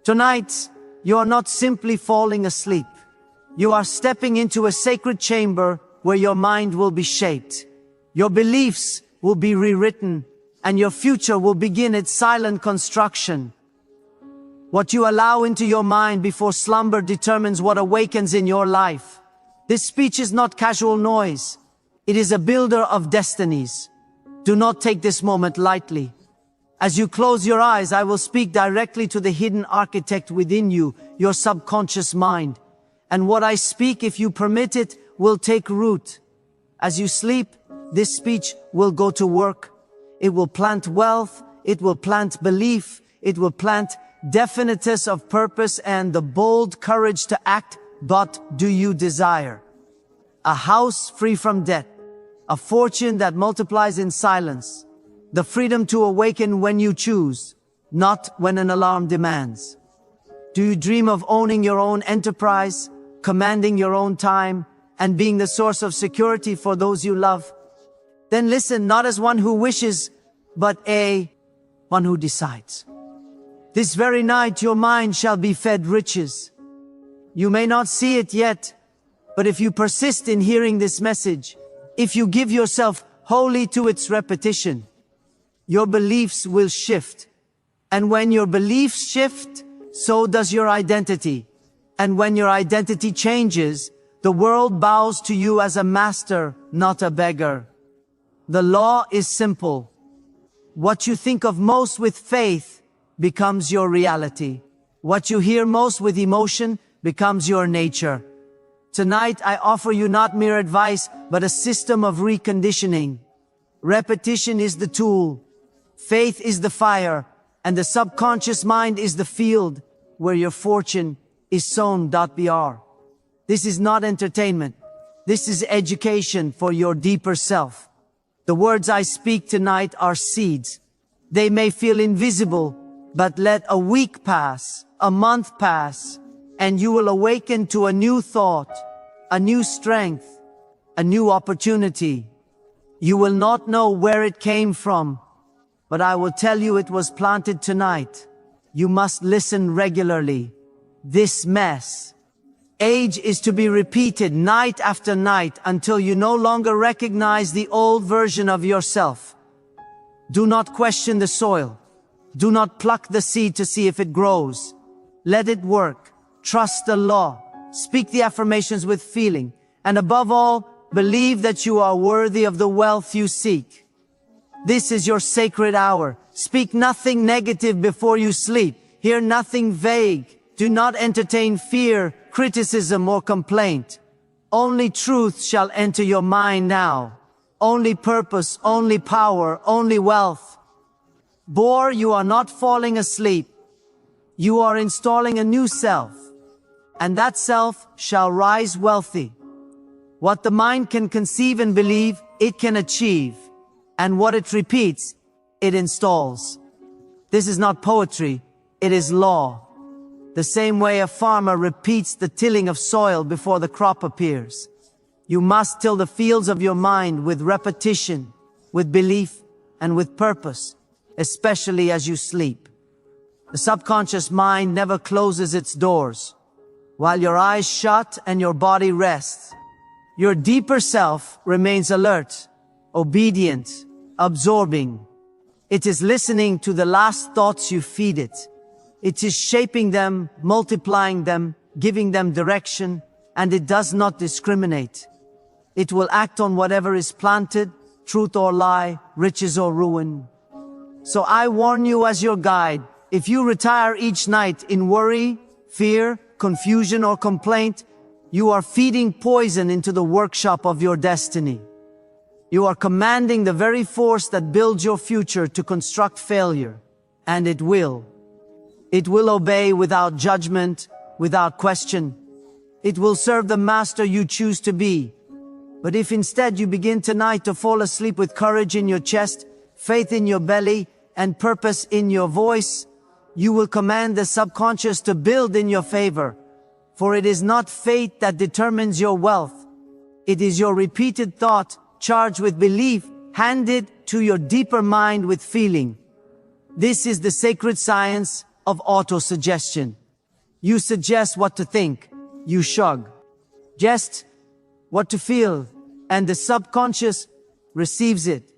Tonight, you are not simply falling asleep. You are stepping into a sacred chamber where your mind will be shaped. Your beliefs will be rewritten, and your future will begin its silent construction. What you allow into your mind before slumber determines what awakens in your life. This speech is not casual noise. It is a builder of destinies. Do not take this moment lightly. As you close your eyes, I will speak directly to the hidden architect within you, your subconscious mind. And what I speak, if you permit it, will take root. As you sleep, this speech will go to work. It will plant wealth, it will plant belief, it will plant definiteness of purpose and the bold courage to act. But do you desire a house free from debt, a fortune that multiplies in silence, the freedom to awaken when you choose, not when an alarm demands? Do you dream of owning your own enterprise, commanding your own time, and being the source of security for those you love? Then listen, not as one who wishes, but one who decides. This very night your mind shall be fed riches. You may not see it yet, but if you persist in hearing this message, if you give yourself wholly to its repetition, your beliefs will shift. And when your beliefs shift, so does your identity. And when your identity changes, the world bows to you as a master, not a beggar. The law is simple. What you think of most with faith becomes your reality. What you hear most with emotion becomes your nature. Tonight I offer you not mere advice, but a system of reconditioning. Repetition is the tool. Faith is the fire, and the subconscious mind is the field where your fortune is sown. Br. This is not entertainment. This is education for your deeper self. The words I speak tonight are seeds. They may feel invisible, but let a week pass, a month pass, and you will awaken to a new thought, a new strength, a new opportunity. You will not know where it came from, but I will tell you it was planted tonight. You must listen regularly. This age is to be repeated night after night until you no longer recognize the old version of yourself. Do not question the soil. Do not pluck the seed to see if it grows. Let it work. Trust the law. Speak the affirmations with feeling. And above all, believe that you are worthy of the wealth you seek. This is your sacred hour. Speak nothing negative before you sleep. Hear nothing vague. Do not entertain fear, criticism, or complaint. Only truth shall enter your mind now. Only purpose, only power, only wealth. Boar, you are not falling asleep. You are installing a new self. And that self shall rise wealthy. What the mind can conceive and believe, it can achieve. And what it repeats, it installs. This is not poetry, it is law. The same way a farmer repeats the tilling of soil before the crop appears. You must till the fields of your mind with repetition, with belief, and with purpose, especially as you sleep. The subconscious mind never closes its doors. While your eyes shut and your body rests, your deeper self remains alert, obedient, absorbing. It is listening to the last thoughts you feed it. It is shaping them, multiplying them, giving them direction, and it does not discriminate. It will act on whatever is planted, truth or lie, riches or ruin. So I warn you as your guide, if you retire each night in worry, fear, confusion or complaint, you are feeding poison into the workshop of your destiny. You are commanding the very force that builds your future to construct failure, and it will. It will obey without judgment, without question. It will serve the master you choose to be. But if instead you begin tonight to fall asleep with courage in your chest, faith in your belly, and purpose in your voice, you will command the subconscious to build in your favor. For it is not fate that determines your wealth. It is your repeated thought, charged with belief, handed to your deeper mind with feeling. This is the sacred science of auto-suggestion. You suggest what to think, you suggest what to feel, and the subconscious receives it,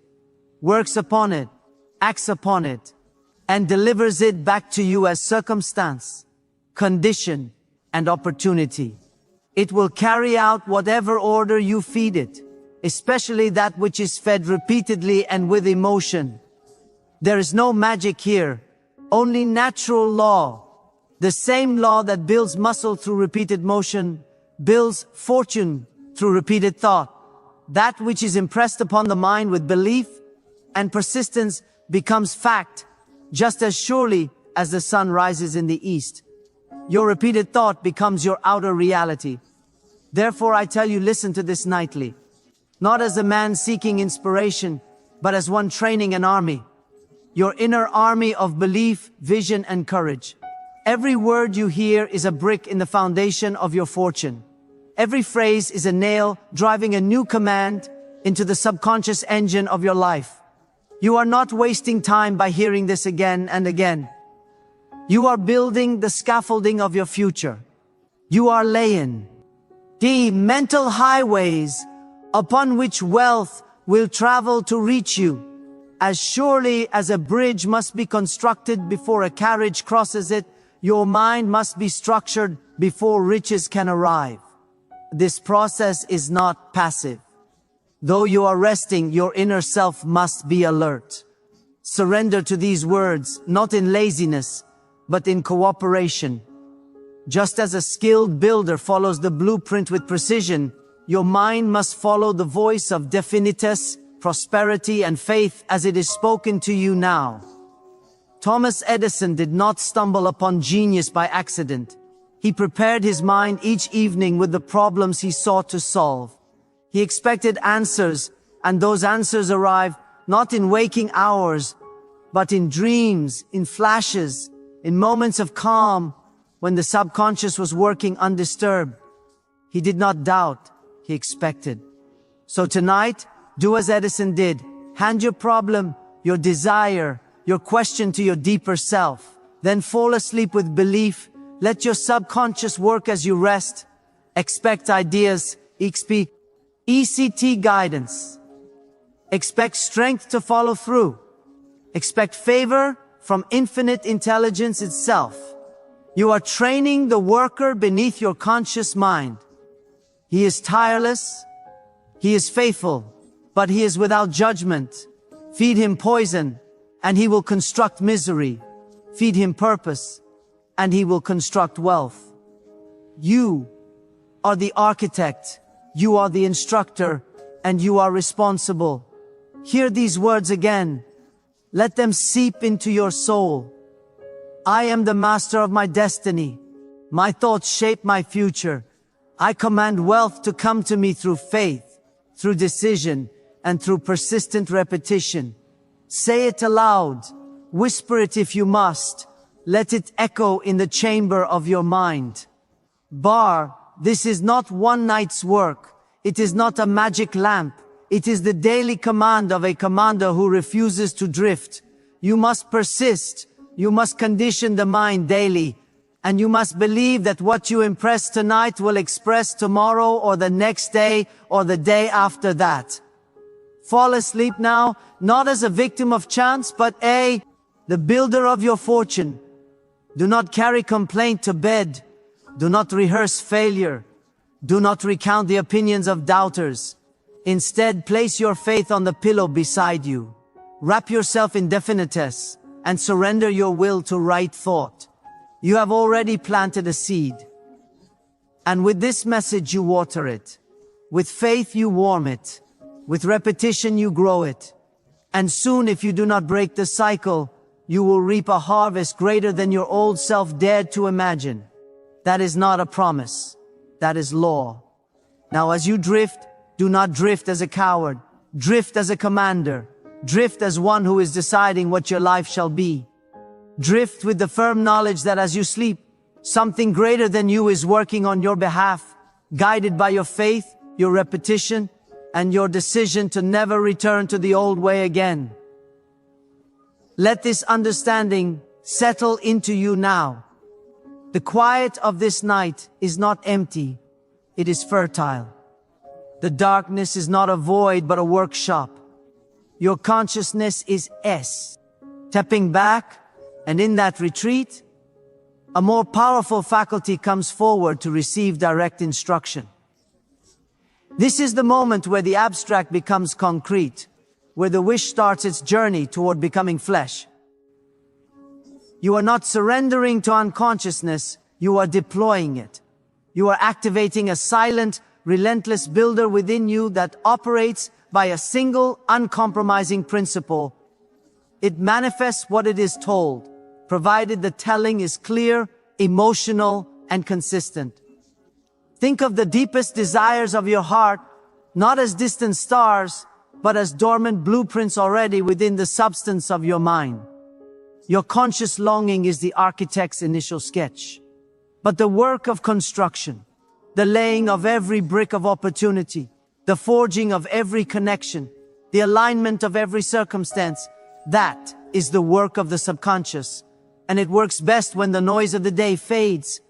works upon it, acts upon it, and delivers it back to you as circumstance, condition, and opportunity. It will carry out whatever order you feed it, especially that which is fed repeatedly and with emotion. There is no magic here, only natural law. The same law that builds muscle through repeated motion, builds fortune through repeated thought. That which is impressed upon the mind with belief and persistence becomes fact, just as surely as the sun rises in the east. Your repeated thought becomes your outer reality. Therefore I tell you, listen to this nightly, not as a man seeking inspiration, but as one training an army. Your inner army of belief, vision, and courage. Every word you hear is a brick in the foundation of your fortune. Every phrase is a nail driving a new command into the subconscious engine of your life. You are not wasting time by hearing this again and again. You are building the scaffolding of your future. You are laying the mental highways upon which wealth will travel to reach you. As surely as a bridge must be constructed before a carriage crosses it, your mind must be structured before riches can arrive. This process is not passive. Though you are resting, your inner self must be alert. Surrender to these words, not in laziness, but in cooperation. Just as a skilled builder follows the blueprint with precision, your mind must follow the voice of definitus, prosperity, and faith as it is spoken to you now. Thomas Edison did not stumble upon genius by accident. He prepared his mind each evening with the problems he sought to solve. He expected answers, and those answers arrived not in waking hours, but in dreams, in flashes, in moments of calm, when the subconscious was working undisturbed. He did not doubt, he expected. So tonight, do as Edison did. Hand your problem, your desire, your question to your deeper self. Then fall asleep with belief. Let your subconscious work as you rest. Expect ideas, ECT guidance. Expect strength to follow through. Expect favor from infinite intelligence itself. You are training the worker beneath your conscious mind. He is tireless. He is faithful, but he is without judgment. Feed him poison, and he will construct misery. Feed him purpose, and he will construct wealth. You are the architect, you are the instructor, and you are responsible. Hear these words again. Let them seep into your soul. I am the master of my destiny. My thoughts shape my future. I command wealth to come to me through faith, through decision, and through persistent repetition. Say it aloud. Whisper it if you must. Let it echo in the chamber of your mind. This is not one night's work. It is not a magic lamp. It is the daily command of a commander who refuses to drift. You must persist. You must condition the mind daily. And you must believe that what you impress tonight will express tomorrow or the next day or the day after that. Fall asleep now, not as a victim of chance, but the builder of your fortune. Do not carry complaint to bed. Do not rehearse failure. Do not recount the opinions of doubters. Instead, place your faith on the pillow beside you. Wrap yourself in definitus and surrender your will to right thought. You have already planted a seed. And with this message you water it. With faith you warm it. With repetition you grow it. And soon, if you do not break the cycle, you will reap a harvest greater than your old self dared to imagine. That is not a promise. That is law. Now as you drift, do not drift as a coward. Drift as a commander. Drift as one who is deciding what your life shall be. Drift with the firm knowledge that as you sleep, something greater than you is working on your behalf, guided by your faith, your repetition, and your decision to never return to the old way again. Let this understanding settle into you now. The quiet of this night is not empty, it is fertile. The darkness is not a void but a workshop. Your consciousness is stepping back, and in that retreat, a more powerful faculty comes forward to receive direct instruction. This is the moment where the abstract becomes concrete, where the wish starts its journey toward becoming flesh. You are not surrendering to unconsciousness, you are deploying it. You are activating a silent, relentless builder within you that operates by a single, uncompromising principle. It manifests what it is told, provided the telling is clear, emotional, and consistent. Think of the deepest desires of your heart, not as distant stars, but as dormant blueprints already within the substance of your mind. Your conscious longing is the architect's initial sketch. But the work of construction, the laying of every brick of opportunity, the forging of every connection, the alignment of every circumstance, that is the work of the subconscious. And it works best when the noise of the day fades.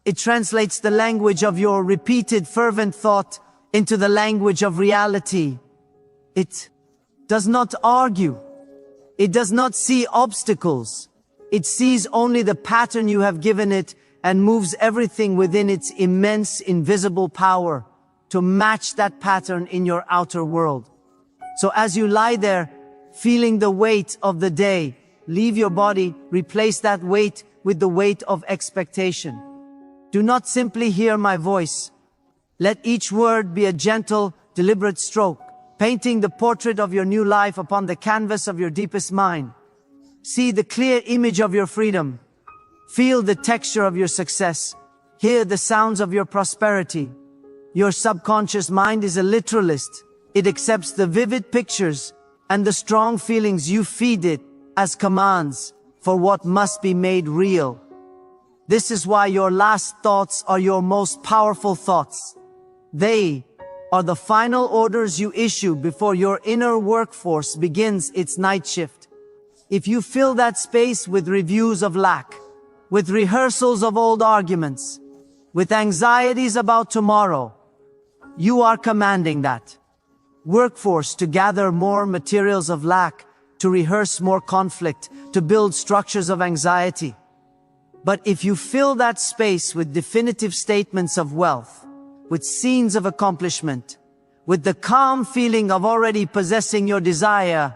It translates the language of your repeated fervent thought into the language of reality. It does not argue. It does not see obstacles. It sees only the pattern you have given it and moves everything within its immense invisible power to match that pattern in your outer world. So as you lie there, feeling the weight of the day, leave your body, replace that weight with the weight of expectation. Do not simply hear my voice. Let each word be a gentle, deliberate stroke, painting the portrait of your new life upon the canvas of your deepest mind. See the clear image of your freedom. Feel the texture of your success. Hear the sounds of your prosperity. Your subconscious mind is a literalist. It accepts the vivid pictures and the strong feelings you feed it as commands for what must be made real. This is why your last thoughts are your most powerful thoughts. They are the final orders you issue before your inner workforce begins its night shift. If you fill that space with reviews of lack, with rehearsals of old arguments, with anxieties about tomorrow, you are commanding that workforce to gather more materials of lack, to rehearse more conflict, to build structures of anxiety. But if you fill that space with definitive statements of wealth, with scenes of accomplishment, with the calm feeling of already possessing your desire,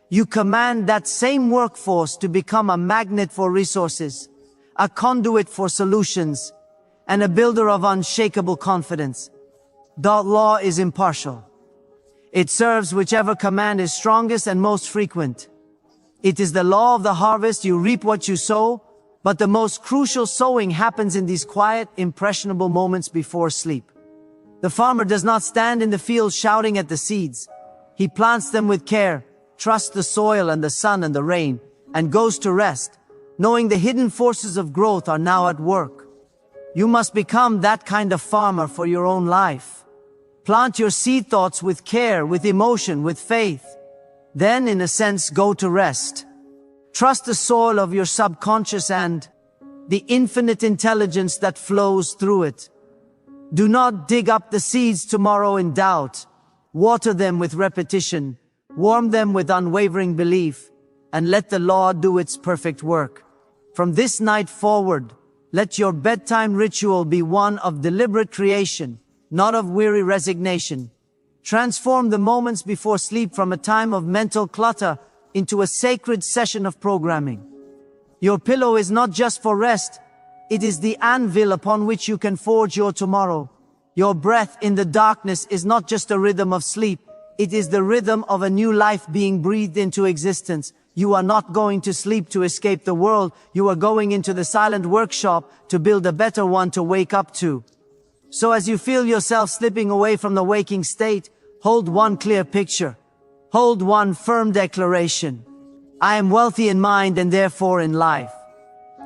you command that same workforce to become a magnet for resources, a conduit for solutions, and a builder of unshakable confidence. The law is impartial. It serves whichever command is strongest and most frequent. It is the law of the harvest. You reap what you sow, but the most crucial sowing happens in these quiet, impressionable moments before sleep. The farmer does not stand in the field shouting at the seeds. He plants them with care, trusts the soil and the sun and the rain, and goes to rest, knowing the hidden forces of growth are now at work. You must become that kind of farmer for your own life. Plant your seed thoughts with care, with emotion, with faith. Then, in a sense, go to rest. Trust the soil of your subconscious and the infinite intelligence that flows through it. Do not dig up the seeds tomorrow in doubt. Water them with repetition. Warm them with unwavering belief. And let the law do its perfect work. From this night forward, let your bedtime ritual be one of deliberate creation, not of weary resignation. Transform the moments before sleep from a time of mental clutter into a sacred session of programming. Your pillow is not just for rest, it is the anvil upon which you can forge your tomorrow. Your breath in the darkness is not just a rhythm of sleep, it is the rhythm of a new life being breathed into existence. You are not going to sleep to escape the world, you are going into the silent workshop to build a better one to wake up to. So as you feel yourself slipping away from the waking state, hold one clear picture. Hold one firm declaration. I am wealthy in mind and therefore in life.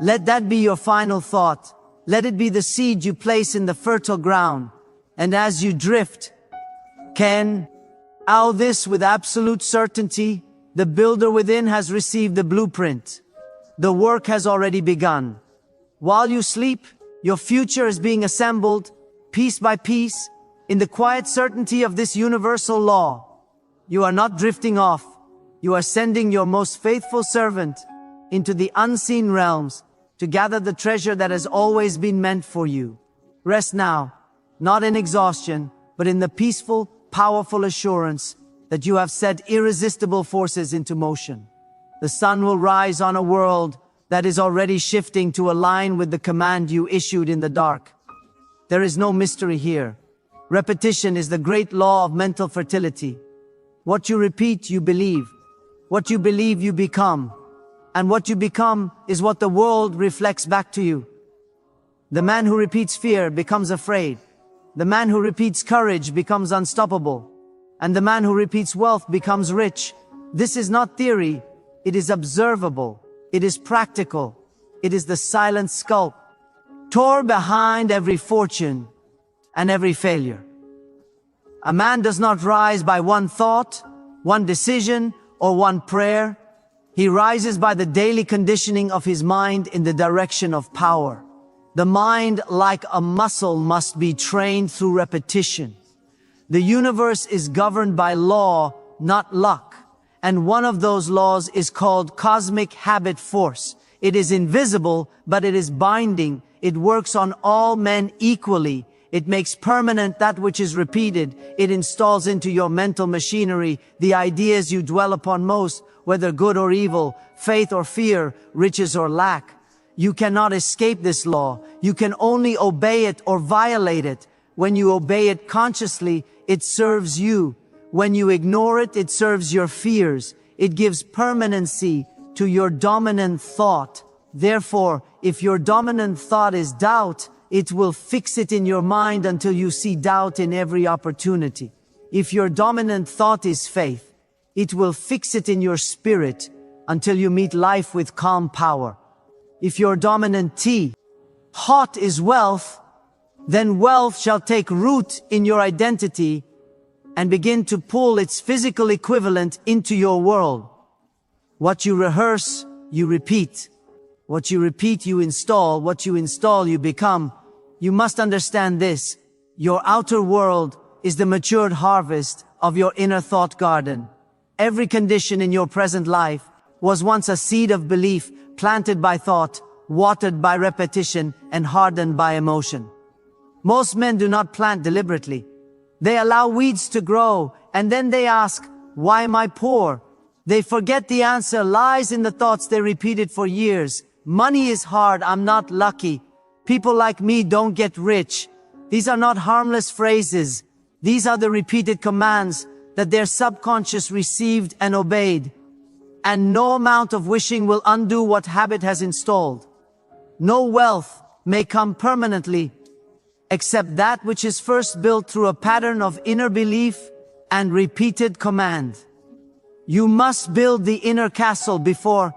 Let that be your final thought. Let it be the seed you place in the fertile ground. And as you drift, this with absolute certainty, the builder within has received the blueprint. The work has already begun. While you sleep, your future is being assembled, piece by piece, in the quiet certainty of this universal law. You are not drifting off. You are sending your most faithful servant into the unseen realms to gather the treasure that has always been meant for you. Rest now, not in exhaustion, but in the peaceful, powerful assurance that you have set irresistible forces into motion. The sun will rise on a world that is already shifting to align with the command you issued in the dark. There is no mystery here. Repetition is the great law of mental fertility. What you repeat, you believe. What you believe, you become. And what you become is what the world reflects back to you. The man who repeats fear becomes afraid. The man who repeats courage becomes unstoppable. And the man who repeats wealth becomes rich. This is not theory. It is observable. It is practical. It is the silent sculptor behind every fortune and every failure. A man does not rise by one thought, one decision, or one prayer. He rises by the daily conditioning of his mind in the direction of power. The mind, like a muscle, must be trained through repetition. The universe is governed by law, not luck. And one of those laws is called cosmic habit force. It is invisible, but it is binding. It works on all men equally. It makes permanent that which is repeated. It installs into your mental machinery the ideas you dwell upon most, whether good or evil, faith or fear, riches or lack. You cannot escape this law. You can only obey it or violate it. When you obey it consciously, it serves you. When you ignore it, it serves your fears. It gives permanency to your dominant thought. Therefore, if your dominant thought is doubt, it will fix it in your mind until you see doubt in every opportunity. If your dominant thought is faith, it will fix it in your spirit until you meet life with calm power. If your dominant thought is wealth, then wealth shall take root in your identity and begin to pull its physical equivalent into your world. What you rehearse, you repeat. What you repeat, you install. What you install, you become. You must understand this. Your outer world is the matured harvest of your inner thought garden. Every condition in your present life was once a seed of belief planted by thought, watered by repetition, and hardened by emotion. Most men do not plant deliberately. They allow weeds to grow, and then they ask, "Why am I poor?" They forget the answer lies in the thoughts they repeated for years. Money is hard, I'm not lucky. People like me don't get rich. These are not harmless phrases. These are the repeated commands that their subconscious received and obeyed. And no amount of wishing will undo what habit has installed. No wealth may come permanently, except that which is first built through a pattern of inner belief and repeated command. You must build the inner castle before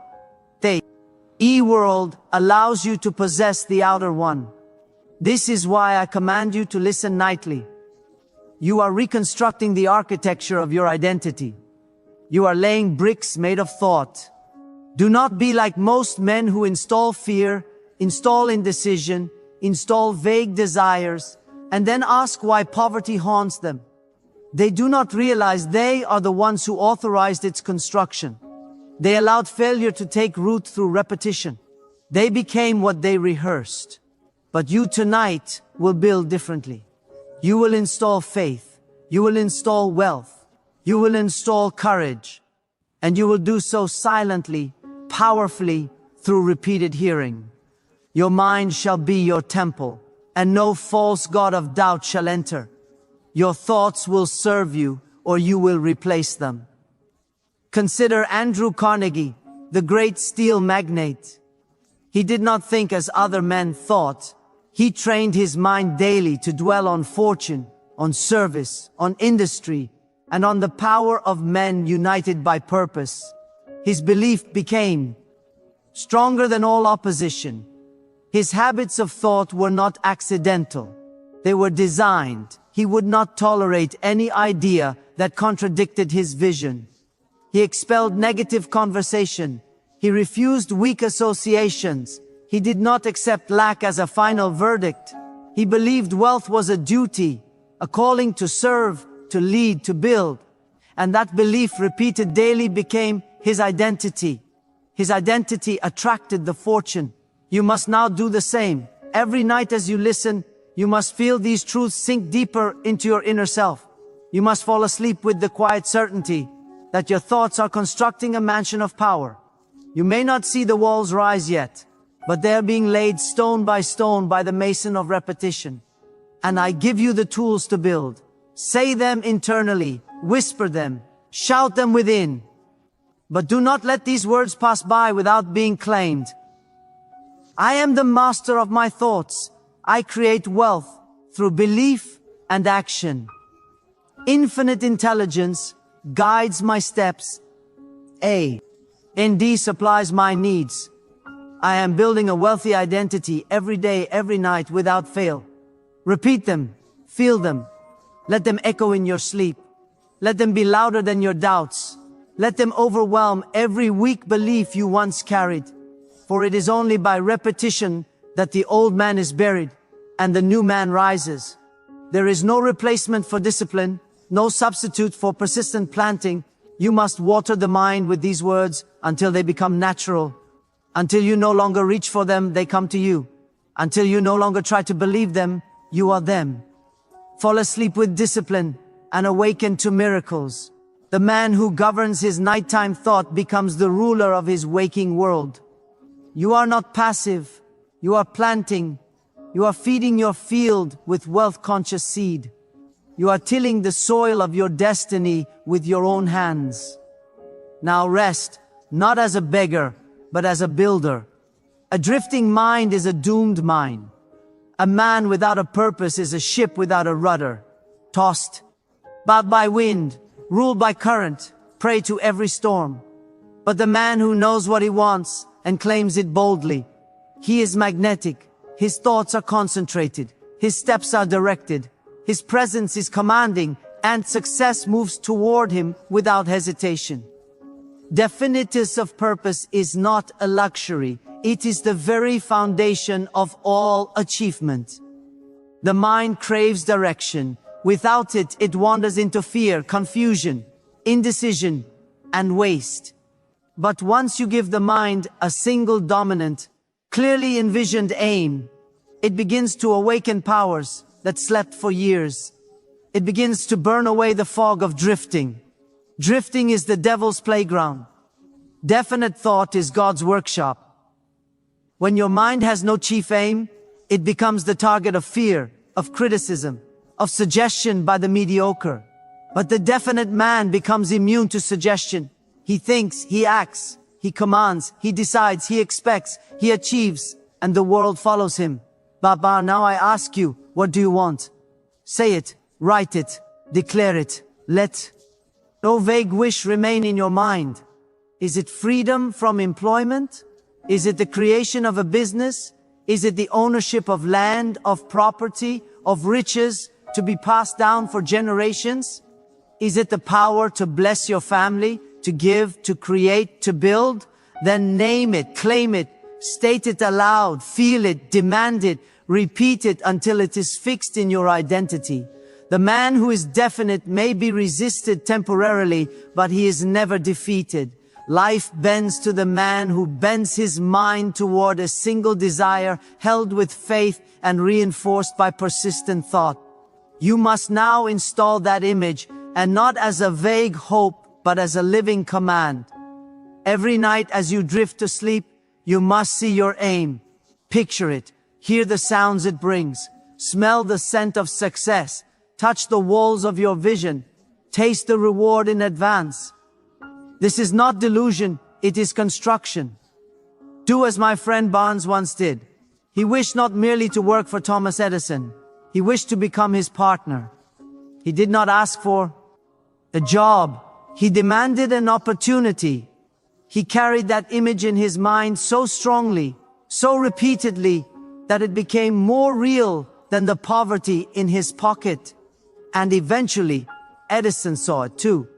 the E-world allows you to possess the outer one. This is why I command you to listen nightly. You are reconstructing the architecture of your identity. You are laying bricks made of thought. Do not be like most men who install fear, install indecision, install vague desires, and then ask why poverty haunts them. They do not realize they are the ones who authorized its construction. They allowed failure to take root through repetition. They became what they rehearsed. But you tonight will build differently. You will install faith. You will install wealth. You will install courage. And you will do so silently, powerfully, through repeated hearing. Your mind shall be your temple, and no false god of doubt shall enter. Your thoughts will serve you, or you will replace them. Consider Andrew Carnegie, the great steel magnate. He did not think as other men thought. He trained his mind daily to dwell on fortune, on service, on industry, and on the power of men united by purpose. His belief became stronger than all opposition. His habits of thought were not accidental. They were designed. He would not tolerate any idea that contradicted his vision. He expelled negative conversation. He refused weak associations. He did not accept lack as a final verdict. He believed wealth was a duty, a calling to serve, to lead, to build. And that belief repeated daily became his identity. His identity attracted the fortune. You must now do the same. Every night as you listen, you must feel these truths sink deeper into your inner self. You must fall asleep with the quiet certainty that your thoughts are constructing a mansion of power. You may not see the walls rise yet, but they are being laid stone by the mason of repetition. And I give you the tools to build. Say them internally, whisper them, shout them within. But do not let these words pass by without being claimed. I am the master of my thoughts. I create wealth through belief and action. Infinite intelligence guides my steps. A.N.D. supplies my needs. I am building a wealthy identity every day, every night, without fail. Repeat them, feel them. Let them echo in your sleep. Let them be louder than your doubts. Let them overwhelm every weak belief you once carried. For it is only by repetition that the old man is buried and the new man rises. There is no replacement for discipline, no substitute for persistent planting. You must water the mind with these words until they become natural. Until you no longer reach for them, they come to you. Until you no longer try to believe them, you are them. Fall asleep with discipline and awaken to miracles. The man who governs his nighttime thought becomes the ruler of his waking world. You are not passive. You are planting. You are feeding your field with wealth-conscious seed. You are tilling the soil of your destiny with your own hands. Now rest, not as a beggar, but as a builder. A drifting mind is a doomed mind. A man without a purpose is a ship without a rudder, tossed about by wind, ruled by current, prey to every storm. But the man who knows what he wants and claims it boldly, he is magnetic, his thoughts are concentrated, his steps are directed, his presence is commanding, and success moves toward him without hesitation. Definiteness of purpose is not a luxury, it is the very foundation of all achievement. The mind craves direction. Without it, it wanders into fear, confusion, indecision, and waste. But once you give the mind a single dominant, clearly envisioned aim, it begins to awaken powers that slept for years. It begins to burn away the fog of drifting. Drifting is the devil's playground. Definite thought is God's workshop. When your mind has no chief aim, it becomes the target of fear, of criticism, of suggestion by the mediocre. But the definite man becomes immune to suggestion. He thinks, he acts, he commands, he decides, he expects, he achieves, and the world follows him. Baba, now I ask you, what do you want? Say it, write it, declare it, let no vague wish remain in your mind. Is it freedom from employment? Is it the creation of a business? Is it the ownership of land, of property, of riches to be passed down for generations? Is it the power to bless your family, to give, to create, to build? Then name it, claim it, state it aloud, feel it, demand it, repeat it until it is fixed in your identity. The man who is definite may be resisted temporarily, but he is never defeated. Life bends to the man who bends his mind toward a single desire, held with faith and reinforced by persistent thought. You must now install that image, and not as a vague hope, but as a living command. Every night as you drift to sleep, you must see your aim. Picture it, hear the sounds it brings, smell the scent of success, touch the walls of your vision, taste the reward in advance. This is not delusion, it is construction. Do as my friend Barnes once did. He wished not merely to work for Thomas Edison, he wished to become his partner. He did not ask for a job, he demanded an opportunity. He carried that image in his mind so strongly, so repeatedly, that it became more real than the poverty in his pocket. And eventually, Edison saw it too.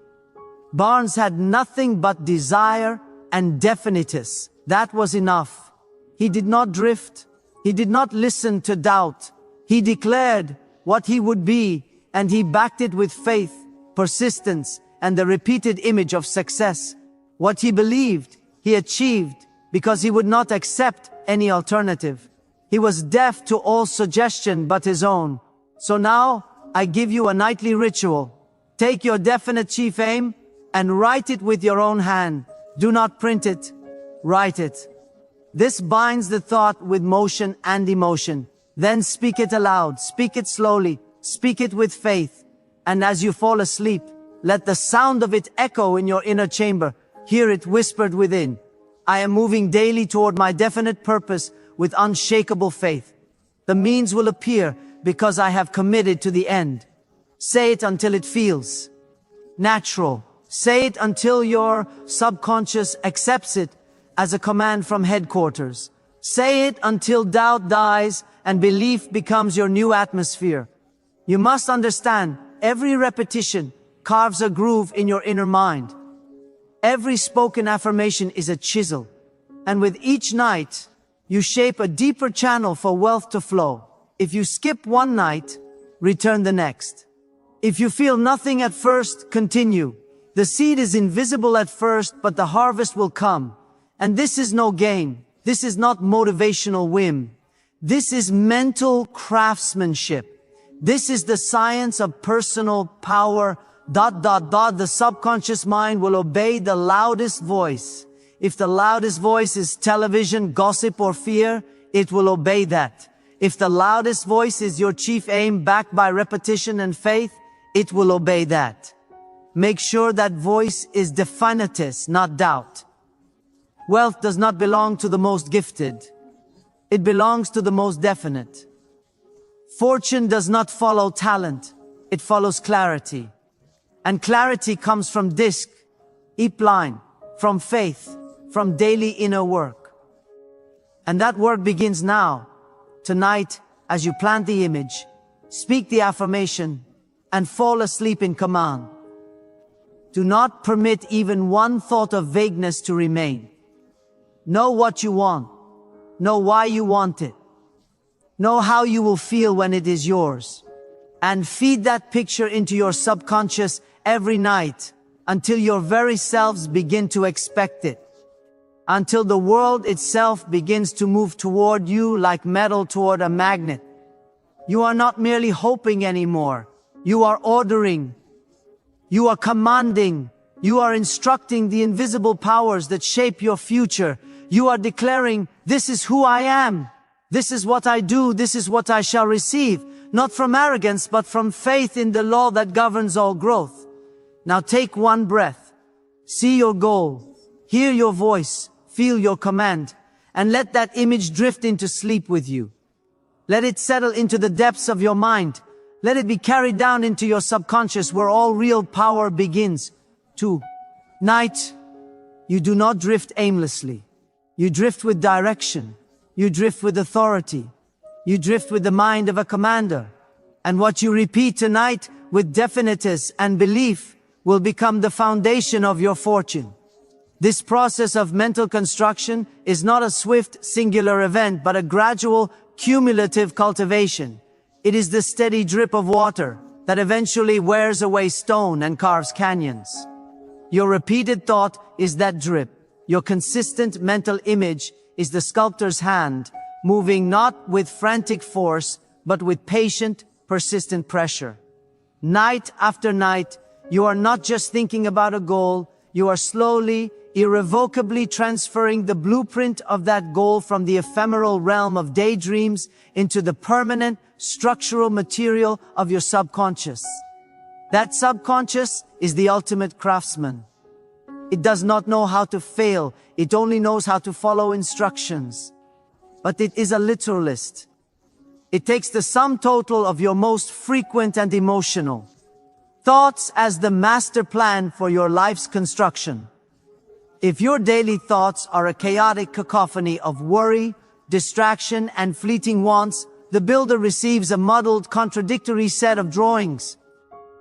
Barnes had nothing but desire, and definiteness. That was enough. He did not drift. He did not listen to doubt. He declared what he would be, and he backed it with faith, persistence, and the repeated image of success. What he believed, he achieved, because he would not accept any alternative. He was deaf to all suggestion but his own. So now, I give you a nightly ritual. Take your definite chief aim and write it with your own hand. Do not print it. Write it. This binds the thought with motion and emotion. Then speak it aloud. Speak it slowly. Speak it with faith. And as you fall asleep, let the sound of it echo in your inner chamber. Hear it whispered within. I am moving daily toward my definite purpose with unshakable faith. The means will appear because I have committed to the end. Say it until it feels natural. Say it until your subconscious accepts it as a command from headquarters. Say it until doubt dies and belief becomes your new atmosphere. You must understand, every repetition carves a groove in your inner mind. Every spoken affirmation is a chisel. And with each night, you shape a deeper channel for wealth to flow. If you skip one night, return the next. If you feel nothing at first, continue. The seed is invisible at first, but the harvest will come. And this is no game. This is not motivational whim. This is mental craftsmanship. This is the science of personal power. The subconscious mind will obey the loudest voice. If the loudest voice is television, gossip, or fear, it will obey that. If the loudest voice is your chief aim backed by repetition and faith, it will obey that. Make sure that voice is definitus, not doubt. Wealth does not belong to the most gifted. It belongs to the most definite. Fortune does not follow talent. It follows clarity. And clarity comes from disc, line, from faith, from daily inner work. And that work begins now. Tonight, as you plant the image, speak the affirmation, and fall asleep in command. Do not permit even one thought of vagueness to remain. Know what you want. Know why you want it. Know how you will feel when it is yours. And feed that picture into your subconscious every night until your very selves begin to expect it. Until the world itself begins to move toward you like metal toward a magnet. You are not merely hoping anymore. You are ordering. You are commanding. You are instructing the invisible powers that shape your future. You are declaring, this is who I am. This is what I do. This is what I shall receive. Not from arrogance, but from faith in the law that governs all growth. Now take one breath. See your goal. Hear your voice. Feel your command. And let that image drift into sleep with you. Let it settle into the depths of your mind. Let it be carried down into your subconscious where all real power begins. Tonight, you do not drift aimlessly. You drift with direction. You drift with authority. You drift with the mind of a commander. And what you repeat tonight with definiteness and belief will become the foundation of your fortune. This process of mental construction is not a swift, singular event, but a gradual, cumulative cultivation. It is the steady drip of water that eventually wears away stone and carves canyons. Your repeated thought is that drip. Your consistent mental image is the sculptor's hand, moving not with frantic force, but with patient, persistent pressure. Night after night, you are not just thinking about a goal, you are slowly, irrevocably transferring the blueprint of that goal from the ephemeral realm of daydreams into the permanent, structural material of your subconscious. That subconscious is the ultimate craftsman. It does not know how to fail, it only knows how to follow instructions. But it is a literalist. It takes the sum total of your most frequent and emotional thoughts as the master plan for your life's construction. If your daily thoughts are a chaotic cacophony of worry, distraction, and fleeting wants, the builder receives a muddled, contradictory set of drawings.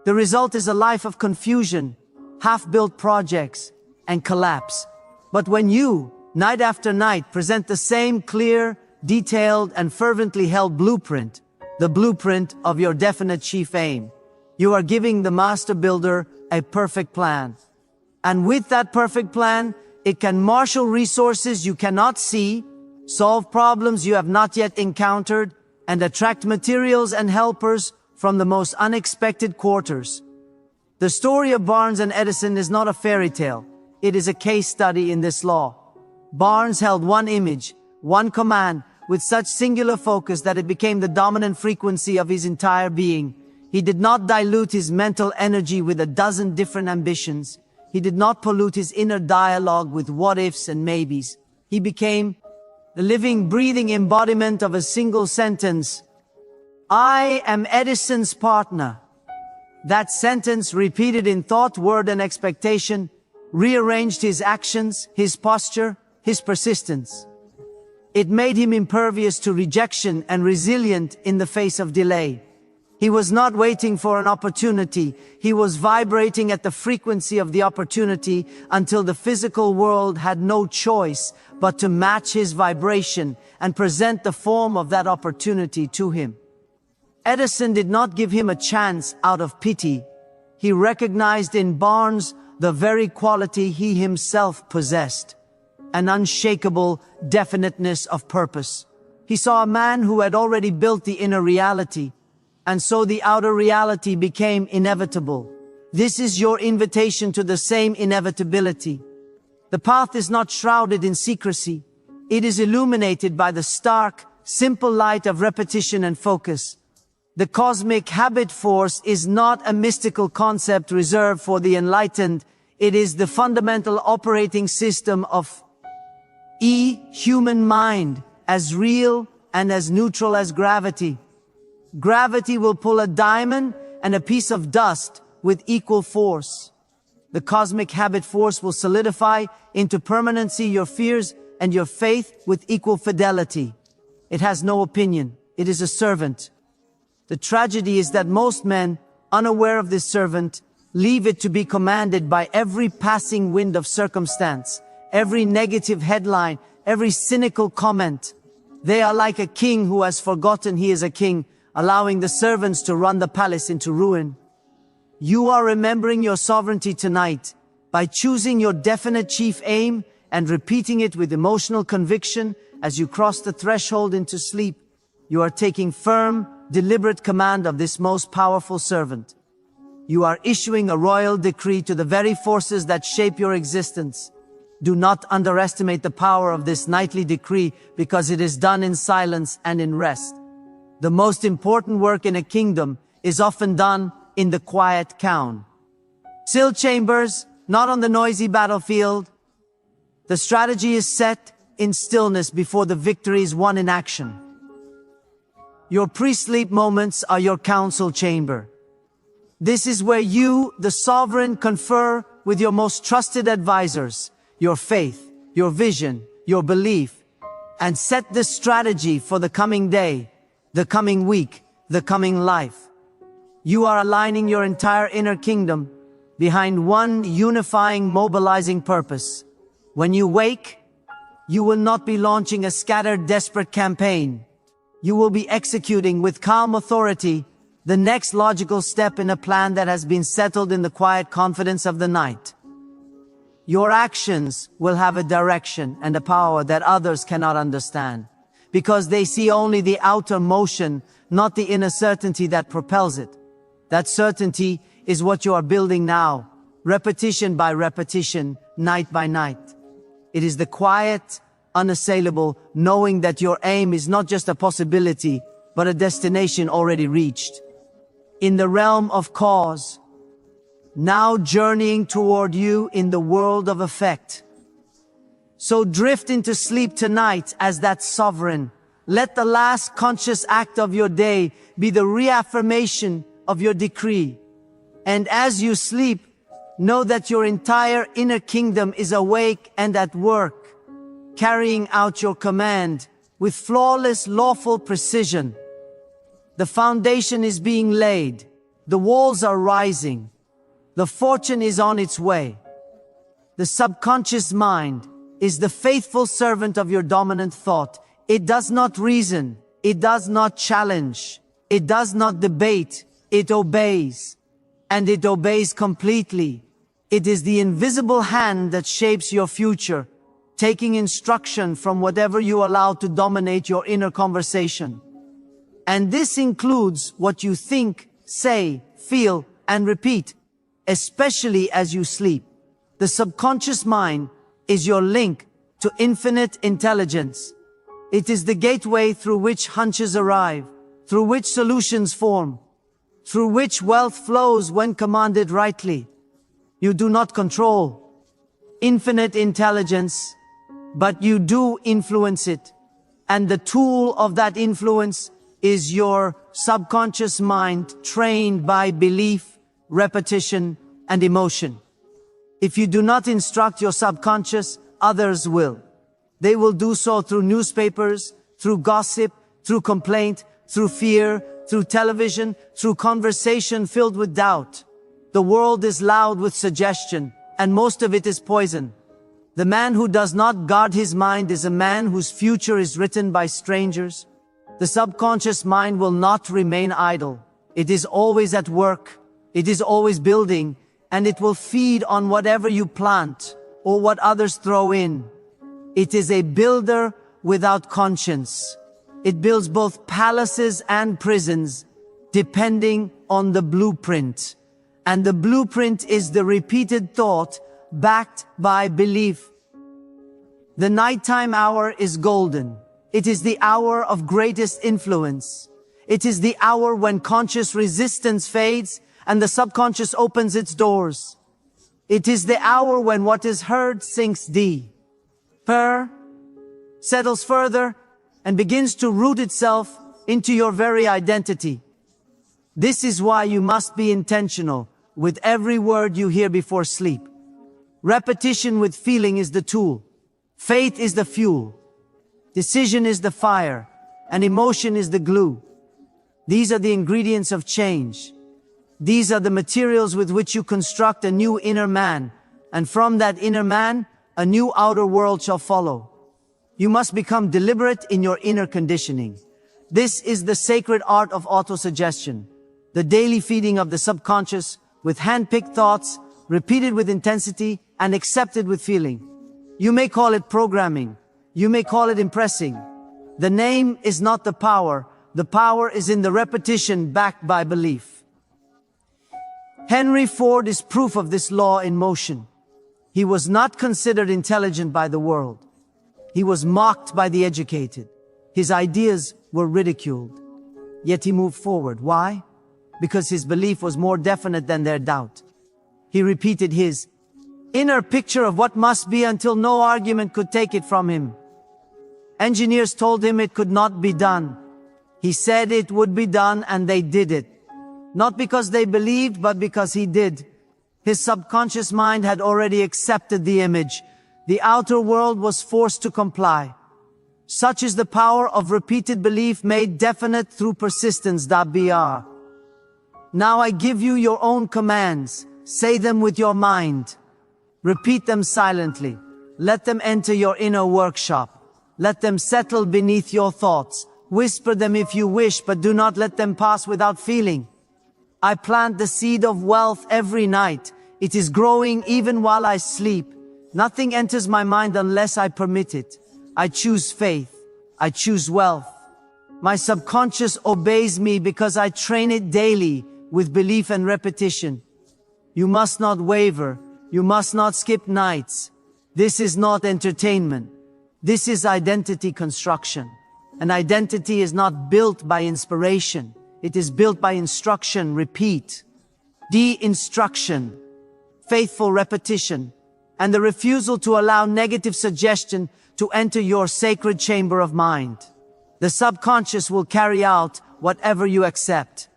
The result is a life of confusion, half-built projects, and collapse. But when you, night after night, present the same clear, detailed, and fervently held blueprint, the blueprint of your definite chief aim, you are giving the master builder a perfect plan. And with that perfect plan, it can marshal resources you cannot see, solve problems you have not yet encountered, and attract materials and helpers from the most unexpected quarters. The story of Barnes and Edison is not a fairy tale. It is a case study in this law. Barnes held one image, one command, with such singular focus that it became the dominant frequency of his entire being. He did not dilute his mental energy with a dozen different ambitions. He did not pollute his inner dialogue with what-ifs and maybes. He became the living, breathing embodiment of a single sentence. I am Edison's partner. That sentence, repeated in thought, word, and expectation, rearranged his actions, his posture, his persistence. It made him impervious to rejection and resilient in the face of delay. He was not waiting for an opportunity. He was vibrating at the frequency of the opportunity until the physical world had no choice but to match his vibration and present the form of that opportunity to him. Edison did not give him a chance out of pity. He recognized in Barnes the very quality he himself possessed, an unshakable definiteness of purpose. He saw a man who had already built the inner reality, and so the outer reality became inevitable. This is your invitation to the same inevitability. The path is not shrouded in secrecy. It is illuminated by the stark, simple light of repetition and focus. The cosmic habit force is not a mystical concept reserved for the enlightened. It is the fundamental operating system of human mind, as real and as neutral as gravity. Gravity will pull a diamond and a piece of dust with equal force. The cosmic habit force will solidify into permanency your fears and your faith with equal fidelity. It has no opinion. It is a servant. The tragedy is that most men, unaware of this servant, leave it to be commanded by every passing wind of circumstance, every negative headline, every cynical comment. They are like a king who has forgotten he is a king, allowing the servants to run the palace into ruin. You are remembering your sovereignty tonight by choosing your definite chief aim and repeating it with emotional conviction as you cross the threshold into sleep. You are taking firm, deliberate command of this most powerful servant. You are issuing a royal decree to the very forces that shape your existence. Do not underestimate the power of this nightly decree, because it is done in silence and in rest. The most important work in a kingdom is often done in the quiet cown. Still chambers, not on the noisy battlefield. The strategy is set in stillness before the victory is won in action. Your pre-sleep moments are your council chamber. This is where you, the sovereign, confer with your most trusted advisors, your faith, your vision, your belief, and set the strategy for the coming day, the coming week, the coming life. You are aligning your entire inner kingdom behind one unifying, mobilizing purpose. When you wake, you will not be launching a scattered, desperate campaign. You will be executing with calm authority the next logical step in a plan that has been settled in the quiet confidence of the night. Your actions will have a direction and a power that others cannot understand, because they see only the outer motion, not the inner certainty that propels it. That certainty is what you are building now, repetition by repetition, night by night. It is the quiet, unassailable knowing that your aim is not just a possibility, but a destination already reached. In the realm of cause, now journeying toward you in the world of effect. So drift into sleep tonight as that sovereign. Let the last conscious act of your day be the reaffirmation of your decree. And as you sleep, know that your entire inner kingdom is awake and at work, carrying out your command with flawless, lawful precision. The foundation is being laid. The walls are rising. The fortune is on its way. The subconscious mind, is the faithful servant of your dominant thought. It does not reason. It does not challenge. It does not debate. It obeys. And it obeys completely. It is the invisible hand that shapes your future, taking instruction from whatever you allow to dominate your inner conversation. And this includes what you think, say, feel, and repeat, especially as you sleep. The subconscious mind is your link to infinite intelligence. It is the gateway through which hunches arrive, through which solutions form, through which wealth flows when commanded rightly. You do not control infinite intelligence, but you do influence it. And the tool of that influence is your subconscious mind, trained by belief, repetition, and emotion. If you do not instruct your subconscious, others will. They will do so through newspapers, through gossip, through complaint, through fear, through television, through conversation filled with doubt. The world is loud with suggestion, and most of it is poison. The man who does not guard his mind is a man whose future is written by strangers. The subconscious mind will not remain idle. It is always at work. It is always building, and it will feed on whatever you plant or what others throw in. It is a builder without conscience. It builds both palaces and prisons, depending on the blueprint. And the blueprint is the repeated thought backed by belief. The nighttime hour is golden. It is the hour of greatest influence. It is the hour when conscious resistance fades and the subconscious opens its doors. It is the hour when what is heard sinks deeper, settles further, and begins to root itself into your very identity. This is why you must be intentional with every word you hear before sleep. Repetition with feeling is the tool. Faith is the fuel. Decision is the fire. And emotion is the glue. These are the ingredients of change. These are the materials with which you construct a new inner man. And from that inner man, a new outer world shall follow. You must become deliberate in your inner conditioning. This is the sacred art of autosuggestion, the daily feeding of the subconscious with hand-picked thoughts, repeated with intensity and accepted with feeling. You may call it programming. You may call it impressing. The name is not the power. The power is in the repetition backed by belief. Henry Ford is proof of this law in motion. He was not considered intelligent by the world. He was mocked by the educated. His ideas were ridiculed. Yet he moved forward. Why? Because his belief was more definite than their doubt. He repeated his inner picture of what must be until no argument could take it from him. Engineers told him it could not be done. He said it would be done, and they did it. Not because they believed, but because he did. His subconscious mind had already accepted the image. The outer world was forced to comply. Such is the power of repeated belief made definite through persistence. Br. Now I give you your own commands. Say them with your mind. Repeat them silently. Let them enter your inner workshop. Let them settle beneath your thoughts. Whisper them if you wish, but do not let them pass without feeling. I plant the seed of wealth every night. It is growing even while I sleep. Nothing enters my mind unless I permit it. I choose faith. I choose wealth. My subconscious obeys me because I train it daily with belief and repetition. You must not waver. You must not skip nights. This is not entertainment. This is identity construction. An identity is not built by inspiration. It is built by instruction. Repeat. De-instruction. Faithful repetition. And the refusal to allow negative suggestion to enter your sacred chamber of mind. The subconscious will carry out whatever you accept.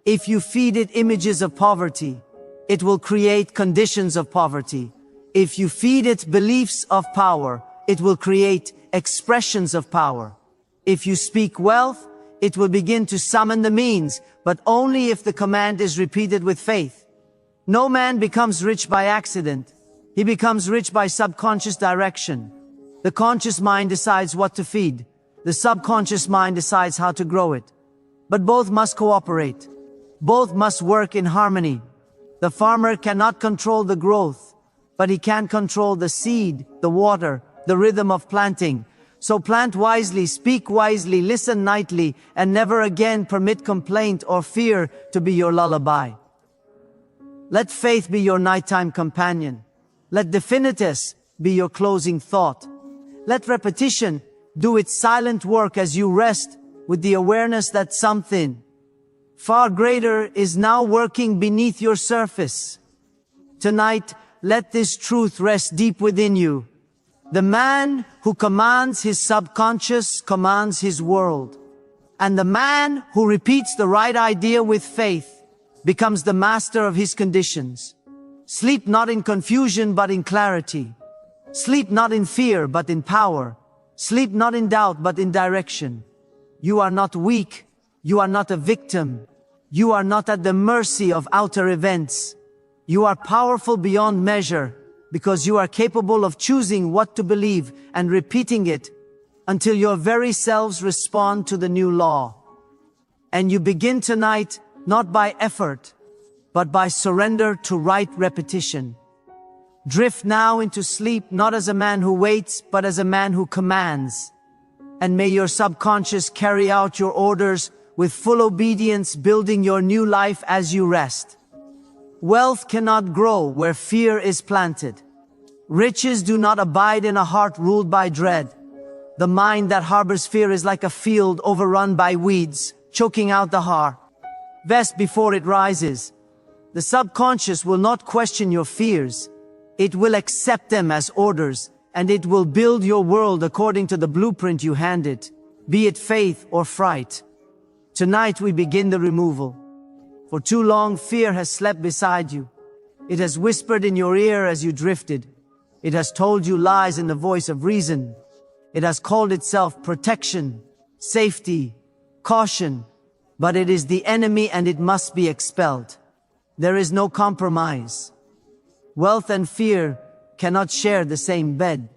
If you feed it images of poverty, it will create conditions of poverty. If you feed it beliefs of power, it will create expressions of power. If you speak wealth, it will begin to summon the means, but only if the command is repeated with faith. No man becomes rich by accident. He becomes rich by subconscious direction. The conscious mind decides what to feed. The subconscious mind decides how to grow it. But both must cooperate. Both must work in harmony. The farmer cannot control the growth, but he can control the seed, the water, the rhythm of planting. So plant wisely, speak wisely, listen nightly, and never again permit complaint or fear to be your lullaby. Let faith be your nighttime companion. Let definitus be your closing thought. Let repetition do its silent work as you rest with the awareness that something far greater is now working beneath your surface. Tonight, let this truth rest deep within you. The man who commands his subconscious commands his world. And the man who repeats the right idea with faith becomes the master of his conditions. Sleep not in confusion but in clarity. Sleep not in fear but in power. Sleep not in doubt but in direction. You are not weak. You are not a victim. You are not at the mercy of outer events. You are powerful beyond measure because you are capable of choosing what to believe and repeating it until your very selves respond to the new law. And you begin tonight not by effort, but by surrender to right repetition. Drift now into sleep not as a man who waits, but as a man who commands. And may your subconscious carry out your orders with full obedience, building your new life as you rest. Wealth cannot grow where fear is planted. Riches do not abide in a heart ruled by dread. The mind that harbors fear is like a field overrun by weeds, choking out the harvest before it rises. The subconscious will not question your fears. It will accept them as orders, and it will build your world according to the blueprint you hand it, be it faith or fright. Tonight we begin the removal. For too long fear has slept beside you. It has whispered in your ear as you drifted. It has told you lies in the voice of reason. It has called itself protection, safety, caution, but it is the enemy and it must be expelled. There is no compromise. Wealth and fear cannot share the same bed.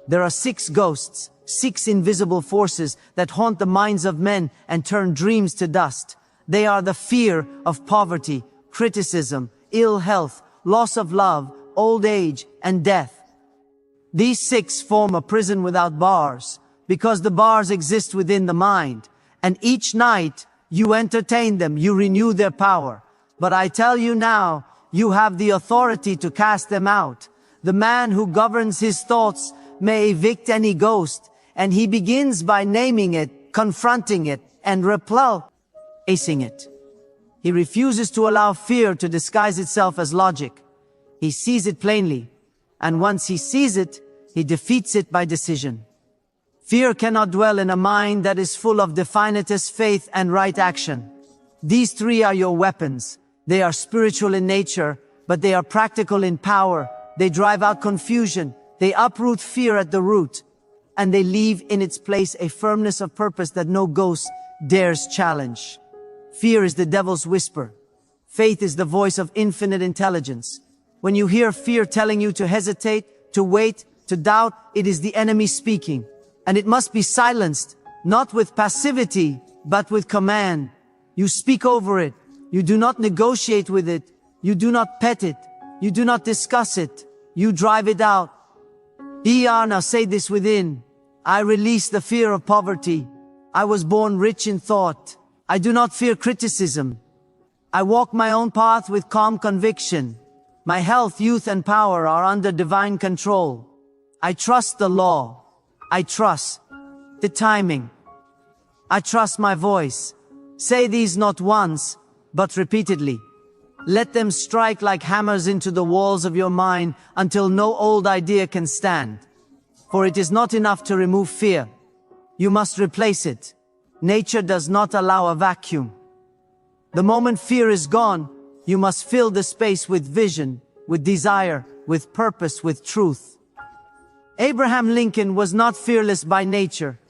There are 6 ghosts, 6 invisible forces that haunt the minds of men and turn dreams to dust. They are the fear of poverty, criticism, ill health, loss of love, old age, and death. These 6 form a prison without bars, because the bars exist within the mind, and each night you entertain them, you renew their power. But I tell you now, you have the authority to cast them out. The man who governs his thoughts may evict any ghost, and he begins by naming it, confronting it, and replacing it. He refuses to allow fear to disguise itself as logic. He sees it plainly, and once he sees it, he defeats it by decision. Fear cannot dwell in a mind that is full of definitus, faith, and right action. These 3 are your weapons. They are spiritual in nature, but they are practical in power. They drive out confusion. They uproot fear at the root, and they leave in its place a firmness of purpose that no ghost dares challenge. Fear is the devil's whisper. Faith is the voice of infinite intelligence. When you hear fear telling you to hesitate, to wait, to doubt, it is the enemy speaking. And it must be silenced, not with passivity, but with command. You speak over it. You do not negotiate with it. You do not pet it. You do not discuss it. You drive it out. Now say this within. I release the fear of poverty. I was born rich in thought. I do not fear criticism. I walk my own path with calm conviction. My health, youth, and power are under divine control. I trust the law. I trust the timing. I trust my voice. Say these not once, but repeatedly. Let them strike like hammers into the walls of your mind until no old idea can stand. For it is not enough to remove fear. You must replace it. Nature does not allow a vacuum. The moment fear is gone, you must fill the space with vision, with desire, with purpose, with truth. Abraham Lincoln was not fearless by nature.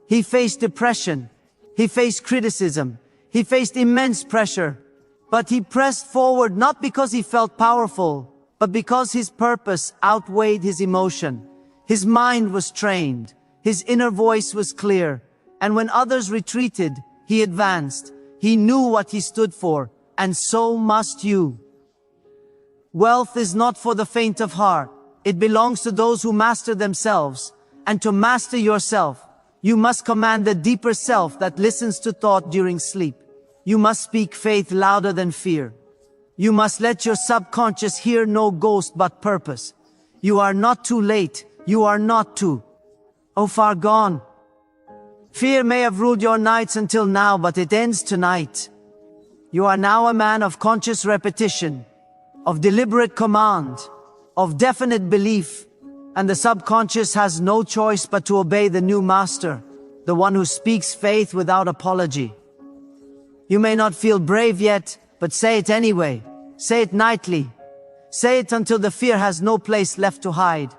He faced depression. He faced criticism. He faced immense pressure. But he pressed forward not because he felt powerful, but because his purpose outweighed his emotion. His mind was trained, his inner voice was clear, and when others retreated, he advanced. He knew what he stood for, and so must you. Wealth is not for the faint of heart. It belongs to those who master themselves. And to master yourself, you must command the deeper self that listens to thought during sleep. You must speak faith louder than fear. You must let your subconscious hear no ghost but purpose. You are not too late. You are not too far gone. Fear may have ruled your nights until now, but it ends tonight. You are now a man of conscious repetition, of deliberate command, of definite belief, and the subconscious has no choice but to obey the new master, the one who speaks faith without apology. You may not feel brave yet, but say it anyway. Say it nightly. Say it until the fear has no place left to hide.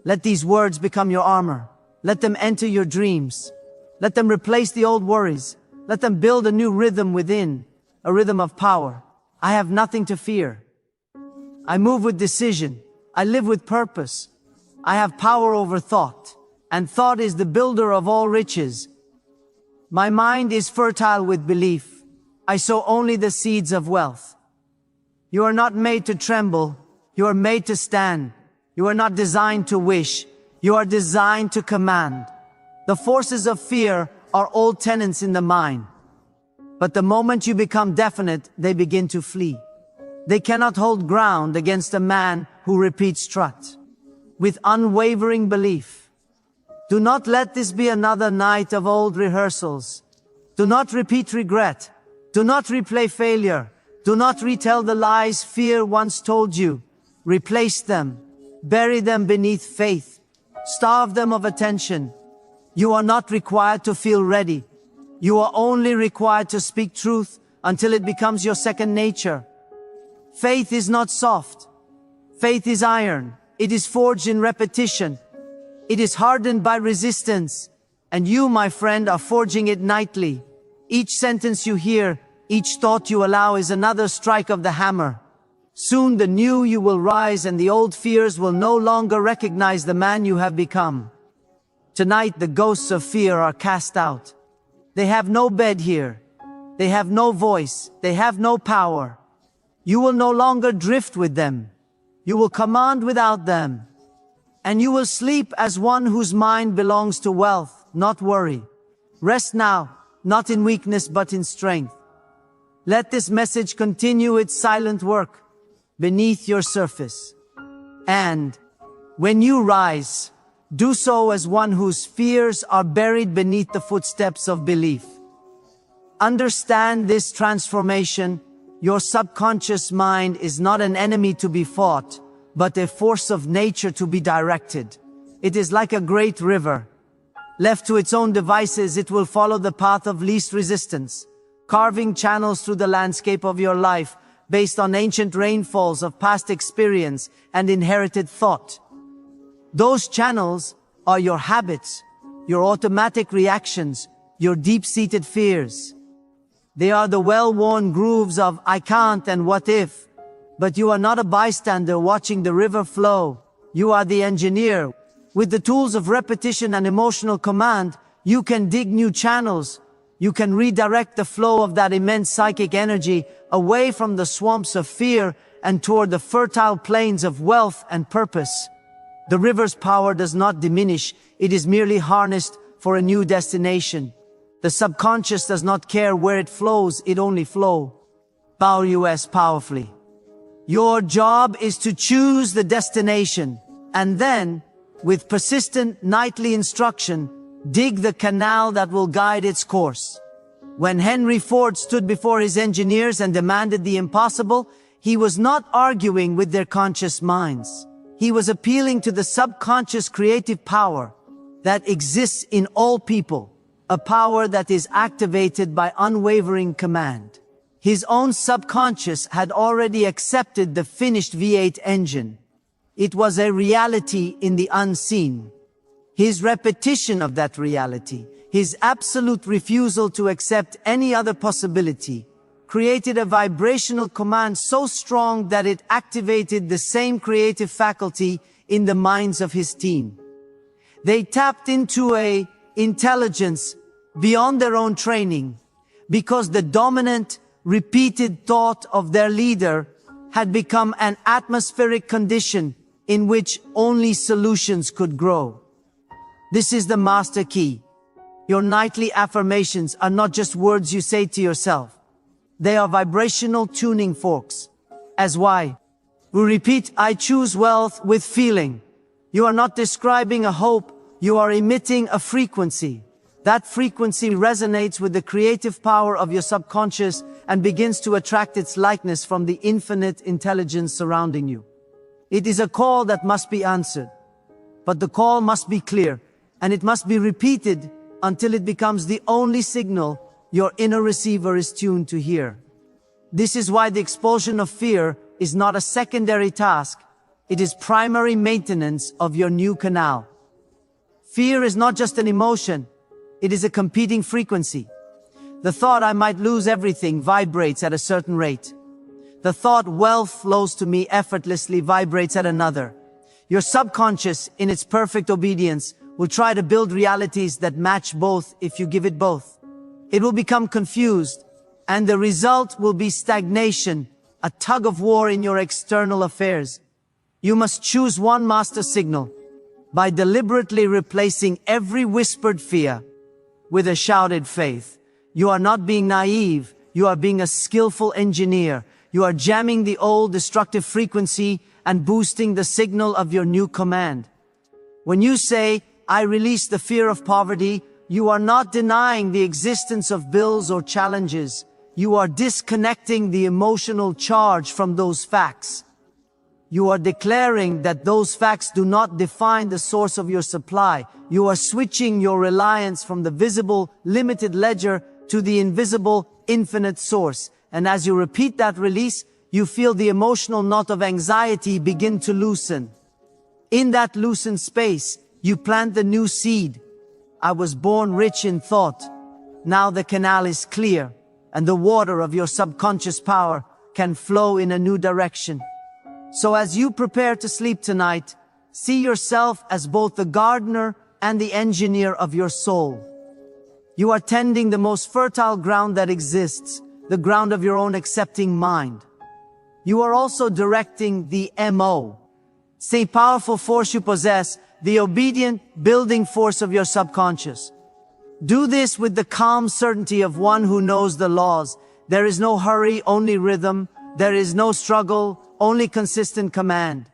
Let these words become your armor. Let them enter your dreams. Let them replace the old worries. Let them build a new rhythm within, a rhythm of power. I have nothing to fear. I move with decision. I live with purpose. I have power over thought, and thought is the builder of all riches. My mind is fertile with belief. I sow only the seeds of wealth. You are not made to tremble. You are made to stand. You are not designed to wish. You are designed to command. The forces of fear are old tenants in the mind. But the moment you become definite, they begin to flee. They cannot hold ground against a man who repeats trust with unwavering belief. Do not let this be another night of old rehearsals. Do not repeat regret. Do not replay failure. Do not retell the lies fear once told you. Replace them. Bury them beneath faith. Starve them of attention. You are not required to feel ready. You are only required to speak truth until it becomes your second nature. Faith is not soft. Faith is iron. It is forged in repetition. It is hardened by resistance. And you, my friend, are forging it nightly. Each sentence you hear, each thought you allow is another strike of the hammer. Soon the new you will rise and the old fears will no longer recognize the man you have become. Tonight the ghosts of fear are cast out. They have no bed here. They have no voice. They have no power. You will no longer drift with them. You will command without them. And you will sleep as one whose mind belongs to wealth, not worry. Rest now, not in weakness but in strength. Let this message continue its silent work beneath your surface. And when you rise, do so as one whose fears are buried beneath the footsteps of belief. Understand this transformation. Your subconscious mind is not an enemy to be fought, but a force of nature to be directed. It is like a great river. Left to its own devices, it will follow the path of least resistance, carving channels through the landscape of your life based on ancient rainfalls of past experience and inherited thought. Those channels are your habits, your automatic reactions, your deep-seated fears. They are the well-worn grooves of I can't and what if. But you are not a bystander watching the river flow. You are the engineer. With the tools of repetition and emotional command, you can dig new channels. You can redirect the flow of that immense psychic energy away from the swamps of fear and toward the fertile plains of wealth and purpose. The river's power does not diminish. It is merely harnessed for a new destination. The subconscious does not care where it flows. It only flows. Powerfully. Your job is to choose the destination, and then, with persistent nightly instruction, dig the canal that will guide its course. When Henry Ford stood before his engineers and demanded the impossible, he was not arguing with their conscious minds. He was appealing to the subconscious creative power that exists in all people, a power that is activated by unwavering command. His own subconscious had already accepted the finished V8 engine. It was a reality in the unseen. His repetition of that reality, his absolute refusal to accept any other possibility, created a vibrational command so strong that it activated the same creative faculty in the minds of his team. They tapped into a intelligence beyond their own training because the dominant, repeated thought of their leader had become an atmospheric condition in which only solutions could grow. This is the master key. Your nightly affirmations are not just words you say to yourself. They are vibrational tuning forks. As why? We repeat, I choose wealth with feeling. You are not describing a hope, you are emitting a frequency. That frequency resonates with the creative power of your subconscious and begins to attract its likeness from the infinite intelligence surrounding you. It is a call that must be answered. But the call must be clear, and it must be repeated until it becomes the only signal your inner receiver is tuned to hear. This is why the expulsion of fear is not a secondary task. It is primary maintenance of your new canal. Fear is not just an emotion. It is a competing frequency. The thought I might lose everything vibrates at a certain rate. The thought wealth flows to me effortlessly vibrates at another. Your subconscious, in its perfect obedience, will try to build realities that match both if you give it both. It will become confused, and the result will be stagnation, a tug of war in your external affairs. You must choose one master signal by deliberately replacing every whispered fear with a shouted faith. You are not being naive, you are being a skillful engineer. You are jamming the old destructive frequency and boosting the signal of your new command. When you say, I release the fear of poverty, you are not denying the existence of bills or challenges. You are disconnecting the emotional charge from those facts. You are declaring that those facts do not define the source of your supply. You are switching your reliance from the visible, limited ledger to the invisible, infinite source. And as you repeat that release, you feel the emotional knot of anxiety begin to loosen. In that loosened space, you plant the new seed. I was born rich in thought. Now the canal is clear, and the water of your subconscious power can flow in a new direction. So as you prepare to sleep tonight, see yourself as both the gardener and the engineer of your soul. You are tending the most fertile ground that exists, the ground of your own accepting mind. You are also directing the MO, say powerful force you possess, the obedient building force of your subconscious. Do this with the calm certainty of one who knows the laws. There is no hurry, only rhythm. There is no struggle, only consistent command.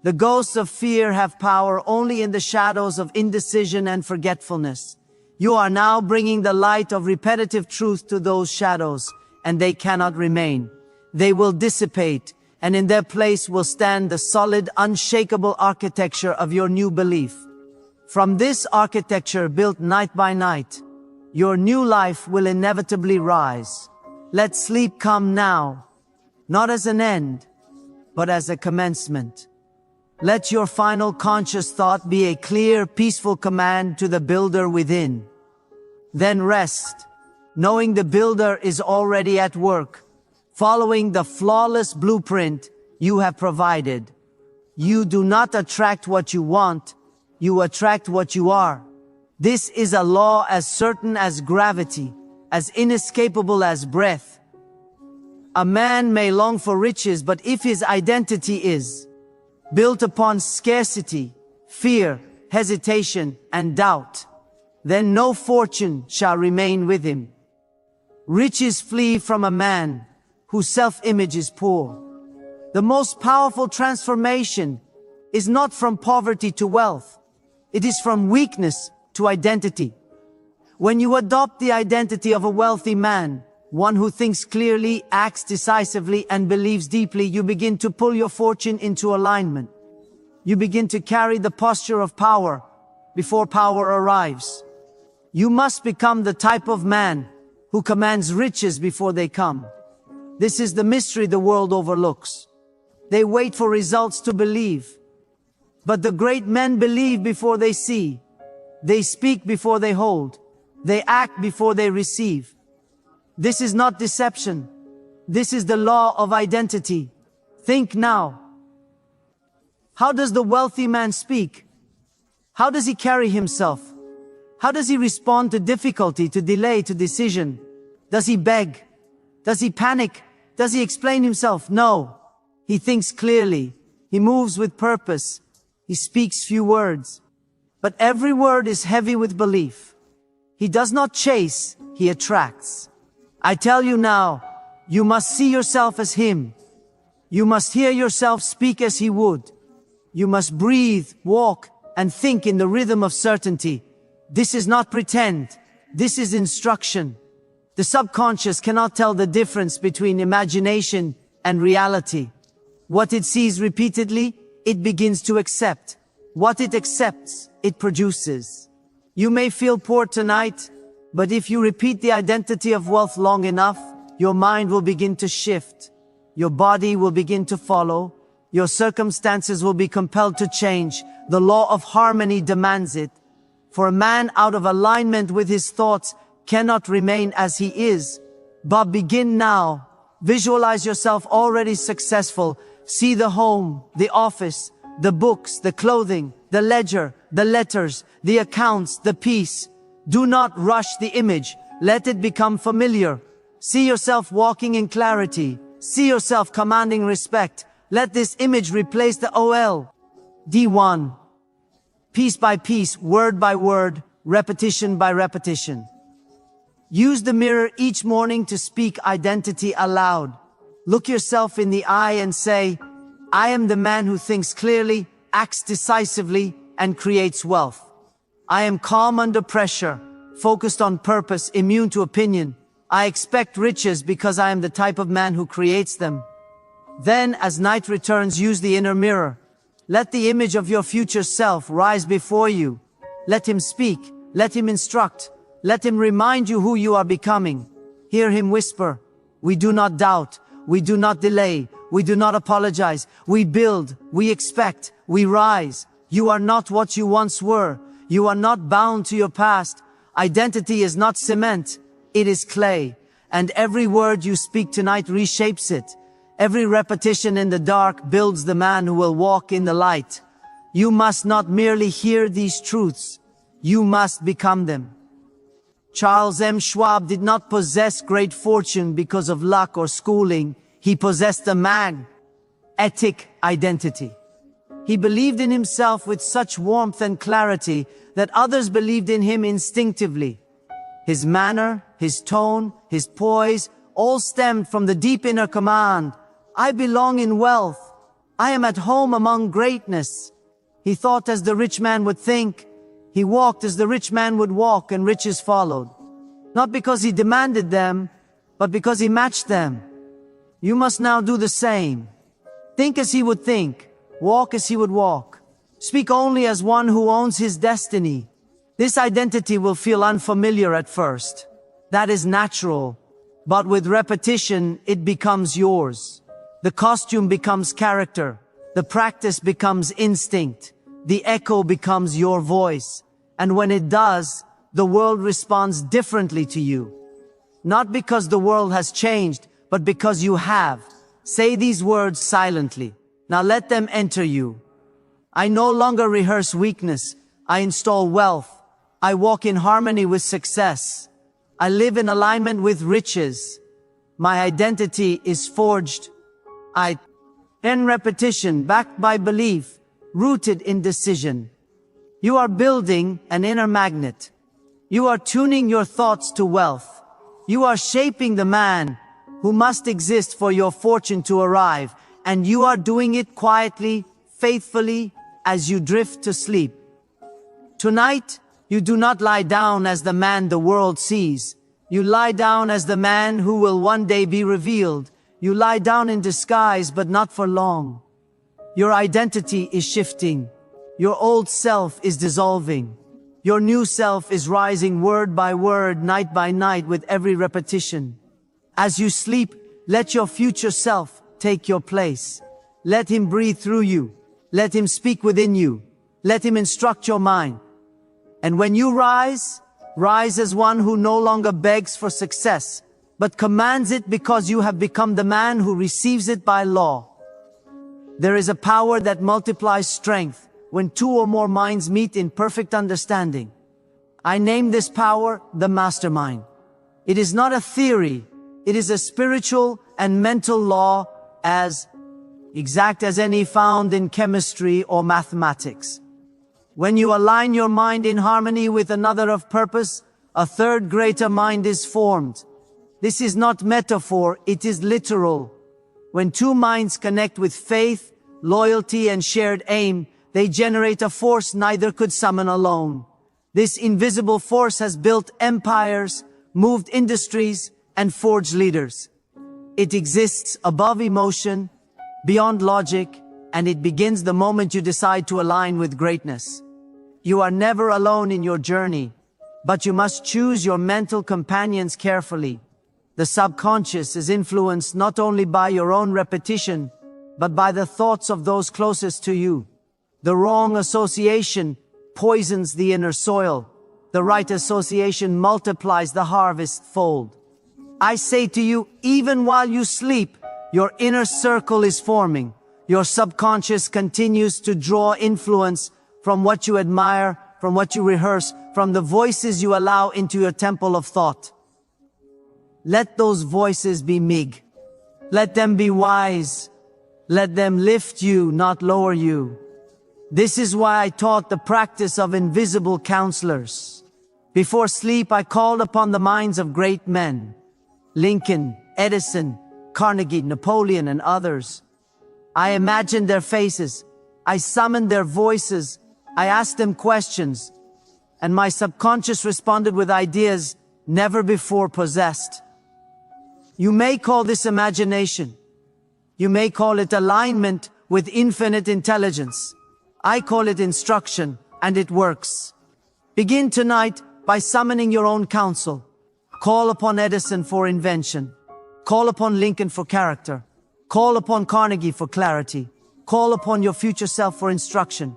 The ghosts of fear have power only in the shadows of indecision and forgetfulness. You are now bringing the light of repetitive truth to those shadows, and they cannot remain. They will dissipate, and in their place will stand the solid, unshakable architecture of your new belief. From this architecture built night by night, your new life will inevitably rise. Let sleep come now, not as an end, but as a commencement. Let your final conscious thought be a clear, peaceful command to the builder within. Then rest, knowing the builder is already at work, following the flawless blueprint you have provided. You do not attract what you want, you attract what you are. This is a law as certain as gravity, as inescapable as breath. A man may long for riches, but if his identity is built upon scarcity, fear, hesitation, and doubt, then no fortune shall remain with him. Riches flee from a man whose self-image is poor. The most powerful transformation is not from poverty to wealth. It is from weakness to identity. When you adopt the identity of a wealthy man, one who thinks clearly, acts decisively, and believes deeply, you begin to pull your fortune into alignment. You begin to carry the posture of power before power arrives. You must become the type of man who commands riches before they come. This is the mystery the world overlooks. They wait for results to believe. But the great men believe before they see. They speak before they hold. They act before they receive. This is not deception. This is the law of identity. Think now. How does the wealthy man speak? How does he carry himself? How does he respond to difficulty, to delay, to decision? Does he beg? Does he panic? Does he explain himself? No. He thinks clearly. He moves with purpose. He speaks few words. But every word is heavy with belief. He does not chase, he attracts. I tell you now, you must see yourself as him. You must hear yourself speak as he would. You must breathe, walk, and think in the rhythm of certainty. This is not pretend. This is instruction. The subconscious cannot tell the difference between imagination and reality. What it sees repeatedly, it begins to accept. What it accepts, it produces. You may feel poor tonight, but if you repeat the identity of wealth long enough, your mind will begin to shift. Your body will begin to follow. Your circumstances will be compelled to change. The law of harmony demands it. For a man out of alignment with his thoughts cannot remain as he is. But begin now. Visualize yourself already successful. See the home, the office, the books, the clothing, the ledger, the letters, the accounts, the peace. Do not rush the image. Let it become familiar. See yourself walking in clarity. See yourself commanding respect. Let this image replace the OL. D1. Piece by piece, word by word, repetition by repetition. Use the mirror each morning to speak identity aloud. Look yourself in the eye and say, I am the man who thinks clearly, acts decisively, and creates wealth. I am calm under pressure, focused on purpose, immune to opinion. I expect riches because I am the type of man who creates them. Then, as night returns, use the inner mirror. Let the image of your future self rise before you. Let him speak. Let him instruct. Let him remind you who you are becoming. Hear him whisper, we do not doubt. We do not delay. We do not apologize. We build. We expect. We rise. You are not what you once were. You are not bound to your past. Identity is not cement. It is clay. And every word you speak tonight reshapes it. Every repetition in the dark builds the man who will walk in the light. You must not merely hear these truths. You must become them. Charles M. Schwab did not possess great fortune because of luck or schooling. He possessed a magnetic identity. He believed in himself with such warmth and clarity that others believed in him instinctively. His manner, his tone, his poise, all stemmed from the deep inner command. I belong in wealth. I am at home among greatness. He thought as the rich man would think. He walked as the rich man would walk, and riches followed. Not because he demanded them, but because he matched them. You must now do the same. Think as he would think. Walk as he would walk. Speak only as one who owns his destiny. This identity will feel unfamiliar at first. That is natural. But with repetition, it becomes yours. The costume becomes character. The practice becomes instinct. The echo becomes your voice. And when it does, the world responds differently to you. Not because the world has changed, but because you have. Say these words silently. Now let them enter you. I no longer rehearse weakness. I install wealth. I walk in harmony with success. I live in alignment with riches. My identity is forged. In repetition, backed by belief, rooted in decision. You are building an inner magnet. You are tuning your thoughts to wealth. You are shaping the man who must exist for your fortune to arrive, and you are doing it quietly, faithfully, as you drift to sleep. Tonight, you do not lie down as the man the world sees. You lie down as the man who will one day be revealed. You lie down in disguise, but not for long. Your identity is shifting. Your old self is dissolving. Your new self is rising word by word, night by night, with every repetition. As you sleep, let your future self take your place. Let him breathe through you. Let him speak within you. Let him instruct your mind. And when you rise, rise as one who no longer begs for success, but commands it because you have become the man who receives it by law. There is a power that multiplies strength when two or more minds meet in perfect understanding. I name this power the mastermind. It is not a theory. It is a spiritual and mental law as exact as any found in chemistry or mathematics. When you align your mind in harmony with another of purpose, a third greater mind is formed. This is not metaphor, it is literal. When two minds connect with faith, loyalty, and shared aim, they generate a force neither could summon alone. This invisible force has built empires, moved industries, and forged leaders. It exists above emotion, beyond logic, and it begins the moment you decide to align with greatness. You are never alone in your journey, but you must choose your mental companions carefully. The subconscious is influenced not only by your own repetition, but by the thoughts of those closest to you. The wrong association poisons the inner soil. The right association multiplies the harvest fold. I say to you, even while you sleep, your inner circle is forming. Your subconscious continues to draw influence from what you admire, from what you rehearse, from the voices you allow into your temple of thought. Let those voices be meek. Let them be wise. Let them lift you, not lower you. This is why I taught the practice of invisible counselors. Before sleep, I called upon the minds of great men. Lincoln, Edison, Carnegie, Napoleon, and others. I imagined their faces. I summoned their voices. I asked them questions. And my subconscious responded with ideas never before possessed. You may call this imagination. You may call it alignment with infinite intelligence. I call it instruction, and it works. Begin tonight by summoning your own counsel. Call upon Edison for invention. Call upon Lincoln for character. Call upon Carnegie for clarity. Call upon your future self for instruction.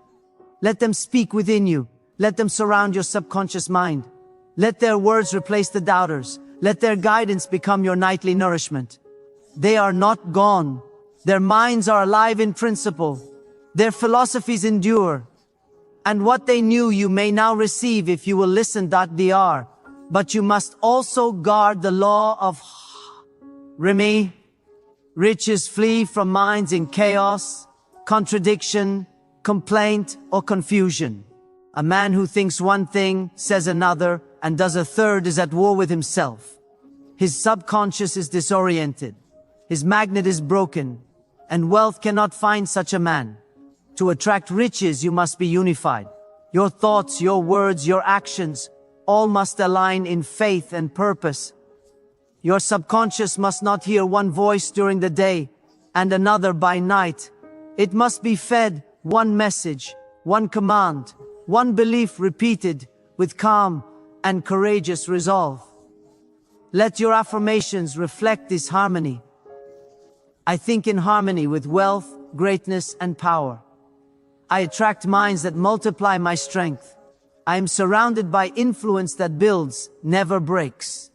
Let them speak within you. Let them surround your subconscious mind. Let their words replace the doubters. Let their guidance become your nightly nourishment. They are not gone. Their minds are alive in principle. Their philosophies endure. And what they knew you may now receive if you will listen. Dr. But you must also guard the law of Remy. Riches flee from minds in chaos, contradiction, complaint, or confusion. A man who thinks one thing, says another, and does a third is at war with himself. His subconscious is disoriented. His magnet is broken, and wealth cannot find such a man. To attract riches, you must be unified. Your thoughts, your words, your actions, all must align in faith and purpose. Your subconscious must not hear one voice during the day and another by night. It must be fed one message, one command, one belief repeated with calm and courageous resolve. Let your affirmations reflect this harmony. I think in harmony with wealth, greatness, and power. I attract minds that multiply my strength. I am surrounded by influence that builds, never breaks.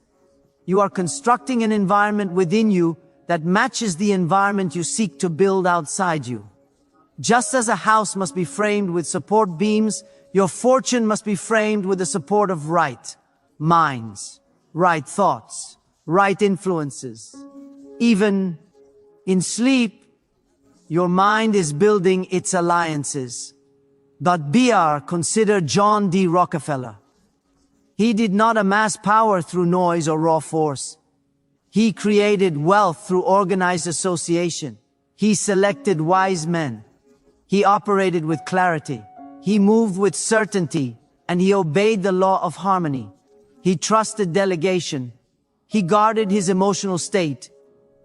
You are constructing an environment within you that matches the environment you seek to build outside you. Just as a house must be framed with support beams, your fortune must be framed with the support of right minds, right thoughts, right influences. Even in sleep, your mind is building its alliances. Consider John D. Rockefeller. He did not amass power through noise or raw force. He created wealth through organized association. He selected wise men. He operated with clarity. He moved with certainty, and he obeyed the law of harmony. He trusted delegation. He guarded his emotional state.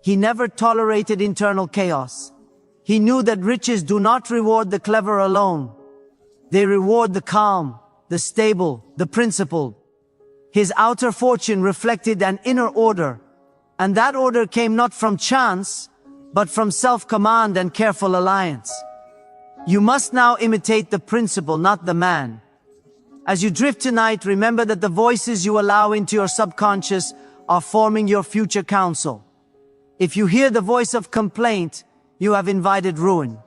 He never tolerated internal chaos. He knew that riches do not reward the clever alone. They reward the calm, the stable, the principled. His outer fortune reflected an inner order, and that order came not from chance, but from self-command and careful alliance. You must now imitate the principle, not the man. As you drift tonight, remember that the voices you allow into your subconscious are forming your future counsel. If you hear the voice of complaint, you have invited ruin.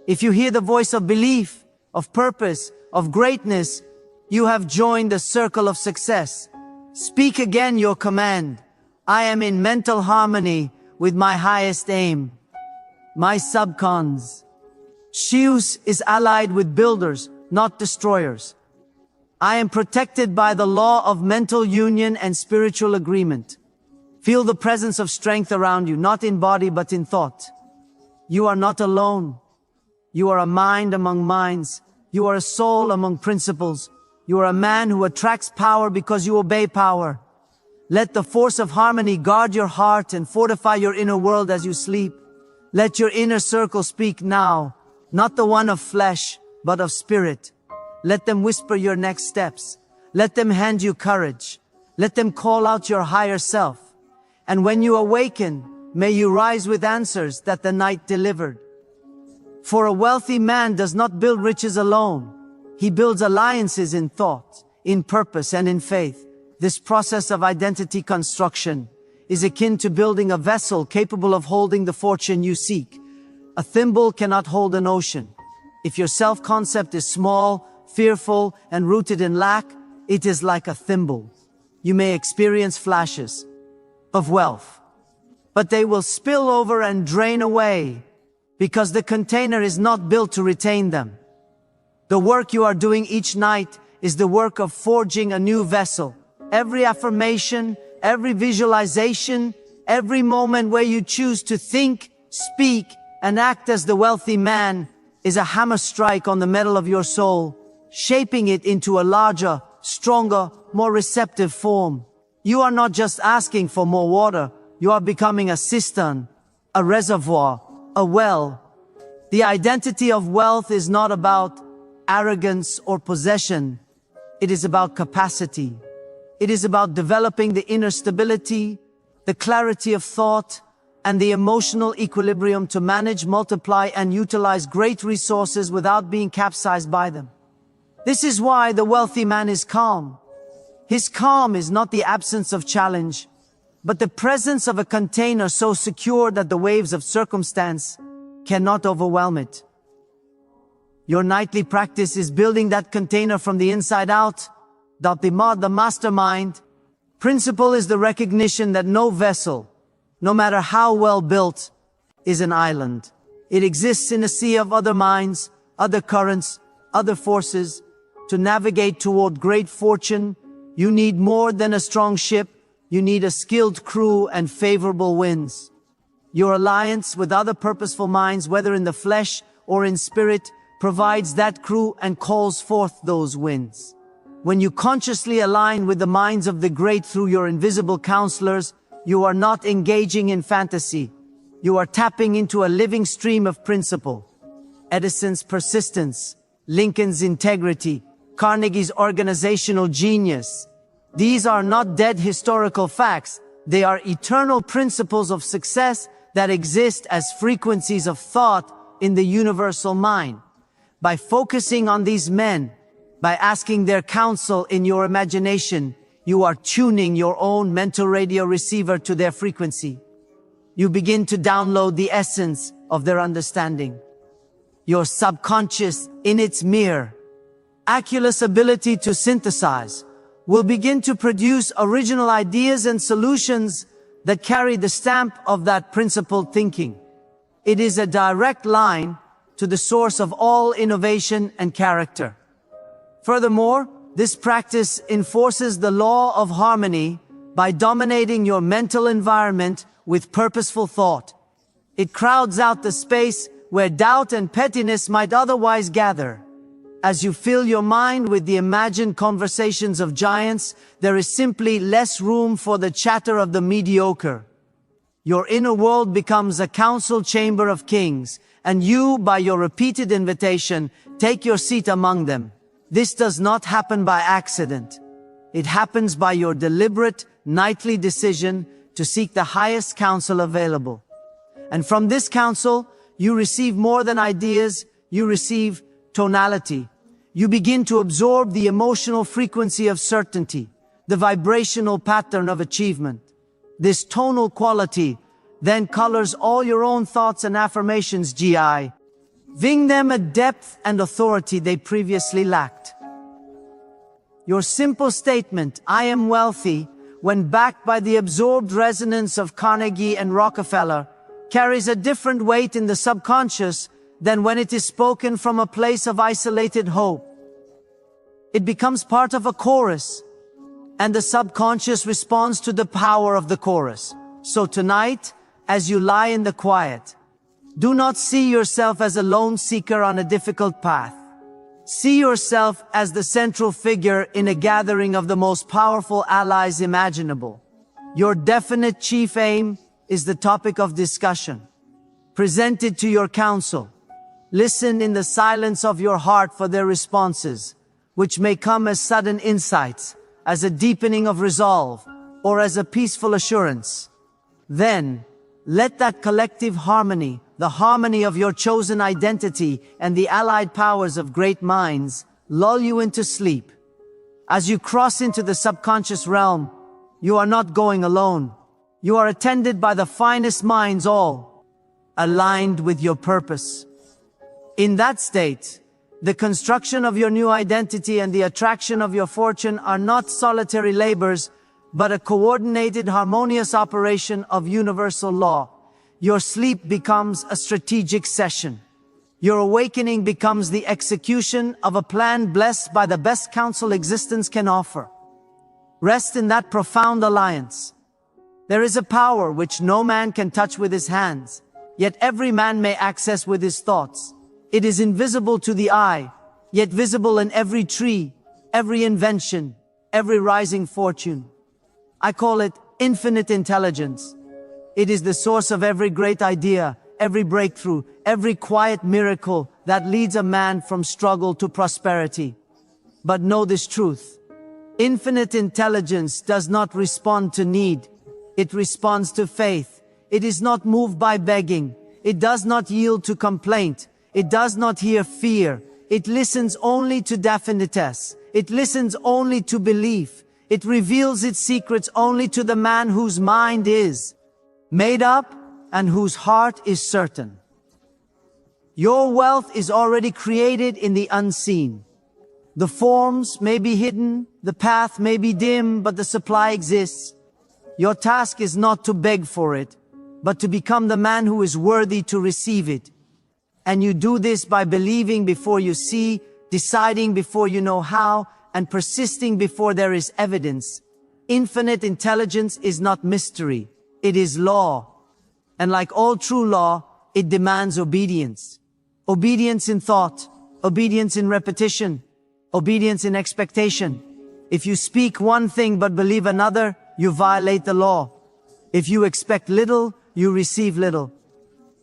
If you hear the voice of belief, of purpose, of greatness, you have joined the circle of success. Speak again your command. I am in mental harmony with my highest aim. My subcons. Shius is allied with builders, not destroyers. I am protected by the law of mental union and spiritual agreement. Feel the presence of strength around you, not in body but in thought. You are not alone. You are a mind among minds. You are a soul among principles. You are a man who attracts power because you obey power. Let the force of harmony guard your heart and fortify your inner world as you sleep. Let your inner circle speak now, not the one of flesh, but of spirit. Let them whisper your next steps. Let them hand you courage. Let them call out your higher self. And when you awaken, may you rise with answers that the night delivered. For a wealthy man does not build riches alone. He builds alliances in thought, in purpose, and in faith. This process of identity construction is akin to building a vessel capable of holding the fortune you seek. A thimble cannot hold an ocean. If your self-concept is small, fearful, and rooted in lack, it is like a thimble. You may experience flashes of wealth, but they will spill over and drain away because the container is not built to retain them. The work you are doing each night is the work of forging a new vessel. Every affirmation, every visualization, every moment where you choose to think, speak, and act as the wealthy man is a hammer strike on the metal of your soul, shaping it into a larger, stronger, more receptive form. You are not just asking for more water, you are becoming a cistern, a reservoir, a well. The identity of wealth is not about arrogance or possession. It is about capacity. It is about developing the inner stability, the clarity of thought, and the emotional equilibrium to manage, multiply, and utilize great resources without being capsized by them. This is why the wealthy man is calm. His calm is not the absence of challenge, but the presence of a container so secure that the waves of circumstance cannot overwhelm it. Your nightly practice is building that container from the inside out. The mastermind principle is the recognition that no vessel, no matter how well built, is an island. It exists in a sea of other minds, other currents, other forces. To navigate toward great fortune, you need more than a strong ship. You need a skilled crew and favorable winds. Your alliance with other purposeful minds, whether in the flesh or in spirit, provides that crew and calls forth those winds. When you consciously align with the minds of the great through your invisible counselors, you are not engaging in fantasy. You are tapping into a living stream of principle. Edison's persistence, Lincoln's integrity, Carnegie's organizational genius. These are not dead historical facts. They are eternal principles of success that exist as frequencies of thought in the universal mind. By focusing on these men, by asking their counsel in your imagination, you are tuning your own mental radio receiver to their frequency. You begin to download the essence of their understanding. Your subconscious, in its mere, miraculous ability to synthesize, will begin to produce original ideas and solutions that carry the stamp of that principled thinking. It is a direct line to the source of all innovation and character. Furthermore, this practice enforces the law of harmony by dominating your mental environment with purposeful thought. It crowds out the space where doubt and pettiness might otherwise gather. As you fill your mind with the imagined conversations of giants, there is simply less room for the chatter of the mediocre. Your inner world becomes a council chamber of kings, and you, by your repeated invitation, take your seat among them. This does not happen by accident. It happens by your deliberate, nightly decision to seek the highest counsel available. And from this counsel, you receive more than ideas, you receive tonality. You begin to absorb the emotional frequency of certainty, the vibrational pattern of achievement. This tonal quality then colors all your own thoughts and affirmations. giving them a depth and authority they previously lacked. Your simple statement, "I am wealthy," when backed by the absorbed resonance of Carnegie and Rockefeller, carries a different weight in the subconscious than when it is spoken from a place of isolated hope. It becomes part of a chorus, and the subconscious responds to the power of the chorus. So tonight, as you lie in the quiet, do not see yourself as a lone seeker on a difficult path. See yourself as the central figure in a gathering of the most powerful allies imaginable. Your definite chief aim is the topic of discussion. Present it to your council. Listen in the silence of your heart for their responses, which may come as sudden insights, as a deepening of resolve, or as a peaceful assurance. Then, let that collective harmony, the harmony of your chosen identity and the allied powers of great minds, lull you into sleep. As you cross into the subconscious realm, you are not going alone. You are attended by the finest minds, all aligned with your purpose. In that state, the construction of your new identity and the attraction of your fortune are not solitary labors, but a coordinated, harmonious operation of universal law. Your sleep becomes a strategic session. Your awakening becomes the execution of a plan blessed by the best counsel existence can offer. Rest in that profound alliance. There is a power which no man can touch with his hands, yet every man may access with his thoughts. It is invisible to the eye, yet visible in every tree, every invention, every rising fortune. I call it infinite intelligence. It is the source of every great idea, every breakthrough, every quiet miracle that leads a man from struggle to prosperity. But know this truth. Infinite intelligence does not respond to need. It responds to faith. It is not moved by begging. It does not yield to complaint. It does not hear fear. It listens only to definiteness. It listens only to belief. It reveals its secrets only to the man whose mind is made up and whose heart is certain. Your wealth is already created in the unseen. The forms may be hidden, the path may be dim, but the supply exists. Your task is not to beg for it, but to become the man who is worthy to receive it. And you do this by believing before you see, deciding before you know how, and persisting before there is evidence. Infinite intelligence is not mystery. It is law. And like all true law, it demands obedience. Obedience in thought, obedience in repetition, obedience in expectation. If you speak one thing but believe another, you violate the law. If you expect little, you receive little.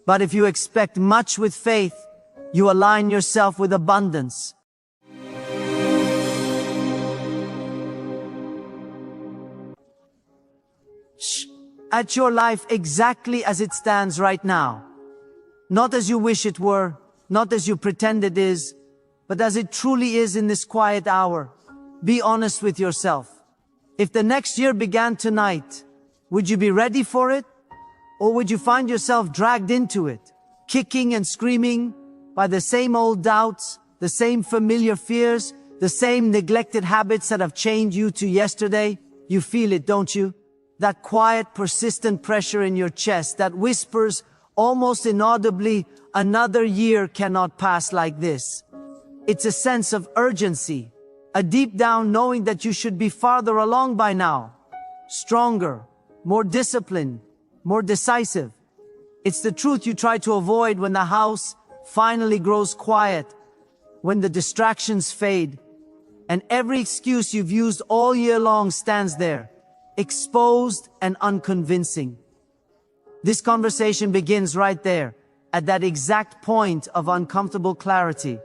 But if you expect much with faith, you align yourself with abundance. At your life exactly as it stands right now. Not as you wish it were, not as you pretend it is, but as it truly is in this quiet hour. Be honest with yourself. If the next year began tonight, would you be ready for it? Or would you find yourself dragged into it, kicking and screaming by the same old doubts, the same familiar fears, the same neglected habits that have chained you to yesterday? You feel it, don't you? That quiet, persistent pressure in your chest that whispers almost inaudibly, another year cannot pass like this. It's a sense of urgency, a deep down knowing that you should be farther along by now, stronger, more disciplined, more decisive. It's the truth you try to avoid when the house finally grows quiet, when the distractions fade, and every excuse you've used all year long stands there, exposed and unconvincing. This conversation begins right there, at that exact point of uncomfortable clarity,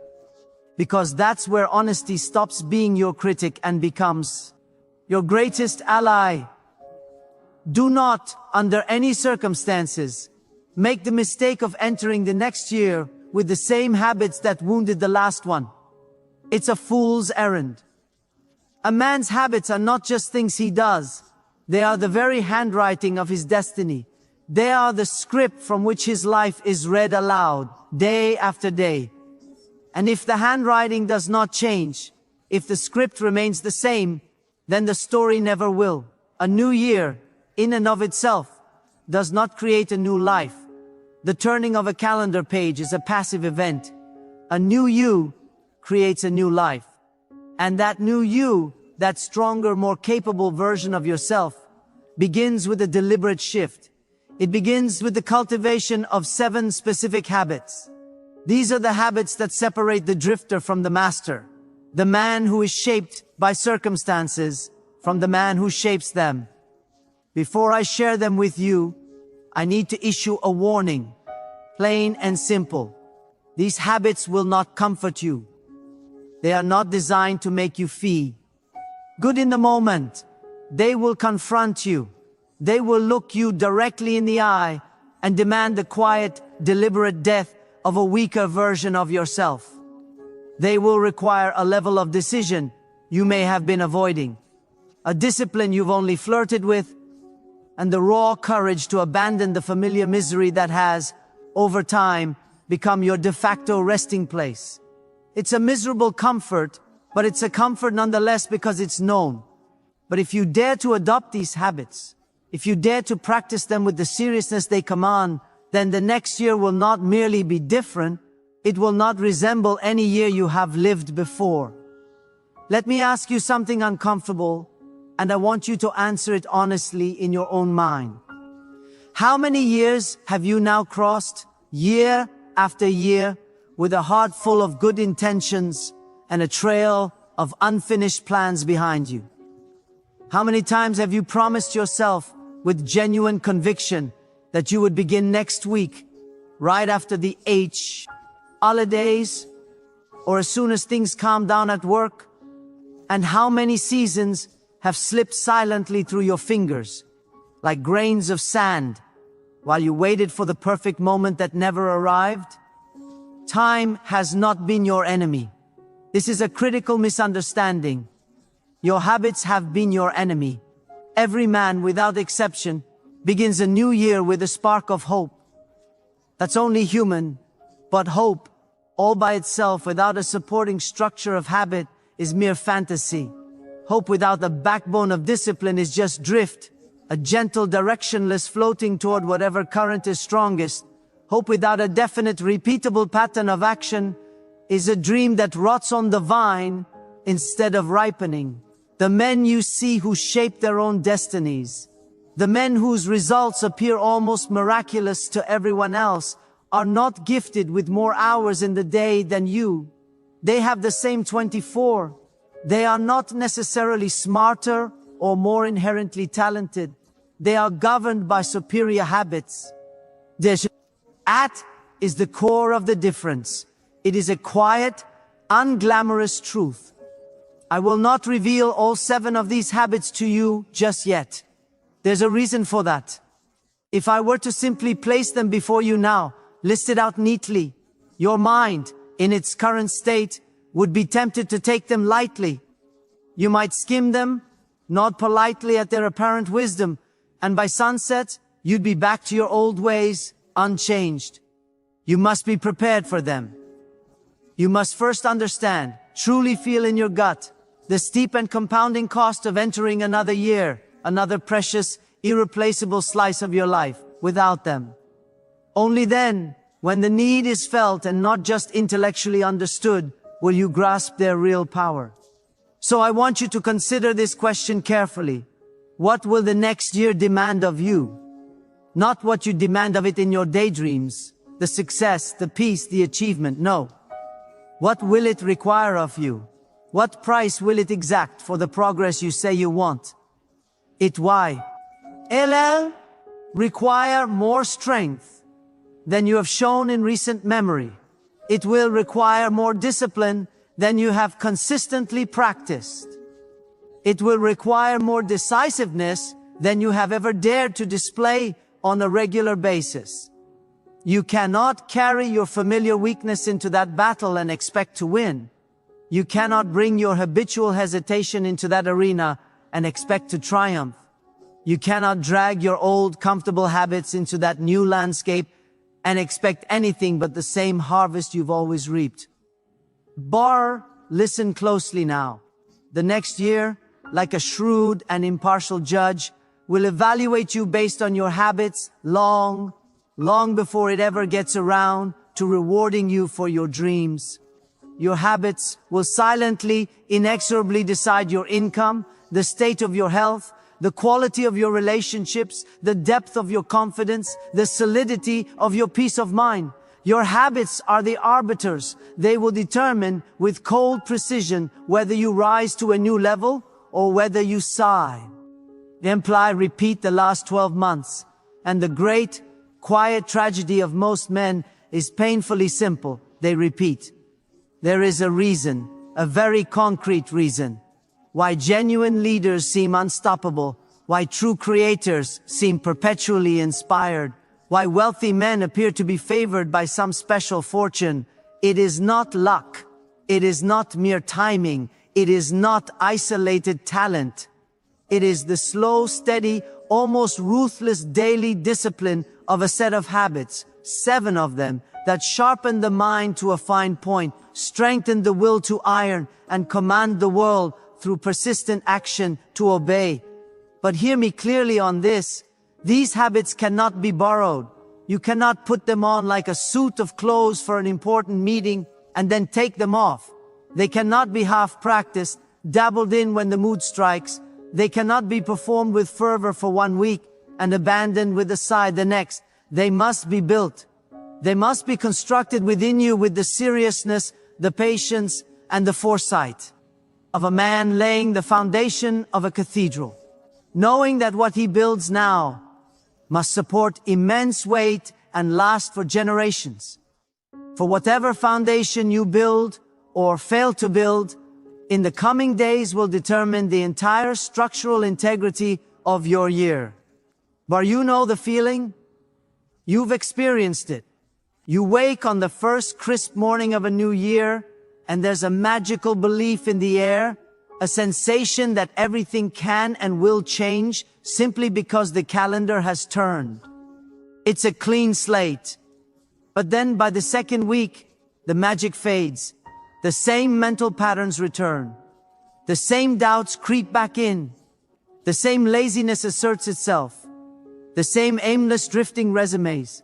because that's where honesty stops being your critic and becomes your greatest ally. Do not, under any circumstances, make the mistake of entering the next year with the same habits that wounded the last one. It's a fool's errand. A man's habits are not just things he does. They are the very handwriting of his destiny. They are the script from which his life is read aloud, day after day. And if the handwriting does not change, if the script remains the same, then the story never will. A new year, in and of itself, does not create a new life. The turning of a calendar page is a passive event. A new you creates a new life. And that new you, that stronger, more capable version of yourself, begins with a deliberate shift. It begins with the cultivation of 7 specific habits. These are the habits that separate the drifter from the master, the man who is shaped by circumstances from the man who shapes them. Before I share them with you, I need to issue a warning, plain and simple. These habits will not comfort you. They are not designed to make you feel good in the moment. They will confront you. They will look you directly in the eye and demand the quiet, deliberate death of a weaker version of yourself. They will require a level of decision you may have been avoiding, a discipline you've only flirted with, and the raw courage to abandon the familiar misery that has, over time, become your de facto resting place. It's a miserable comfort, but it's a comfort nonetheless because it's known. But if you dare to adopt these habits, if you dare to practice them with the seriousness they command, then the next year will not merely be different, it will not resemble any year you have lived before. Let me ask you something uncomfortable, and I want you to answer it honestly in your own mind. How many years have you now crossed, year after year, with a heart full of good intentions and a trail of unfinished plans behind you? How many times have you promised yourself with genuine conviction that you would begin next week, right after the holidays, or as soon as things calm down at work? And how many seasons have slipped silently through your fingers, like grains of sand, while you waited for the perfect moment that never arrived? Time has not been your enemy. This is a critical misunderstanding. Your habits have been your enemy. Every man, without exception, begins a new year with a spark of hope. That's only human, but hope, all by itself, without a supporting structure of habit, is mere fantasy. Hope without the backbone of discipline is just drift, a gentle directionless floating toward whatever current is strongest. Hope without a definite, repeatable pattern of action is a dream that rots on the vine instead of ripening. The men you see who shape their own destinies, the men whose results appear almost miraculous to everyone else, are not gifted with more hours in the day than you. They have the same 24. They are not necessarily smarter or more inherently talented. They are governed by superior habits. That is the core of the difference. It is a quiet, unglamorous truth. I will not reveal all 7 of these habits to you just yet. There's a reason for that. If I were to simply place them before you now, listed out neatly, your mind, in its current state, would be tempted to take them lightly. You might skim them, nod politely at their apparent wisdom, and by sunset, you'd be back to your old ways, unchanged. You must be prepared for them. You must first understand, truly feel in your gut, the steep and compounding cost of entering another year, another precious, irreplaceable slice of your life, without them. Only then, when the need is felt and not just intellectually understood, will you grasp their real power. So I want you to consider this question carefully. What will the next year demand of you? Not what you demand of it in your daydreams, the success, the peace, the achievement, no. What will it require of you? What price will it exact for the progress you say you want? It will require more strength than you have shown in recent memory. It will require more discipline than you have consistently practiced. It will require more decisiveness than you have ever dared to display on a regular basis. You cannot carry your familiar weakness into that battle and expect to win. You cannot bring your habitual hesitation into that arena and expect to triumph. You cannot drag your old comfortable habits into that new landscape and expect anything but the same harvest you've always reaped. Listen closely now. The next year, like a shrewd and impartial judge, will evaluate you based on your habits long before it ever gets around to rewarding you for your dreams. Your habits will silently, inexorably decide your income, the state of your health, the quality of your relationships, the depth of your confidence, the solidity of your peace of mind. Your habits are the arbiters. They will determine with cold precision whether you rise to a new level or whether you sigh. Repeat the last 12 months, and the great, quiet tragedy of most men is painfully simple. They repeat. There is a reason, a very concrete reason, why genuine leaders seem unstoppable, why true creators seem perpetually inspired, why wealthy men appear to be favored by some special fortune. It is not luck. It is not mere timing. It is not isolated talent. It is the slow, steady, almost ruthless daily discipline of a set of habits, 7 of them, that sharpen the mind to a fine point, strengthen the will to iron, and command the world through persistent action to obey. But hear me clearly on this. These habits cannot be borrowed. You cannot put them on like a suit of clothes for an important meeting and then take them off. They cannot be half practiced, dabbled in when the mood strikes. They cannot be performed with fervor for 1 week and abandoned with a sigh the next. They must be built. They must be constructed within you with the seriousness, the patience, and the foresight of a man laying the foundation of a cathedral, knowing that what he builds now must support immense weight and last for generations. For whatever foundation you build or fail to build, in the coming days will determine the entire structural integrity of your year. But you know the feeling? You've experienced it. You wake on the first crisp morning of a new year, and there's a magical belief in the air, a sensation that everything can and will change simply because the calendar has turned. It's a clean slate. But then by the second week, the magic fades. The same mental patterns return. The same doubts creep back in. The same laziness asserts itself. The same aimless drifting resumes.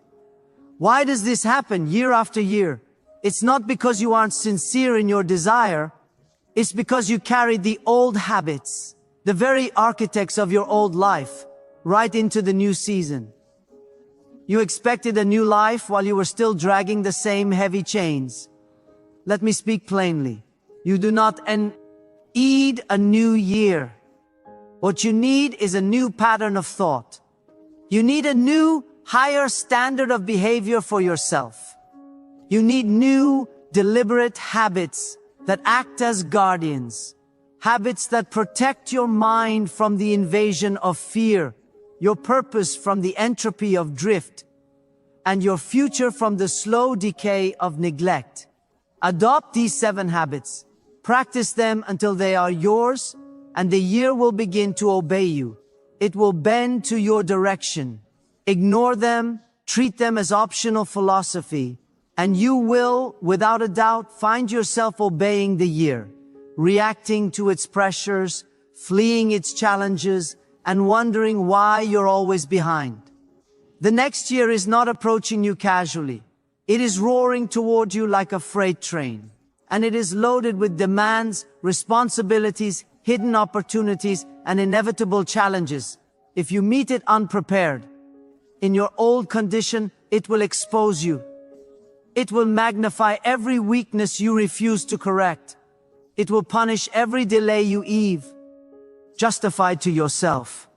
Why does this happen year after year? It's not because you aren't sincere in your desire. It's because you carried the old habits, the very architects of your old life, right into the new season. You expected a new life while you were still dragging the same heavy chains. Let me speak plainly. You do not need a new year. What you need is a new pattern of thought. You need a new, higher standard of behavior for yourself. You need new, deliberate habits that act as guardians. Habits that protect your mind from the invasion of fear, your purpose from the entropy of drift, and your future from the slow decay of neglect. Adopt these 7 habits. Practice them until they are yours, and the year will begin to obey you. It will bend to your direction. Ignore them, treat them as optional philosophy, and you will, without a doubt, find yourself obeying the year, reacting to its pressures, fleeing its challenges, and wondering why you're always behind. The next year is not approaching you casually. It is roaring toward you like a freight train, and it is loaded with demands, responsibilities, hidden opportunities, and inevitable challenges. If you meet it unprepared, in your old condition, it will expose you. It will magnify every weakness you refuse to correct. It will punish every delay you justified to yourself.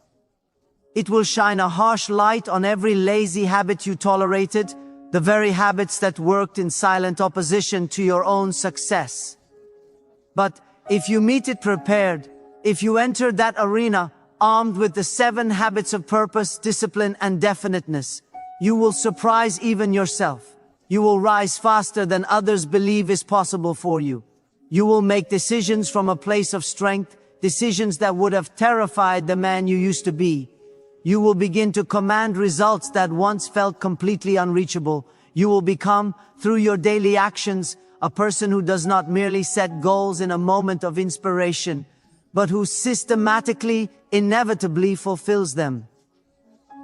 It will shine a harsh light on every lazy habit you tolerated, the very habits that worked in silent opposition to your own success. But if you meet it prepared, if you enter that arena armed with the 7 habits of purpose, discipline, and definiteness, you will surprise even yourself. You will rise faster than others believe is possible for you. You will make decisions from a place of strength, decisions that would have terrified the man you used to be. You will begin to command results that once felt completely unreachable. You will become, through your daily actions, a person who does not merely set goals in a moment of inspiration, but who systematically, inevitably fulfills them.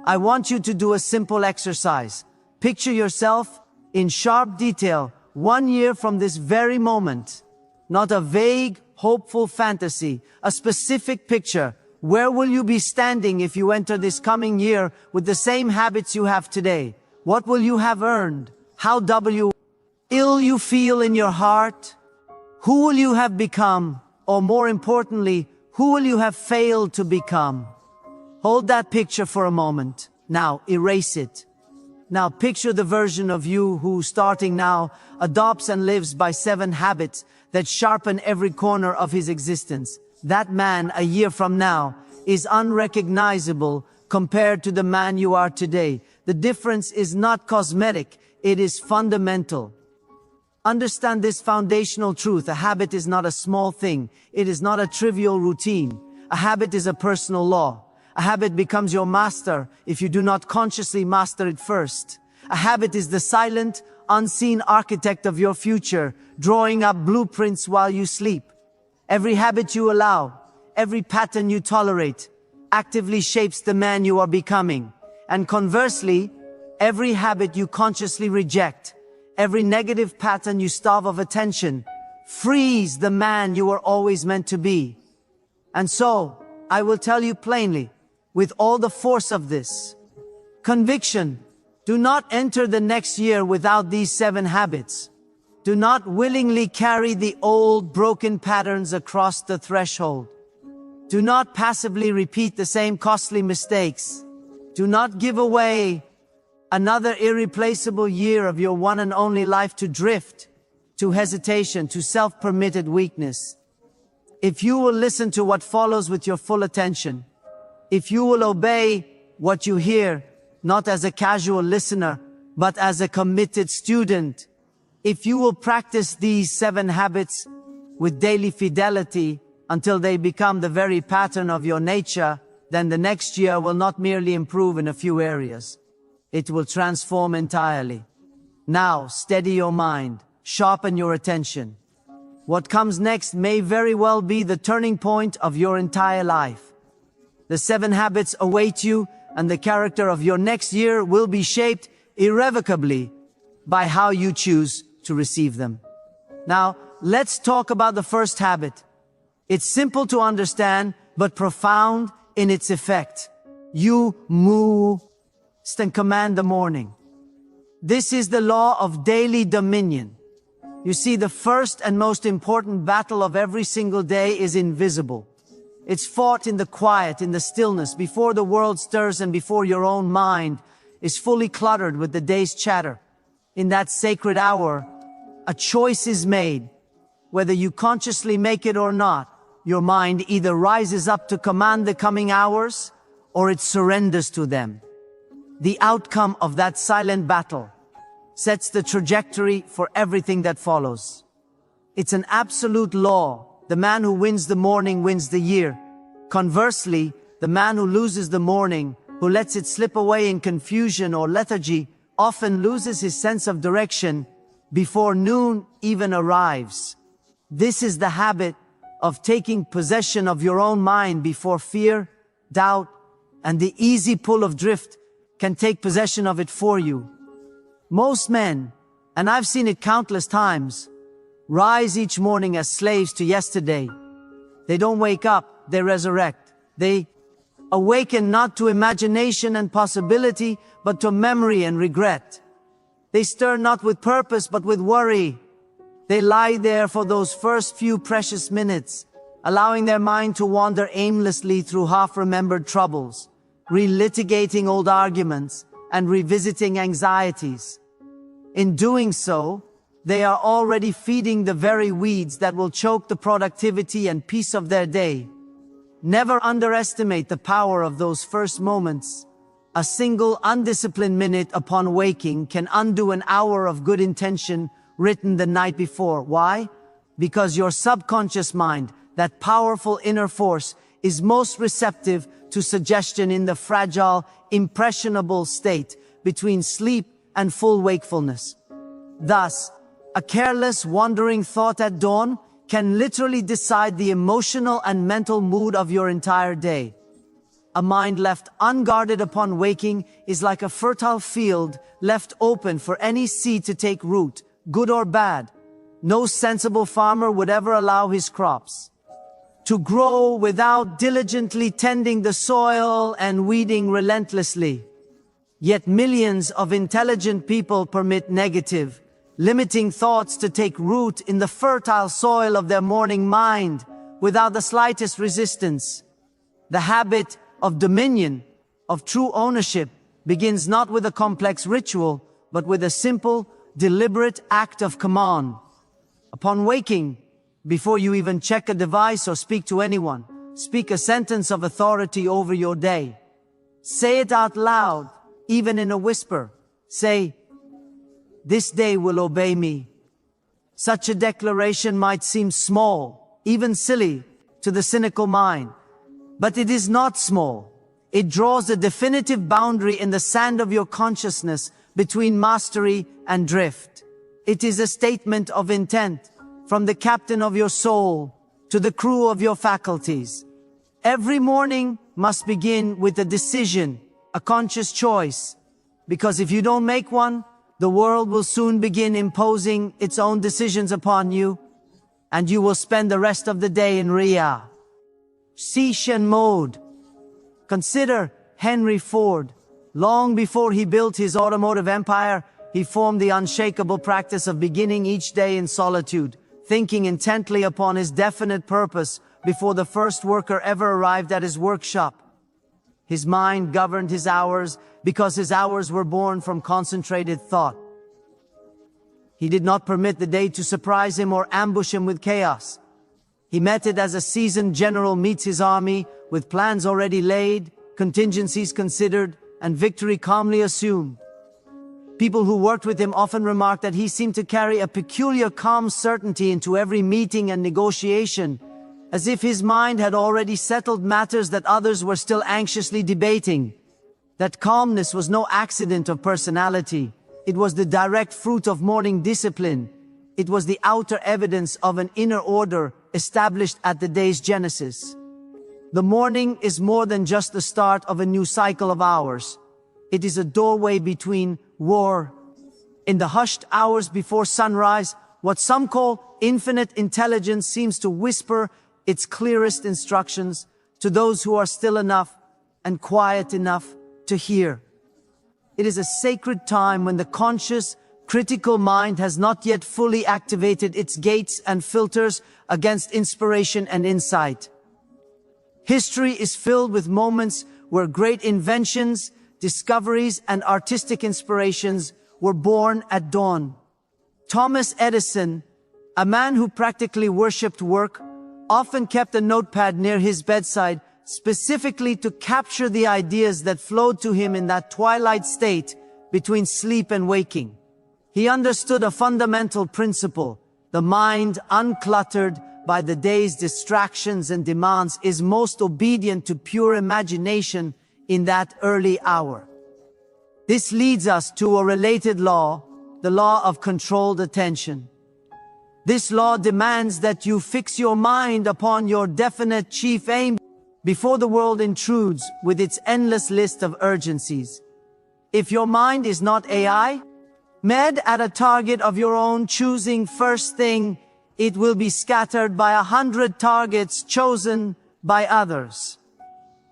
I want you to do a simple exercise. Picture yourself, in sharp detail, 1 year from this very moment. Not a vague, hopeful fantasy, a specific picture. Where will you be standing if you enter this coming year with the same habits you have today? What will you have earned? How ill you feel in your heart? Who will you have become? Or more importantly, who will you have failed to become? Hold that picture for a moment. Now erase it. Now picture the version of you who, starting now, adopts and lives by 7 habits that sharpen every corner of his existence. That man, a year from now, is unrecognizable compared to the man you are today. The difference is not cosmetic, it is fundamental. Understand this foundational truth. A habit is not a small thing. It is not a trivial routine. A habit is a personal law. A habit becomes your master if you do not consciously master it first. A habit is the silent, unseen architect of your future, drawing up blueprints while you sleep. Every habit you allow, every pattern you tolerate, actively shapes the man you are becoming. And conversely, every habit you consciously reject, every negative pattern you starve of attention, frees the man you were always meant to be. And so, I will tell you plainly, with all the force of this conviction, do not enter the next year without these 7 habits. Do not willingly carry the old broken patterns across the threshold. Do not passively repeat the same costly mistakes. Do not give away another irreplaceable year of your one and only life to drift, to hesitation, to self-permitted weakness. If you will listen to what follows with your full attention, if you will obey what you hear, not as a casual listener, but as a committed student, if you will practice these 7 habits with daily fidelity until they become the very pattern of your nature, then the next year will not merely improve in a few areas. It will transform entirely. Now, steady your mind, sharpen your attention. What comes next may very well be the turning point of your entire life. The 7 habits await you, and the character of your next year will be shaped irrevocably by how you choose to receive them. Now, let's talk about the first habit. It's simple to understand, but profound in its effect. You move and command the morning. This is the law of daily dominion. You see, the first and most important battle of every single day is invisible. It's fought in the quiet, in the stillness, before the world stirs and before your own mind is fully cluttered with the day's chatter. In that sacred hour, a choice is made. Whether you consciously make it or not, your mind either rises up to command the coming hours, or it surrenders to them. The outcome of that silent battle sets the trajectory for everything that follows. It's an absolute law. The man who wins the morning wins the year. Conversely, the man who loses the morning, who lets it slip away in confusion or lethargy, often loses his sense of direction before noon even arrives. This is the habit of taking possession of your own mind before fear, doubt, and the easy pull of drift can take possession of it for you. Most men, and I've seen it countless times, rise each morning as slaves to yesterday. They don't wake up, they resurrect. They awaken not to imagination and possibility, but to memory and regret. They stir not with purpose, but with worry. They lie there for those first few precious minutes, allowing their mind to wander aimlessly through half-remembered troubles, relitigating old arguments, and revisiting anxieties. In doing so, they are already feeding the very weeds that will choke the productivity and peace of their day. Never underestimate the power of those first moments. A single undisciplined minute upon waking can undo an hour of good intention written the night before. Why? Because your subconscious mind, that powerful inner force, is most receptive to suggestion in the fragile, impressionable state between sleep and full wakefulness. Thus, a careless, wandering thought at dawn can literally decide the emotional and mental mood of your entire day. A mind left unguarded upon waking is like a fertile field left open for any seed to take root, good or bad. No sensible farmer would ever allow his crops to grow without diligently tending the soil and weeding relentlessly. Yet millions of intelligent people permit negative, limiting thoughts to take root in the fertile soil of their morning mind without the slightest resistance. The habit of dominion, of true ownership, begins not with a complex ritual, but with a simple, deliberate act of command. Upon waking, before you even check a device or speak to anyone, speak a sentence of authority over your day. Say it out loud, even in a whisper. Say, "This day will obey me." Such a declaration might seem small, even silly, to the cynical mind. But it is not small. It draws a definitive boundary in the sand of your consciousness between mastery and drift. It is a statement of intent from the captain of your soul to the crew of your faculties. Every morning must begin with a decision, a conscious choice. Because if you don't make one, the world will soon begin imposing its own decisions upon you, and you will spend the rest of the day in reassurance mode. Consider Henry Ford. Long before he built his automotive empire, he formed the unshakable practice of beginning each day in solitude, thinking intently upon his definite purpose before the first worker ever arrived at his workshop. His mind governed his hours because his hours were born from concentrated thought. He did not permit the day to surprise him or ambush him with chaos. He met it as a seasoned general meets his army, with plans already laid, contingencies considered, and victory calmly assumed. People who worked with him often remarked that he seemed to carry a peculiar calm certainty into every meeting and negotiation, as if his mind had already settled matters that others were still anxiously debating. That calmness was no accident of personality. It was the direct fruit of morning discipline. It was the outer evidence of an inner order established at the day's genesis. The morning is more than just the start of a new cycle of hours. It is a doorway between war. In the hushed hours before sunrise, what some call infinite intelligence seems to whisper its clearest instructions to those who are still enough and quiet enough to hear. It is a sacred time when the conscious, critical mind has not yet fully activated its gates and filters against inspiration and insight. History is filled with moments where great inventions, discoveries, and artistic inspirations were born at dawn. Thomas Edison, a man who practically worshipped work, often kept a notepad near his bedside specifically to capture the ideas that flowed to him in that twilight state between sleep and waking. He understood a fundamental principle: the mind, uncluttered by the day's distractions and demands, is most obedient to pure imagination in that early hour. This leads us to a related law, the law of controlled attention. This law demands that you fix your mind upon your definite chief aim before the world intrudes with its endless list of urgencies. If your mind is not AI, made at a target of your own choosing first thing, it will be scattered by 100 targets chosen by others.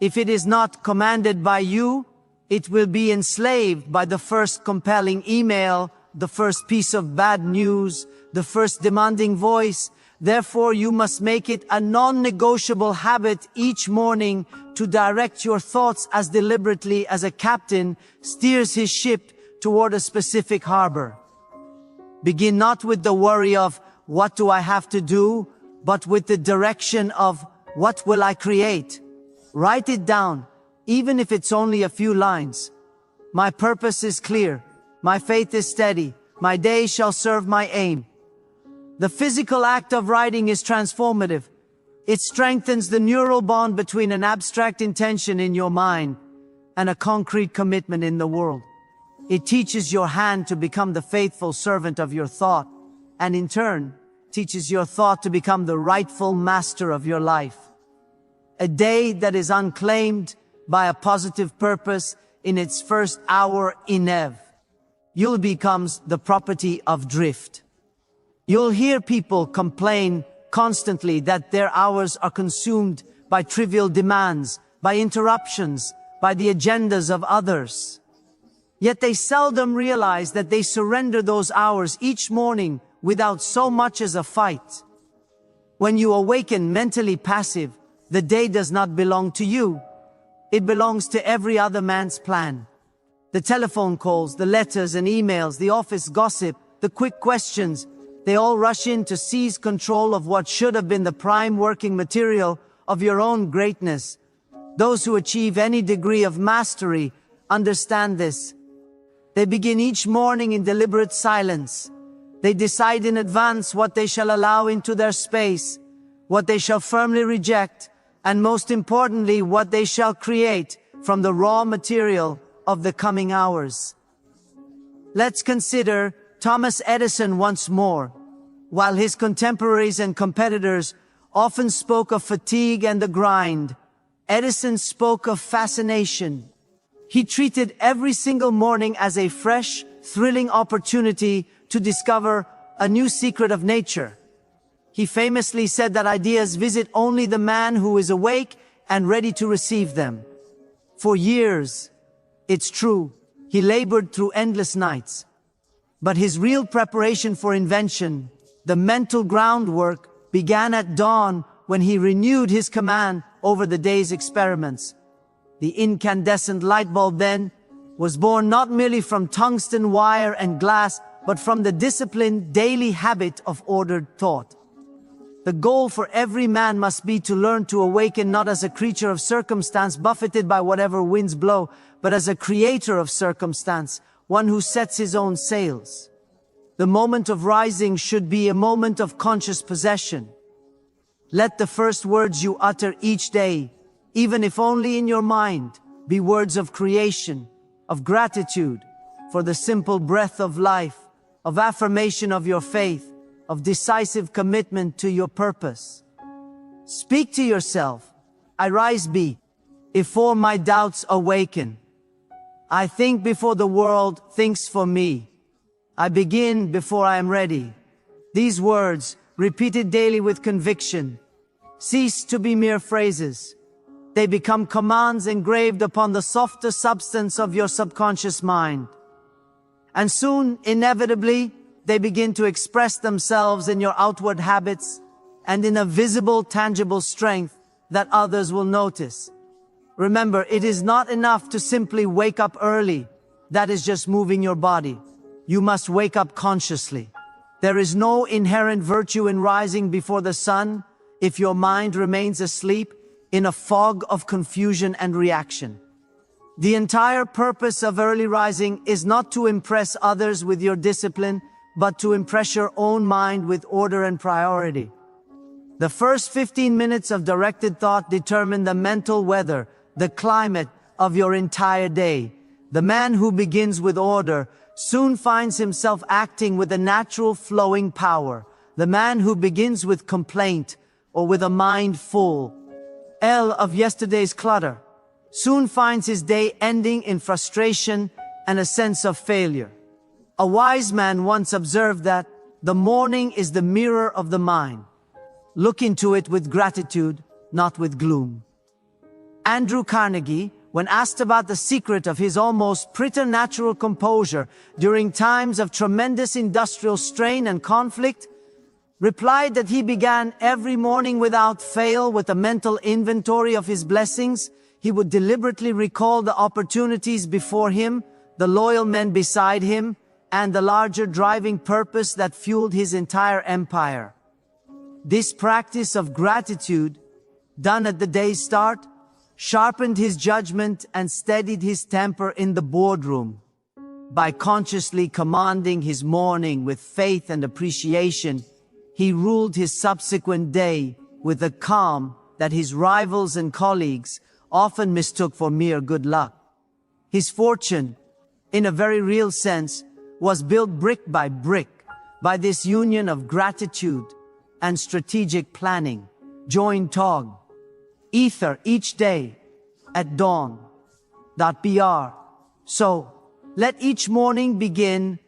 If it is not commanded by you, it will be enslaved by the first compelling email, the first piece of bad news, the first demanding voice. Therefore, you must make it a non-negotiable habit each morning to direct your thoughts as deliberately as a captain steers his ship toward a specific harbor. Begin not with the worry of what do I have to do, but with the direction of what will I create. Write it down, even if it's only a few lines. My purpose is clear. My faith is steady. My day shall serve my aim. The physical act of writing is transformative. It strengthens the neural bond between an abstract intention in your mind and a concrete commitment in the world. It teaches your hand to become the faithful servant of your thought, and in turn, teaches your thought to become the rightful master of your life. A day that is unclaimed by a positive purpose in its first hour you'll becomes the property of drift. You'll hear people complain constantly that their hours are consumed by trivial demands, by interruptions, by the agendas of others. Yet they seldom realize that they surrender those hours each morning without so much as a fight. When you awaken mentally passive, the day does not belong to you. It belongs to every other man's plan. The telephone calls, the letters and emails, the office gossip, the quick questions, they all rush in to seize control of what should have been the prime working material of your own greatness. Those who achieve any degree of mastery understand this. They begin each morning in deliberate silence. They decide in advance what they shall allow into their space, what they shall firmly reject, and most importantly, what they shall create from the raw material of the coming hours. Let's consider Thomas Edison once more. While his contemporaries and competitors often spoke of fatigue and the grind, Edison spoke of fascination. He treated every single morning as a fresh, thrilling opportunity to discover a new secret of nature. He famously said that ideas visit only the man who is awake and ready to receive them. For years, it's true, he labored through endless nights. But his real preparation for invention, the mental groundwork, began at dawn when he renewed his command over the day's experiments. The incandescent light bulb then was born not merely from tungsten wire and glass, but from the disciplined daily habit of ordered thought. The goal for every man must be to learn to awaken not as a creature of circumstance buffeted by whatever winds blow, but as a creator of circumstance, one who sets his own sails. The moment of rising should be a moment of conscious possession. Let the first words you utter each day, even if only in your mind, be words of creation, of gratitude for the simple breath of life, of affirmation of your faith, of decisive commitment to your purpose. Speak to yourself, I rise before my doubts awaken. I think before the world thinks for me. I begin before I am ready. These words, repeated daily with conviction, cease to be mere phrases. They become commands engraved upon the softer substance of your subconscious mind. And soon, inevitably, they begin to express themselves in your outward habits and in a visible, tangible strength that others will notice. Remember, it is not enough to simply wake up early. That is just moving your body. You must wake up consciously. There is no inherent virtue in rising before the sun if your mind remains asleep in a fog of confusion and reaction. The entire purpose of early rising is not to impress others with your discipline, but to impress your own mind with order and priority. The first 15 minutes of directed thought determine the mental weather, the climate of your entire day. The man who begins with order soon finds himself acting with a natural flowing power. The man who begins with complaint or with a mind full of yesterday's clutter soon finds his day ending in frustration and a sense of failure. A wise man once observed that the morning is the mirror of the mind. Look into it with gratitude, not with gloom. Andrew Carnegie, when asked about the secret of his almost preternatural composure during times of tremendous industrial strain and conflict, replied that he began every morning without fail with a mental inventory of his blessings. He would deliberately recall the opportunities before him, the loyal men beside him, and the larger driving purpose that fueled his entire empire. This practice of gratitude, done at the day's start, sharpened his judgment and steadied his temper in the boardroom. By consciously commanding his morning with faith and appreciation, he ruled his subsequent day with a calm that his rivals and colleagues often mistook for mere good luck. His fortune, in a very real sense, was built brick by brick by this union of gratitude and strategic planning. Join Tog. Ether each day at dawn. .br. So, let each morning begin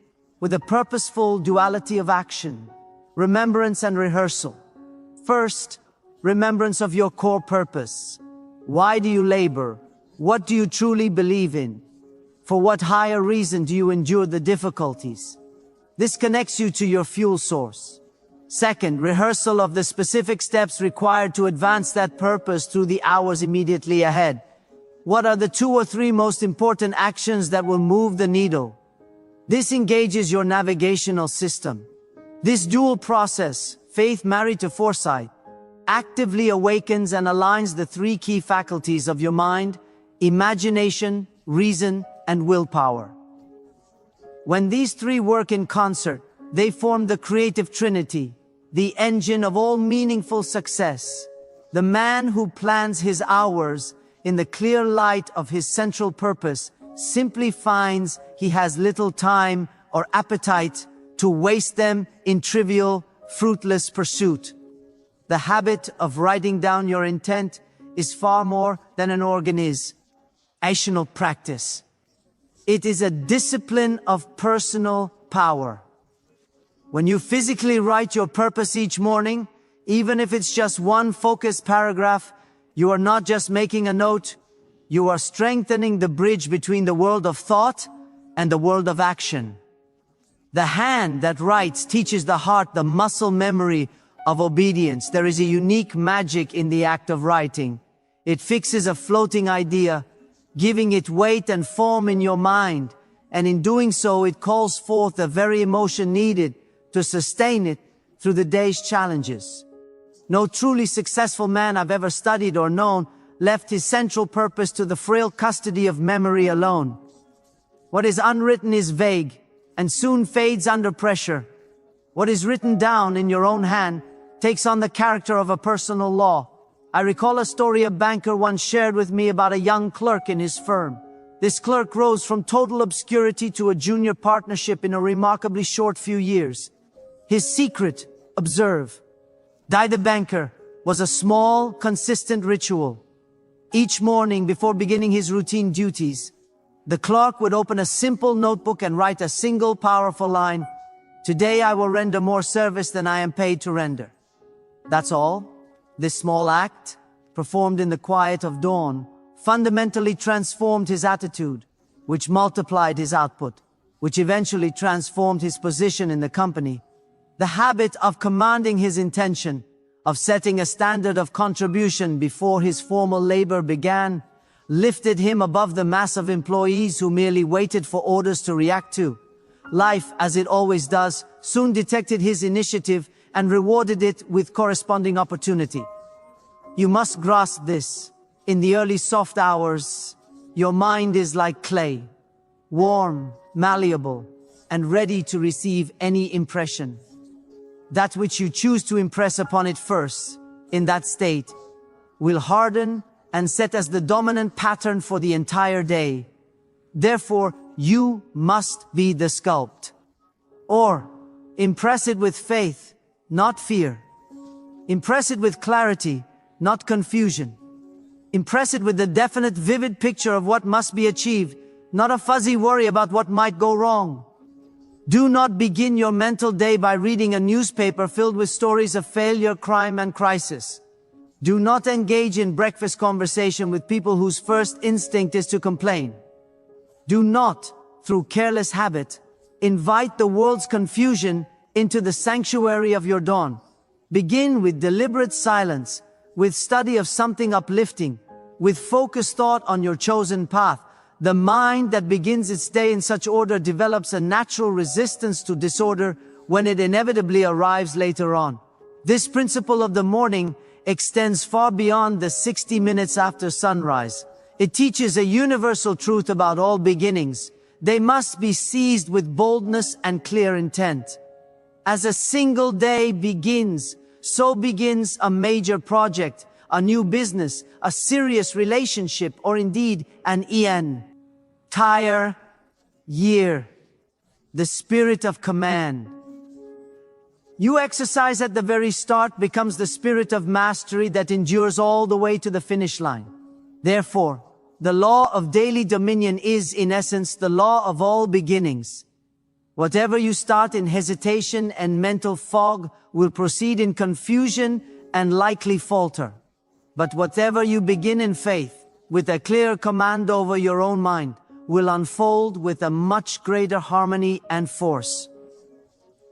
with a purposeful duality of action, remembrance and rehearsal. First, remembrance of your core purpose. Why do you labor? What do you truly believe in? For what higher reason do you endure the difficulties? This connects you to your fuel source. Second, rehearsal of the specific steps required to advance that purpose through the hours immediately ahead. What are the 2 or 3 most important actions that will move the needle? This engages your navigational system. This dual process, faith married to foresight, actively awakens and aligns the 3 key faculties of your mind: imagination, reason, and willpower. When these 3 work in concert, they form the creative trinity, the engine of all meaningful success. The man who plans his hours in the clear light of his central purpose simply finds he has little time or appetite to waste them in trivial, fruitless pursuit. The habit of writing down your intent is far more than an organizational practice. It is a discipline of personal power. When you physically write your purpose each morning, even if it's just one focused paragraph, you are not just making a note, you are strengthening the bridge between the world of thought and the world of action. The hand that writes teaches the heart the muscle memory of obedience. There is a unique magic in the act of writing. It fixes a floating idea, giving it weight and form in your mind, and in doing so it calls forth the very emotion needed to sustain it through the day's challenges. No truly successful man I've ever studied or known left his central purpose to the frail custody of memory alone. What is unwritten is vague and soon fades under pressure. What is written down in your own hand takes on the character of a personal law. I recall a story a banker once shared with me about a young clerk in his firm. This clerk rose from total obscurity to a junior partnership in a remarkably short few years. His secret, observe, the banker, was a small, consistent ritual. Each morning before beginning his routine duties, the clerk would open a simple notebook and write a single powerful line: "Today I will render more service than I am paid to render." That's all. This small act, performed in the quiet of dawn, fundamentally transformed his attitude, which multiplied his output, which eventually transformed his position in the company. The habit of commanding his intention, of setting a standard of contribution before his formal labor began, lifted him above the mass of employees who merely waited for orders to react to. Life, as it always does, soon detected his initiative and rewarded it with corresponding opportunity. You must grasp this. In the early soft hours, your mind is like clay, warm, malleable, and ready to receive any impression. That which you choose to impress upon it first, in that state, will harden and set as the dominant pattern for the entire day. Therefore, you must be the sculpt. Or, impress it with faith, not fear. Impress it with clarity, not confusion. Impress it with the definite, vivid picture of what must be achieved, not a fuzzy worry about what might go wrong. Do not begin your mental day by reading a newspaper filled with stories of failure, crime, and crisis. Do not engage in breakfast conversation with people whose first instinct is to complain. Do not, through careless habit, invite the world's confusion into the sanctuary of your dawn. Begin with deliberate silence, with study of something uplifting, with focused thought on your chosen path. The mind that begins its day in such order develops a natural resistance to disorder when it inevitably arrives later on. This principle of the morning extends far beyond the 60 minutes after sunrise. It teaches a universal truth about all beginnings. They must be seized with boldness and clear intent. As a single day begins, So begins a major project, a new business, a serious relationship, or indeed an entire year. The spirit of command. You exercise at the very start becomes the spirit of mastery that endures all the way to the finish line. Therefore, the law of daily dominion is, in essence, the law of all beginnings. Whatever you start in hesitation and mental fog will proceed in confusion and likely falter. But whatever you begin in faith, with a clear command over your own mind, will unfold with a much greater harmony and force.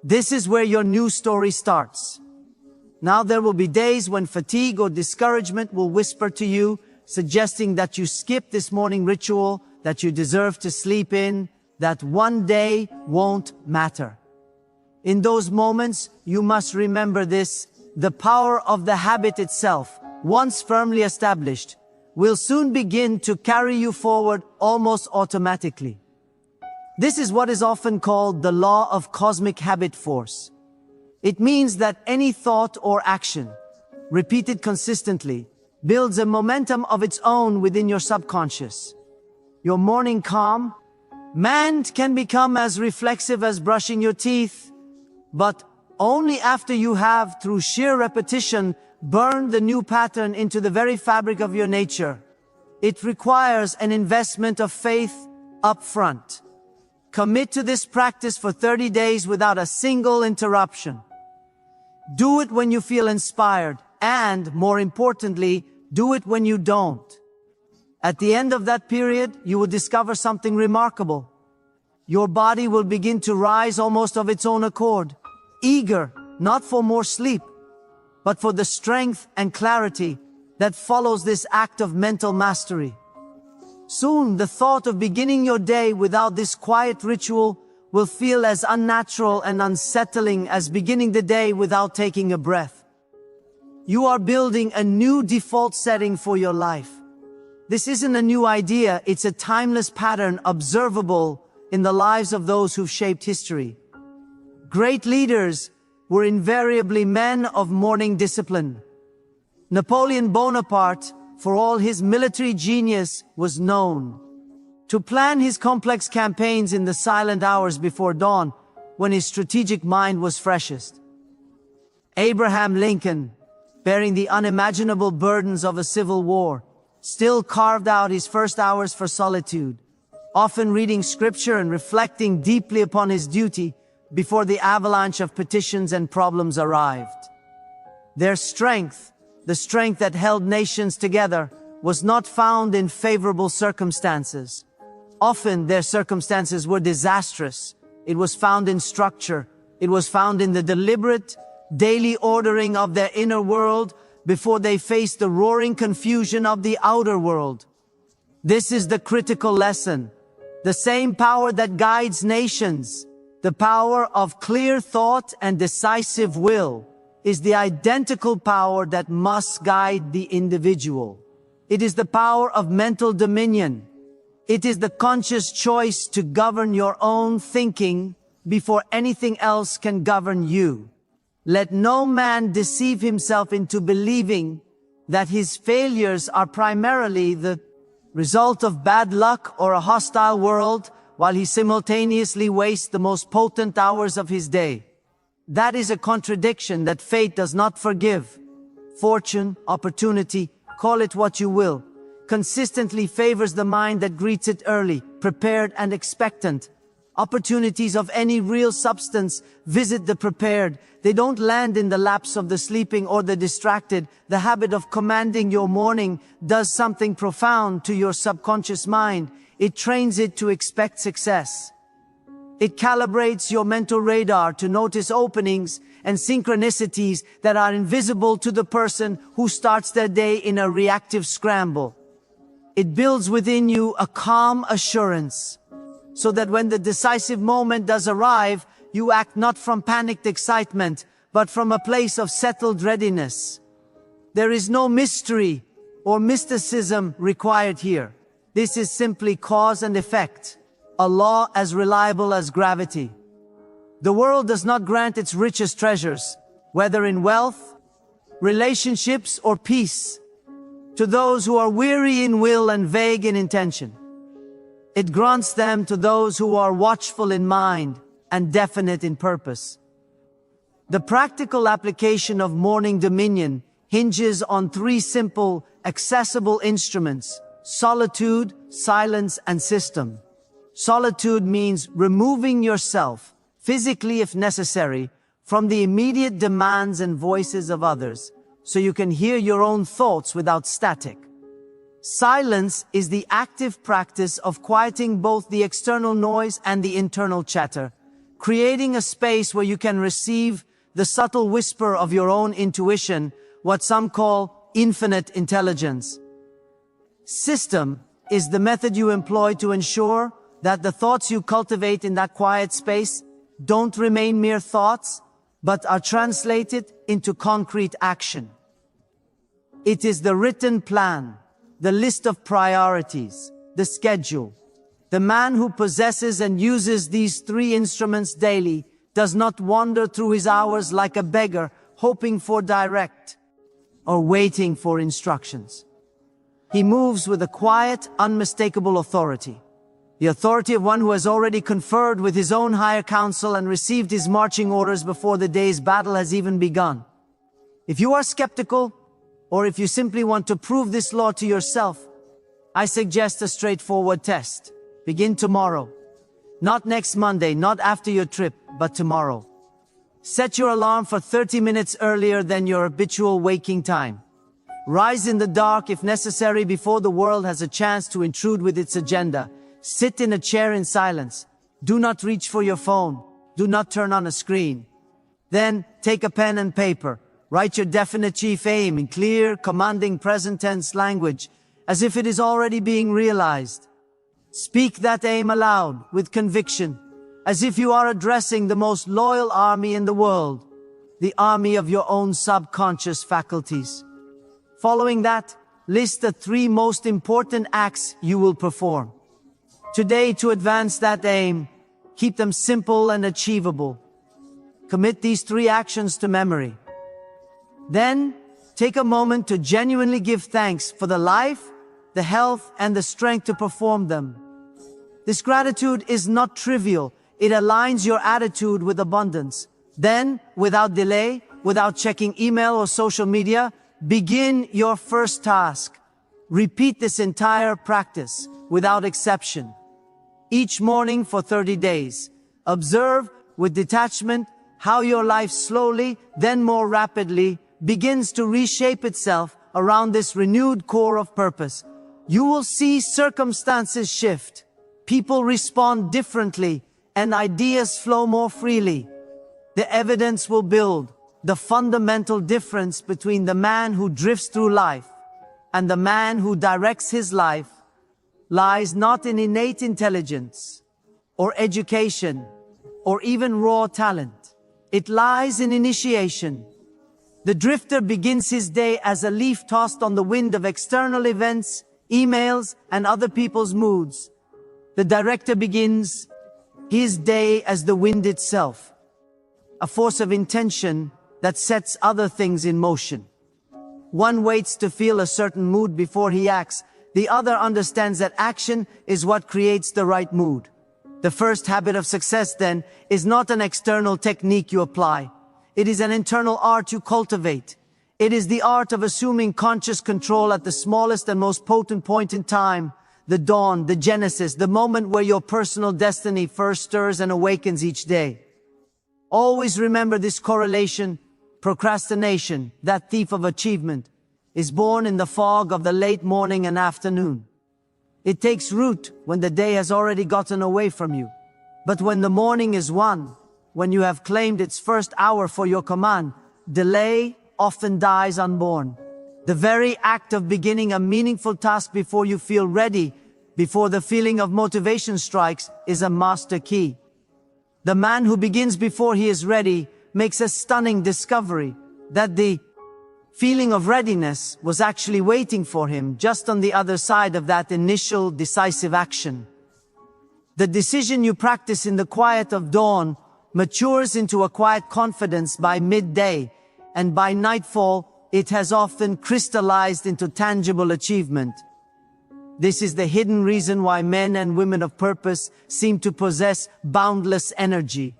This is where your new story starts. Now there will be days when fatigue or discouragement will whisper to you, suggesting that you skip this morning ritual, that you deserve to sleep in, that one day won't matter. In those moments, you must remember this: the power of the habit itself, once firmly established, will soon begin to carry you forward almost automatically. This is what is often called the law of cosmic habit force. It means that any thought or action, repeated consistently, builds a momentum of its own within your subconscious. Your morning calm can become as reflexive as brushing your teeth, but only after you have, through sheer repetition, burned the new pattern into the very fabric of your nature. It requires an investment of faith up front. Commit to this practice for 30 days without a single interruption. Do it when you feel inspired, and, more importantly, do it when you don't. At the end of that period, you will discover something remarkable. Your body will begin to rise almost of its own accord, eager not for more sleep, but for the strength and clarity that follows this act of mental mastery. Soon, the thought of beginning your day without this quiet ritual will feel as unnatural and unsettling as beginning the day without taking a breath. You are building a new default setting for your life. This isn't a new idea, it's a timeless pattern observable in the lives of those who've shaped history. Great leaders were invariably men of morning discipline. Napoleon Bonaparte, for all his military genius, was known to plan his complex campaigns in the silent hours before dawn, when his strategic mind was freshest. Abraham Lincoln, bearing the unimaginable burdens of a civil war, still carved out his first hours for solitude, often reading scripture and reflecting deeply upon his duty before the avalanche of petitions and problems arrived. Their strength, the strength that held nations together, was not found in favorable circumstances. Often their circumstances were disastrous. It was found in structure. It was found in the deliberate, daily ordering of their inner world before they faced the roaring confusion of the outer world. This is the critical lesson. The same power that guides nations, the power of clear thought and decisive will, is the identical power that must guide the individual. It is the power of mental dominion. It is the conscious choice to govern your own thinking before anything else can govern you. Let no man deceive himself into believing that his failures are primarily the result of bad luck or a hostile world, while he simultaneously wastes the most potent hours of his day. That is a contradiction that fate does not forgive. Fortune, opportunity, call it what you will, consistently favors the mind that greets it early, prepared and expectant. Opportunities of any real substance visit the prepared. They don't land in the laps of the sleeping or the distracted. The habit of commanding your morning does something profound to your subconscious mind. It trains it to expect success. It calibrates your mental radar to notice openings and synchronicities that are invisible to the person who starts their day in a reactive scramble. It builds within you a calm assurance, so that when the decisive moment does arrive, you act not from panicked excitement, but from a place of settled readiness. There is no mystery or mysticism required here. This is simply cause and effect, a law as reliable as gravity. The world does not grant its richest treasures, whether in wealth, relationships, or peace. To those who are weary in will and vague in intention. It grants them to those who are watchful in mind and definite in purpose. The practical application of morning dominion hinges on three simple, accessible instruments: solitude, silence, and system. Solitude means removing yourself, physically if necessary, from the immediate demands and voices of others, so you can hear your own thoughts without static. Silence is the active practice of quieting both the external noise and the internal chatter, creating a space where you can receive the subtle whisper of your own intuition, what some call infinite intelligence. System is the method you employ to ensure that the thoughts you cultivate in that quiet space don't remain mere thoughts, but are translated into concrete action. It is the written plan, the list of priorities, the schedule. The man who possesses and uses these three instruments daily does not wander through his hours like a beggar, hoping for direct or waiting for instructions. He moves with a quiet, unmistakable authority. The authority of one who has already conferred with his own higher council and received his marching orders before the day's battle has even begun. If you are skeptical, or if you simply want to prove this law to yourself, I suggest a straightforward test. Begin tomorrow. Not next Monday, not after your trip, but tomorrow. Set your alarm for 30 minutes earlier than your habitual waking time. Rise in the dark if necessary before the world has a chance to intrude with its agenda. Sit in a chair in silence. Do not reach for your phone. Do not turn on a screen. Then, take a pen and paper. Write your definite chief aim in clear, commanding present tense language, as if it is already being realized. Speak that aim aloud, with conviction, as if you are addressing the most loyal army in the world, the army of your own subconscious faculties. Following that, list the three most important acts you will perform. Today, to advance that aim, keep them simple and achievable. Commit these three actions to memory. Then, take a moment to genuinely give thanks for the life, the health, and the strength to perform them. This gratitude is not trivial. It aligns your attitude with abundance. Then, without delay, without checking email or social media, begin your first task. Repeat this entire practice, without exception. Each morning for 30 days. Observe, with detachment, how your life slowly, then more rapidly, begins to reshape itself around this renewed core of purpose. You will see circumstances shift, people respond differently, and ideas flow more freely. The evidence will build. The fundamental difference between the man who drifts through life and the man who directs his life lies not in innate intelligence or education or even raw talent. It lies in initiation. The drifter begins his day as a leaf tossed on the wind of external events, emails, and other people's moods. The director begins his day as the wind itself, a force of intention that sets other things in motion. One waits to feel a certain mood before he acts. The other understands that action is what creates the right mood. The first habit of success, then, is not an external technique you apply. It is an internal art you cultivate. It is the art of assuming conscious control at the smallest and most potent point in time, the dawn, the genesis, the moment where your personal destiny first stirs and awakens each day. Always remember this correlation. Procrastination, that thief of achievement, is born in the fog of the late morning and afternoon. It takes root when the day has already gotten away from you. But when the morning is won, when you have claimed its first hour for your command, delay often dies unborn. The very act of beginning a meaningful task before you feel ready, before the feeling of motivation strikes, is a master key. The man who begins before he is ready makes a stunning discovery that the feeling of readiness was actually waiting for him just on the other side of that initial decisive action. The decision you practice in the quiet of dawn matures into a quiet confidence by midday, and by nightfall, it has often crystallized into tangible achievement. This is the hidden reason why men and women of purpose seem to possess boundless energy.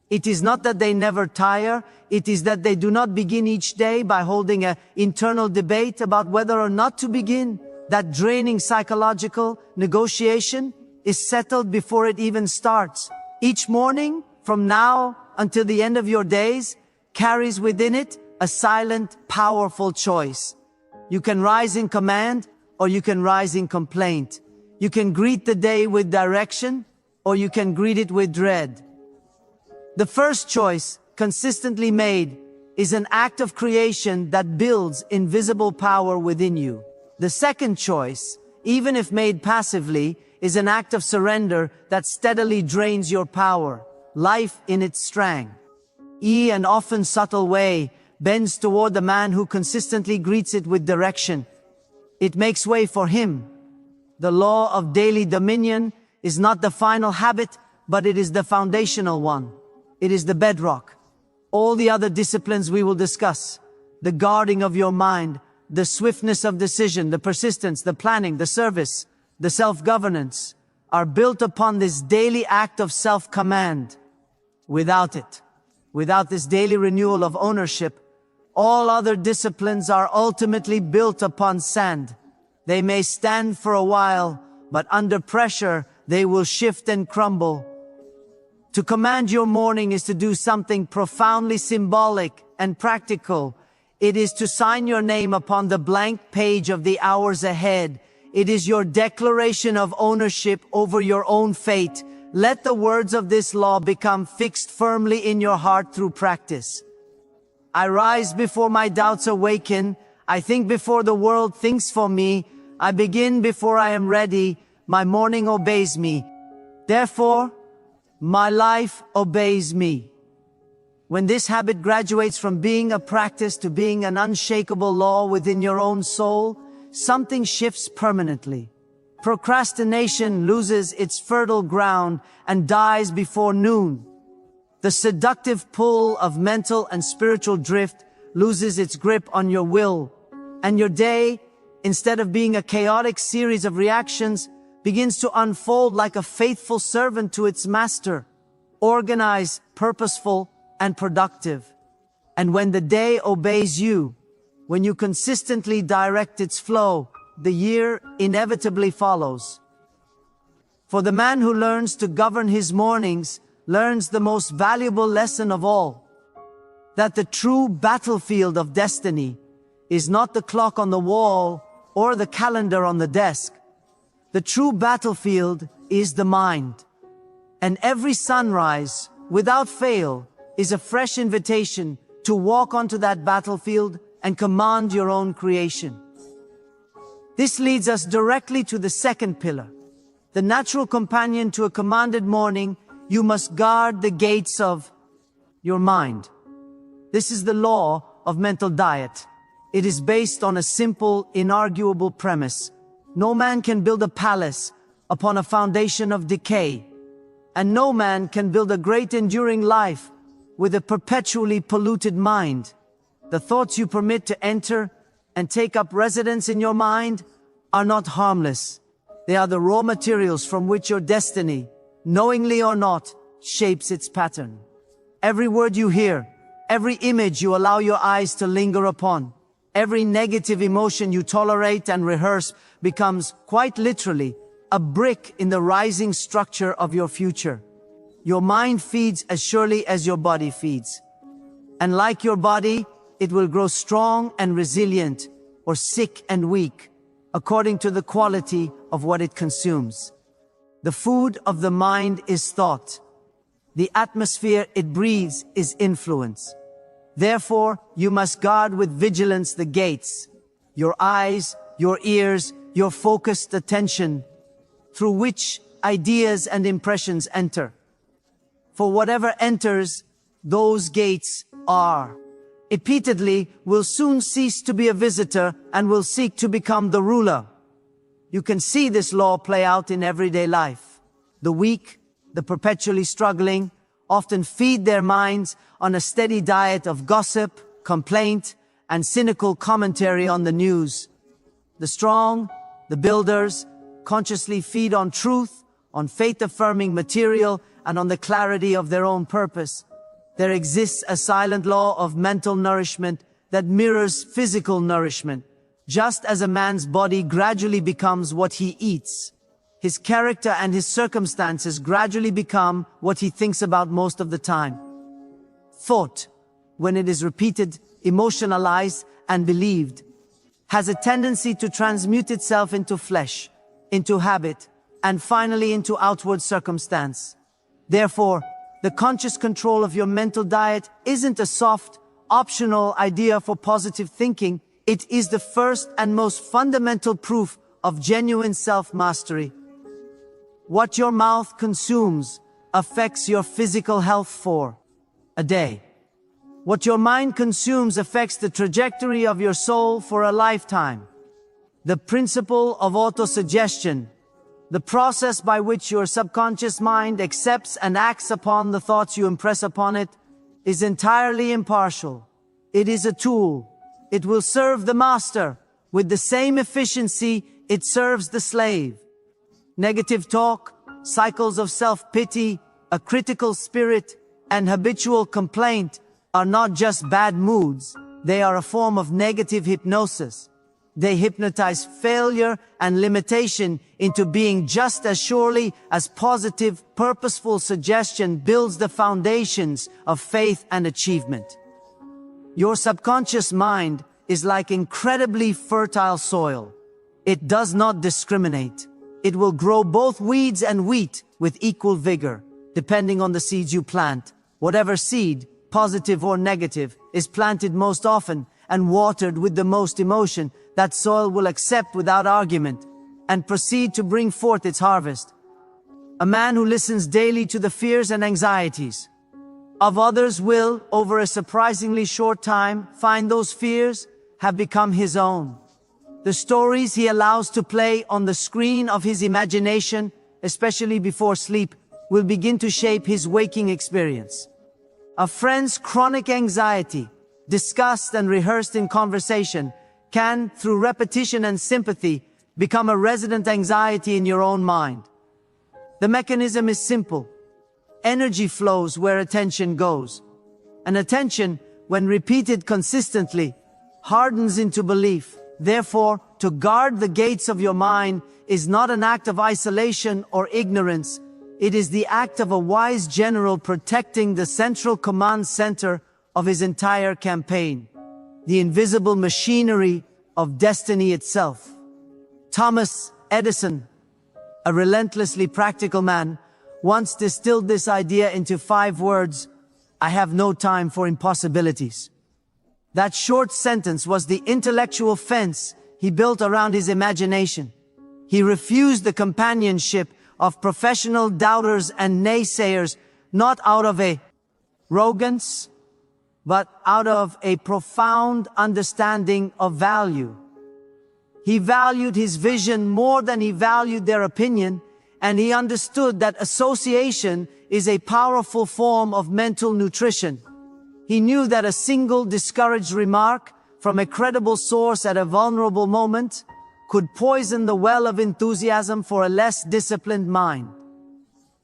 It is not that they never tire, it is that they do not begin each day by holding an internal debate about whether or not to begin. That draining psychological negotiation is settled before it even starts. Each morning, from now until the end of your days, carries within it a silent, powerful choice. You can rise in command, or you can rise in complaint. You can greet the day with direction, or you can greet it with dread. The first choice, consistently made, is an act of creation that builds invisible power within you. The second choice, even if made passively, is an act of surrender that steadily drains your power, life in its strength. An often subtle way bends toward the man who consistently greets it with direction. It makes way for him. The law of daily dominion is not the final habit, but it is the foundational one. It is the bedrock. All the other disciplines we will discuss, the guarding of your mind, the swiftness of decision, the persistence, the planning, the service, the self-governance, are built upon this daily act of self-command. Without it, without this daily renewal of ownership, all other disciplines are ultimately built upon sand. They may stand for a while, but under pressure, they will shift and crumble. To command your morning is to do something profoundly symbolic and practical. It is to sign your name upon the blank page of the hours ahead. It is your declaration of ownership over your own fate. Let the words of this law become fixed firmly in your heart through practice. I rise before my doubts awaken. I think before the world thinks for me. I begin before I am ready. My morning obeys me. Therefore, my life obeys me. When this habit graduates from being a practice to being an unshakable law within your own soul, something shifts permanently. Procrastination loses its fertile ground and dies before noon. The seductive pull of mental and spiritual drift loses its grip on your will, and your day, instead of being a chaotic series of reactions, begins to unfold like a faithful servant to its master, organized, purposeful, and productive. And when the day obeys you, when you consistently direct its flow, the year inevitably follows. For the man who learns to govern his mornings learns the most valuable lesson of all, that the true battlefield of destiny is not the clock on the wall or the calendar on the desk. The true battlefield is the mind. And every sunrise, without fail, is a fresh invitation to walk onto that battlefield and command your own creation. This leads us directly to the second pillar. The natural companion to a commanded morning, you must guard the gates of your mind. This is the law of mental diet. It is based on a simple, inarguable premise. No man can build a palace upon a foundation of decay, and no man can build a great enduring life with a perpetually polluted mind. The thoughts you permit to enter and take up residence in your mind are not harmless. They are the raw materials from which your destiny, knowingly or not, shapes its pattern. Every word you hear, every image you allow your eyes to linger upon, every negative emotion you tolerate and rehearse becomes, quite literally, a brick in the rising structure of your future. Your mind feeds as surely as your body feeds. And like your body, it will grow strong and resilient, or sick and weak, according to the quality of what it consumes. The food of the mind is thought. The atmosphere it breathes is influence. Therefore, you must guard with vigilance the gates, your eyes, your ears, your focused attention, through which ideas and impressions enter. For whatever enters, those gates are. Repeatedly will soon cease to be a visitor and will seek to become the ruler. You can see this law play out in everyday life. The weak, the perpetually struggling, often feed their minds on a steady diet of gossip, complaint, and cynical commentary on the news. The strong, the builders, consciously feed on truth, on faith-affirming material, and on the clarity of their own purpose. There exists a silent law of mental nourishment that mirrors physical nourishment. Just as a man's body gradually becomes what he eats, his character and his circumstances gradually become what he thinks about most of the time. Thought, when it is repeated, emotionalized, and believed, has a tendency to transmute itself into flesh, into habit, and finally into outward circumstance. Therefore, the conscious control of your mental diet isn't a soft, optional idea for positive thinking. It is the first and most fundamental proof of genuine self-mastery. What your mouth consumes affects your physical health for a day. What your mind consumes affects the trajectory of your soul for a lifetime. The principle of autosuggestion, the process by which your subconscious mind accepts and acts upon the thoughts you impress upon it, is entirely impartial. It is a tool. It will serve the master with the same efficiency it serves the slave. Negative talk, cycles of self-pity, a critical spirit, and habitual complaint are not just bad moods, they are a form of negative hypnosis. They hypnotize failure and limitation into being just as surely as positive, purposeful suggestion builds the foundations of faith and achievement. Your subconscious mind is like incredibly fertile soil. It does not discriminate. It will grow both weeds and wheat with equal vigor, depending on the seeds you plant. Whatever seed, positive or negative, is planted most often and watered with the most emotion, that soil will accept without argument and proceed to bring forth its harvest. A man who listens daily to the fears and anxieties of others will, over a surprisingly short time, find those fears have become his own. The stories he allows to play on the screen of his imagination, especially before sleep, will begin to shape his waking experience. A friend's chronic anxiety, discussed and rehearsed in conversation, can, through repetition and sympathy, become a resident anxiety in your own mind. The mechanism is simple. Energy flows where attention goes. And attention, when repeated consistently, hardens into belief. Therefore, to guard the gates of your mind is not an act of isolation or ignorance. It is the act of a wise general protecting the central command center of his entire campaign, the invisible machinery of destiny itself. Thomas Edison, a relentlessly practical man, once distilled this idea into 5 words: I have no time for impossibilities. That short sentence was the intellectual fence he built around his imagination. He refused the companionship of professional doubters and naysayers, not out of arrogance, but out of a profound understanding of value. He valued his vision more than he valued their opinion, and he understood that association is a powerful form of mental nutrition. He knew that a single discouraged remark from a credible source at a vulnerable moment could poison the well of enthusiasm for a less disciplined mind.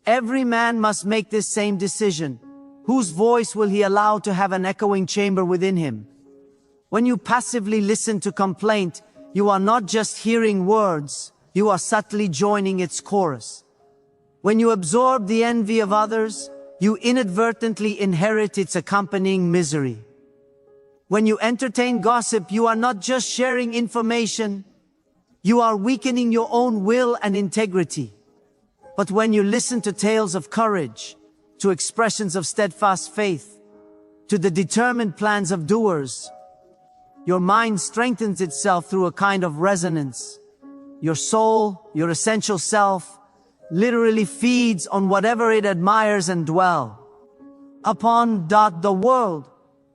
Every man must make this same decision. Whose voice will he allow to have an echoing chamber within him? When you passively listen to complaint, you are not just hearing words, you are subtly joining its chorus. When you absorb the envy of others, you inadvertently inherit its accompanying misery. When you entertain gossip, you are not just sharing information, you are weakening your own will and integrity. But when you listen to tales of courage, to expressions of steadfast faith, to the determined plans of doers, your mind strengthens itself through a kind of resonance. Your soul, your essential self, literally feeds on whatever it admires and dwells upon. The world,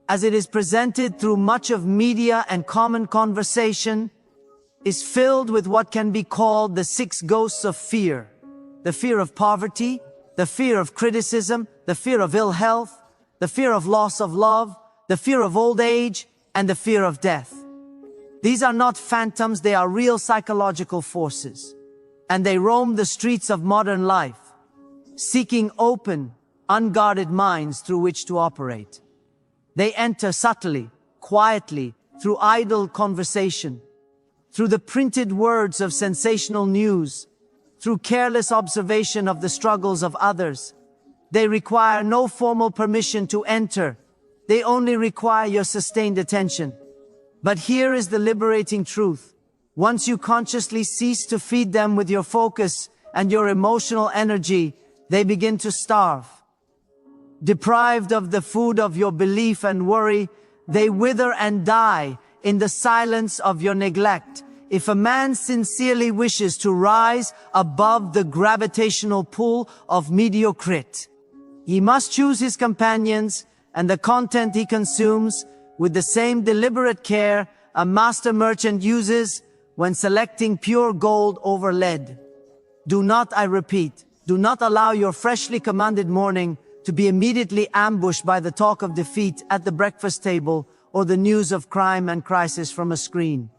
as it is presented through much of media and common conversation, is filled with what can be called the 6 ghosts of fear. The fear of poverty, the fear of criticism, the fear of ill health, the fear of loss of love, the fear of old age, and the fear of death. These are not phantoms, they are real psychological forces. And they roam the streets of modern life, seeking open, unguarded minds through which to operate. They enter subtly, quietly, through idle conversation, through the printed words of sensational news, through careless observation of the struggles of others. They require no formal permission to enter. They only require your sustained attention. But here is the liberating truth. Once you consciously cease to feed them with your focus and your emotional energy, they begin to starve. Deprived of the food of your belief and worry, they wither and die in the silence of your neglect. If a man sincerely wishes to rise above the gravitational pull of mediocrity, he must choose his companions and the content he consumes with the same deliberate care a master merchant uses when selecting pure gold over lead. Do not, I repeat, do not allow your freshly commanded morning to be immediately ambushed by the talk of defeat at the breakfast table or the news of crime and crisis from a screen.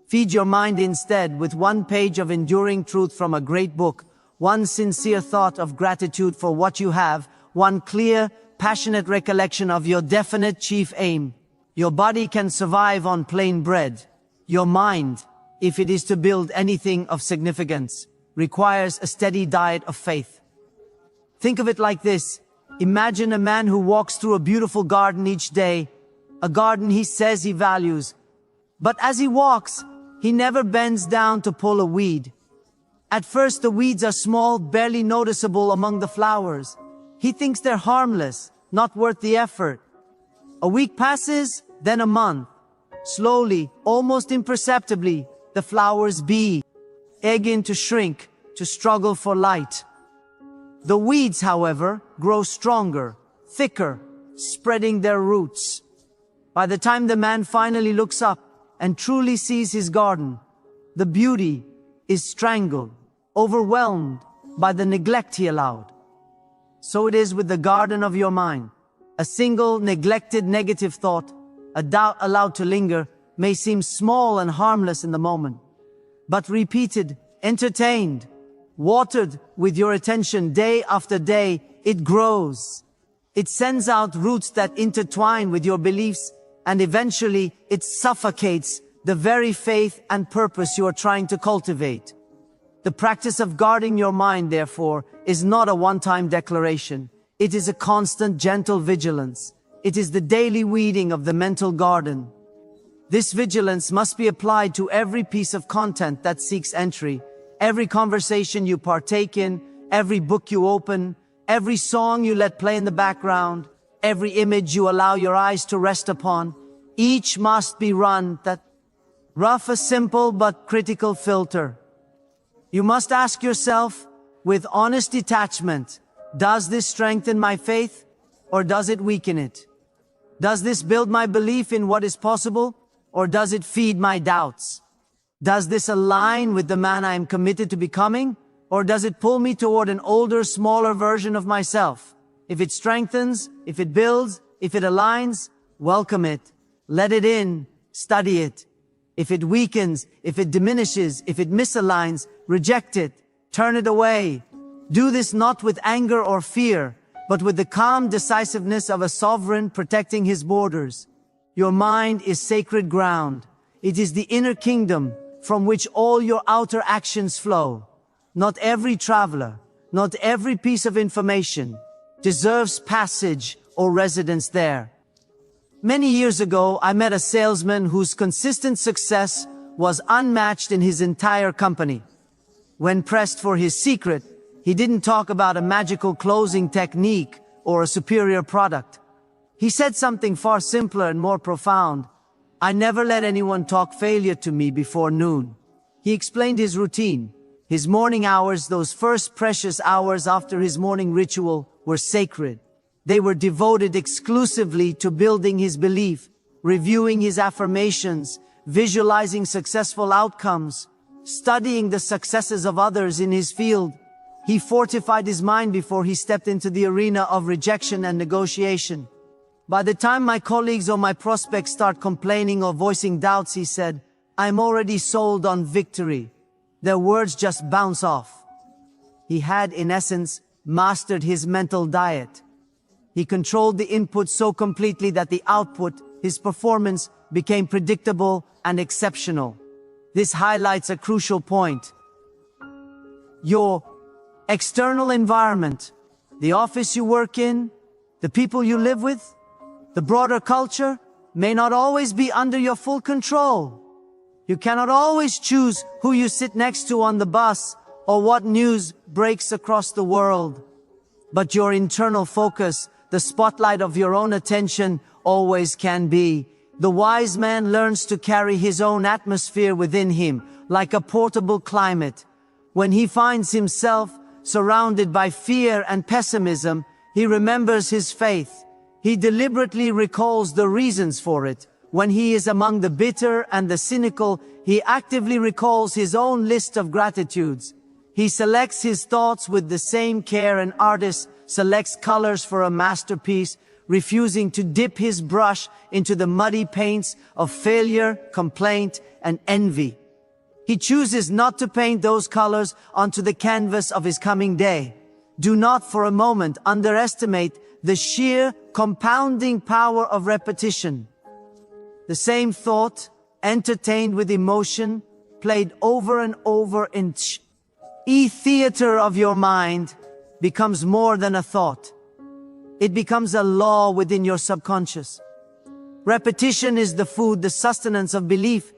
Feed your mind instead with one page of enduring truth from a great book, one sincere thought of gratitude for what you have, one clear, passionate recollection of your definite chief aim. Your body can survive on plain bread. Your mind, if it is to build anything of significance, requires a steady diet of faith. Think of it like this. Imagine a man who walks through a beautiful garden each day, a garden he says he values. But as he walks, he never bends down to pull a weed. At first the weeds are small, barely noticeable among the flowers. He thinks they're harmless, not worth the effort. A week passes, then a month. Slowly, almost imperceptibly, the flowers begin to shrink, to struggle for light. The weeds, however, grow stronger, thicker, spreading their roots. By the time the man finally looks up and truly sees his garden, the beauty is strangled, overwhelmed by the neglect he allowed. So it is with the garden of your mind. A single neglected negative thought, a doubt allowed to linger, may seem small and harmless in the moment. But repeated, entertained, watered with your attention day after day, it grows. It sends out roots that intertwine with your beliefs, and eventually it suffocates the very faith and purpose you are trying to cultivate. The practice of guarding your mind, therefore, is not a one-time declaration. It is a constant, gentle vigilance. It is the daily weeding of the mental garden. This vigilance must be applied to every piece of content that seeks entry, every conversation you partake in, every book you open, every song you let play in the background, every image you allow your eyes to rest upon. Each must be run that rough, a simple but critical filter. You must ask yourself, with honest detachment, does this strengthen my faith, or does it weaken it? Does this build my belief in what is possible, or does it feed my doubts? Does this align with the man I am committed to becoming, or does it pull me toward an older, smaller version of myself? If it strengthens, if it builds, if it aligns, welcome it. Let it in, study it. If it weakens, if it diminishes, if it misaligns, reject it, turn it away. Do this not with anger or fear, but with the calm decisiveness of a sovereign protecting his borders. Your mind is sacred ground. It is the inner kingdom from which all your outer actions flow. Not every traveler, not every piece of information deserves passage or residence there. Many years ago, I met a salesman whose consistent success was unmatched in his entire company. When pressed for his secret, he didn't talk about a magical closing technique or a superior product. He said something far simpler and more profound. I never let anyone talk failure to me before noon. He explained his routine. His morning hours, those first precious hours after his morning ritual, were sacred. They were devoted exclusively to building his belief, reviewing his affirmations, visualizing successful outcomes, studying the successes of others in his field. He fortified his mind before he stepped into the arena of rejection and negotiation. By the time my colleagues or my prospects start complaining or voicing doubts, he said, I'm already sold on victory. Their words just bounce off. He had, in essence, mastered his mental diet. He controlled the input so completely that the output, his performance, became predictable and exceptional. This highlights a crucial point. Your external environment, the office you work in, the people you live with, the broader culture, may not always be under your full control. You cannot always choose who you sit next to on the bus or what news breaks across the world. But your internal focus, the spotlight of your own attention, always can be. The wise man learns to carry his own atmosphere within him, like a portable climate. When he finds himself surrounded by fear and pessimism, he remembers his faith. He deliberately recalls the reasons for it. When he is among the bitter and the cynical, he actively recalls his own list of gratitudes. He selects his thoughts with the same care an artist selects colors for a masterpiece, refusing to dip his brush into the muddy paints of failure, complaint, and envy. He chooses not to paint those colors onto the canvas of his coming day. Do not for a moment underestimate the sheer compounding power of repetition. The same thought, entertained with emotion, played over and over in the theater of your mind, becomes more than a thought. It becomes a law within your subconscious. Repetition is the food, the sustenance of belief.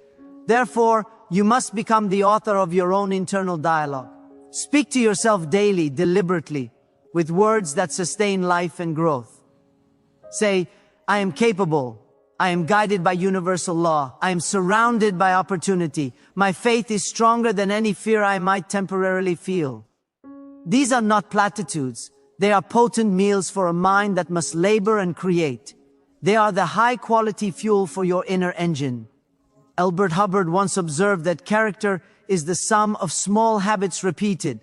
Therefore, you must become the author of your own internal dialogue. Speak to yourself daily, deliberately, with words that sustain life and growth. Say, I am capable. I am guided by universal law. I am surrounded by opportunity. My faith is stronger than any fear I might temporarily feel. These are not platitudes. They are potent meals for a mind that must labor and create. They are the high-quality fuel for your inner engine. Albert Hubbard once observed that character is the sum of small habits repeated.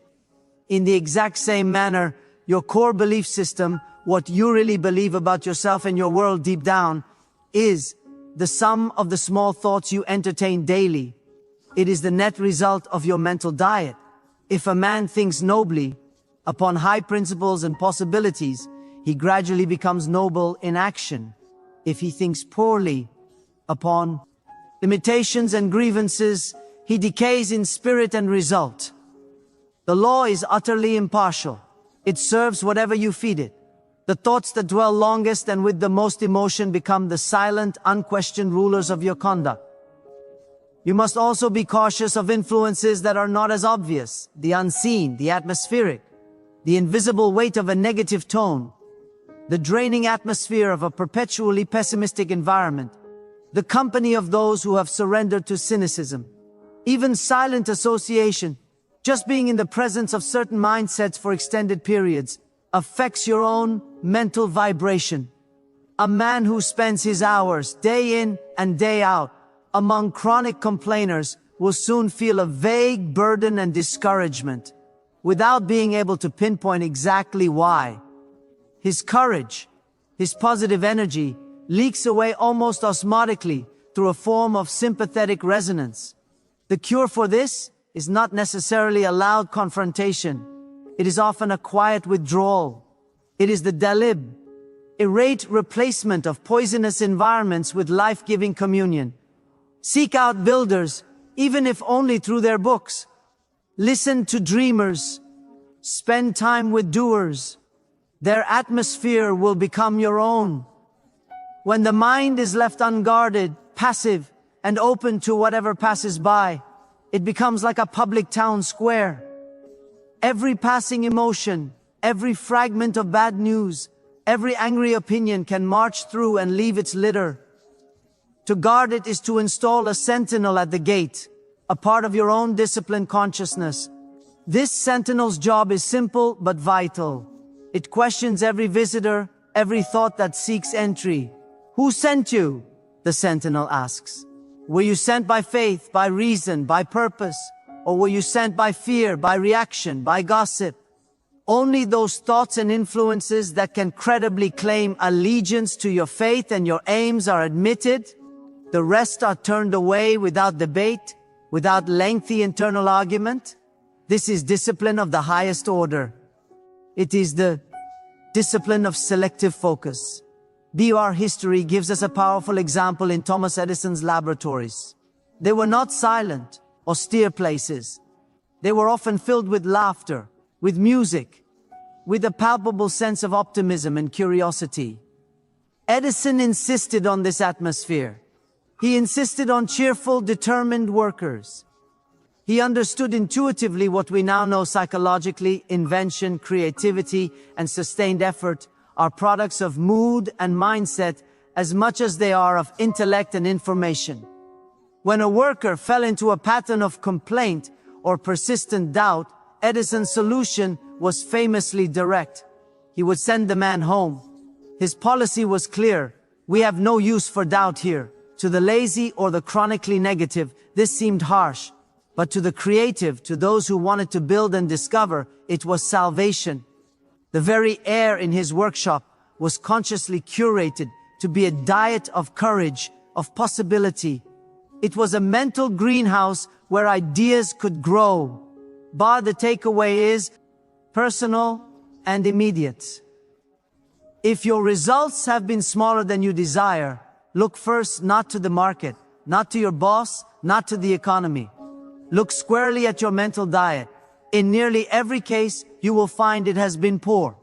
In the exact same manner, your core belief system, what you really believe about yourself and your world deep down, is the sum of the small thoughts you entertain daily. It is the net result of your mental diet. If a man thinks nobly, upon high principles and possibilities, he gradually becomes noble in action. If he thinks poorly, upon limitations and grievances, he decays in spirit and result. The law is utterly impartial. It serves whatever you feed it. The thoughts that dwell longest and with the most emotion become the silent, unquestioned rulers of your conduct. You must also be cautious of influences that are not as obvious, the unseen, the atmospheric, the invisible weight of a negative tone, the draining atmosphere of a perpetually pessimistic environment, the company of those who have surrendered to cynicism. Even silent association, just being in the presence of certain mindsets for extended periods, affects your own mental vibration. A man who spends his hours, day in and day out, among chronic complainers will soon feel a vague burden and discouragement, without being able to pinpoint exactly why. His courage, his positive energy, leaks away almost osmotically through a form of sympathetic resonance. The cure for this is not necessarily a loud confrontation. It is often a quiet withdrawal. It is the dalib, irate replacement of poisonous environments with life-giving communion. Seek out builders, even if only through their books. Listen to dreamers. Spend time with doers. Their atmosphere will become your own. When the mind is left unguarded, passive, and open to whatever passes by, it becomes like a public town square. Every passing emotion, every fragment of bad news, every angry opinion can march through and leave its litter. To guard it is to install a sentinel at the gate, a part of your own disciplined consciousness. This sentinel's job is simple but vital. It questions every visitor, every thought that seeks entry. Who sent you? The sentinel asks. Were you sent by faith, by reason, by purpose? Or were you sent by fear, by reaction, by gossip? Only those thoughts and influences that can credibly claim allegiance to your faith and your aims are admitted. The rest are turned away without debate, without lengthy internal argument. This is discipline of the highest order. It is the discipline of selective focus. BR history gives us a powerful example in Thomas Edison's laboratories. They were not silent, austere places. They were often filled with laughter, with music, with a palpable sense of optimism and curiosity. Edison insisted on this atmosphere. He insisted on cheerful, determined workers. He understood intuitively what we now know psychologically: invention, creativity, and sustained effort are products of mood and mindset as much as they are of intellect and information. When a worker fell into a pattern of complaint or persistent doubt, Edison's solution was famously direct. He would send the man home. His policy was clear: we have no use for doubt here. To the lazy or the chronically negative, this seemed harsh. But to the creative, to those who wanted to build and discover, it was salvation. The very air in his workshop was consciously curated to be a diet of courage, of possibility. It was a mental greenhouse where ideas could grow. The takeaway is personal and immediate. If your results have been smaller than you desire, look first not to the market, not to your boss, not to the economy. Look squarely at your mental diet. In nearly every case, you will find it has been poor.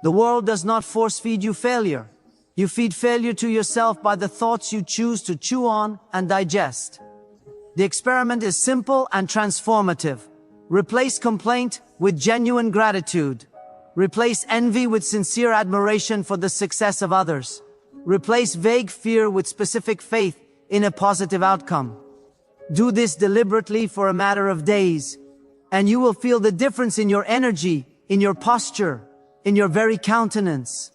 The world does not force-feed you failure. You feed failure to yourself by the thoughts you choose to chew on and digest. The experiment is simple and transformative. Replace complaint with genuine gratitude. Replace envy with sincere admiration for the success of others. Replace vague fear with specific faith in a positive outcome. Do this deliberately for a matter of days, and you will feel the difference in your energy, in your posture, in your very countenance.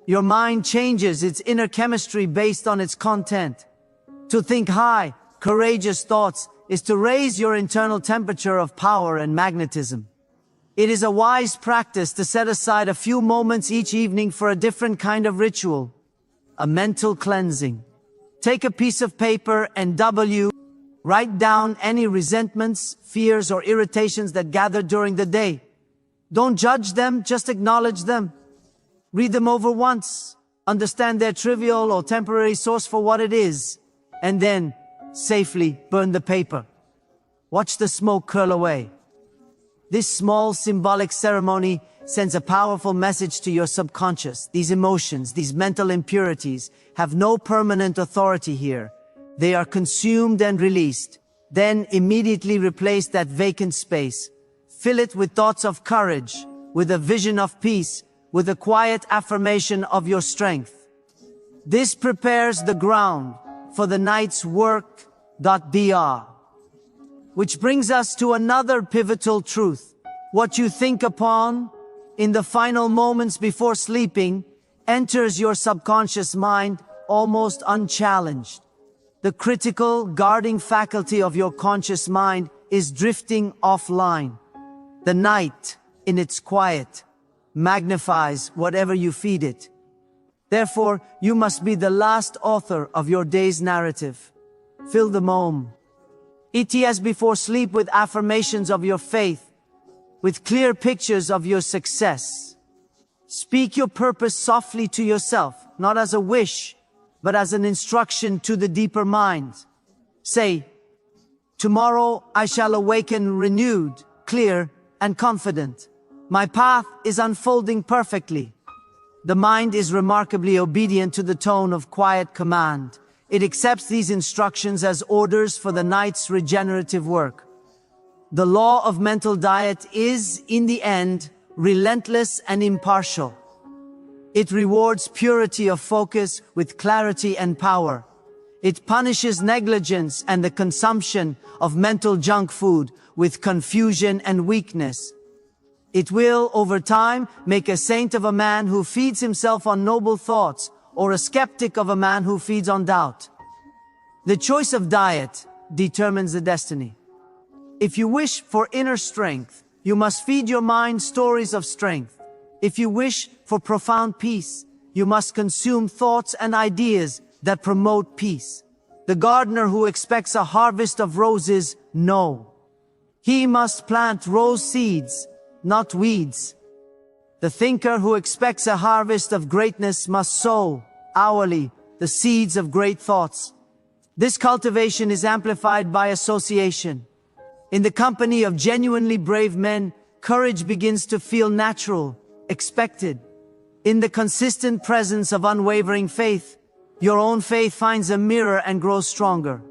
Your mind changes its inner chemistry based on its content. To think high, courageous thoughts is to raise your internal temperature of power and magnetism. It is a wise practice to set aside a few moments each evening for a different kind of ritual, a mental cleansing. Take a piece of paper and write down any resentments, fears, or irritations that gather during the day. Don't judge them, just acknowledge them. Read them over once, understand their trivial or temporary source for what it is, and then safely burn the paper. Watch the smoke curl away. This small symbolic ceremony sends a powerful message to your subconscious. These emotions, these mental impurities, have no permanent authority here. They are consumed and released. Then immediately replace that vacant space. Fill it with thoughts of courage, with a vision of peace, with a quiet affirmation of your strength. This prepares the ground for the night's work. Br. Which brings us to another pivotal truth. What you think upon in the final moments before sleeping enters your subconscious mind almost unchallenged. The critical, guarding faculty of your conscious mind is drifting offline. The night, in its quiet, magnifies whatever you feed it. Therefore, you must be the last author of your day's narrative. Fill the moment. ETS before sleep with affirmations of your faith, with clear pictures of your success. Speak your purpose softly to yourself, not as a wish, but as an instruction to the deeper mind. Say, tomorrow I shall awaken renewed, clear, and confident. My path is unfolding perfectly. The mind is remarkably obedient to the tone of quiet command. It accepts these instructions as orders for the night's regenerative work. The law of mental diet is, in the end, relentless and impartial. It rewards purity of focus with clarity and power. It punishes negligence and the consumption of mental junk food with confusion and weakness. It will, over time, make a saint of a man who feeds himself on noble thoughts, or a skeptic of a man who feeds on doubt. The choice of diet determines the destiny. If you wish for inner strength, You must feed your mind stories of strength. If you wish for profound peace, you must consume thoughts and ideas that promote peace. The gardener who expects a harvest of roses, no. He must plant rose seeds, not weeds. The thinker who expects a harvest of greatness must sow, hourly, the seeds of great thoughts. This cultivation is amplified by association. In the company of genuinely brave men, courage begins to feel natural, expected. In the consistent presence of unwavering faith, your own faith finds a mirror and grows stronger.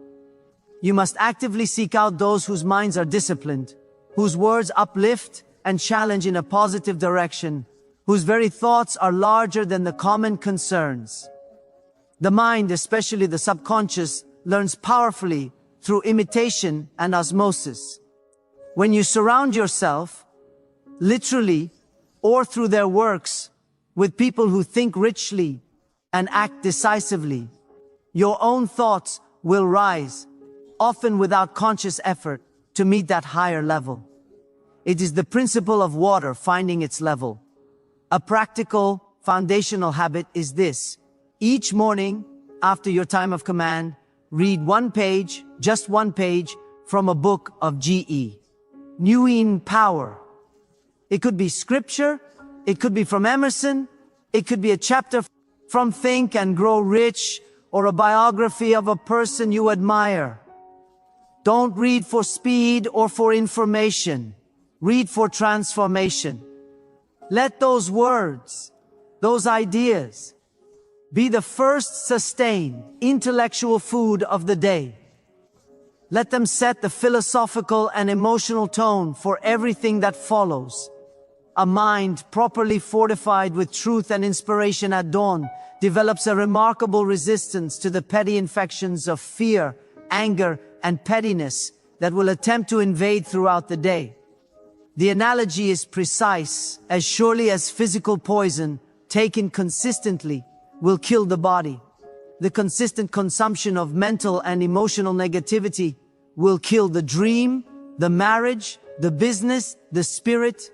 You must actively seek out those whose minds are disciplined, whose words uplift and challenge in a positive direction, whose very thoughts are larger than the common concerns. The mind, especially the subconscious, learns powerfully through imitation and osmosis. When you surround yourself, literally or through their works, with people who think richly and act decisively, your own thoughts will rise, often without conscious effort, to meet that higher level. It is the principle of water finding its level. A practical, foundational habit is this. Each morning, after your time of command, read one page, just one page, from a book of G.E. Nguyen Power. It could be scripture, it could be from Emerson, it could be a chapter from Think and Grow Rich, or a biography of a person you admire. Don't read for speed or for information. Read for transformation. Let those words, those ideas, be the first sustained intellectual food of the day. Let them set the philosophical and emotional tone for everything that follows. A mind properly fortified with truth and inspiration at dawn develops a remarkable resistance to the petty infections of fear, anger, and pettiness that will attempt to invade throughout the day. The analogy is precise. As surely as physical poison, taken consistently, will kill the body, the consistent consumption of mental and emotional negativity will kill the dream, the marriage, the business, the spirit.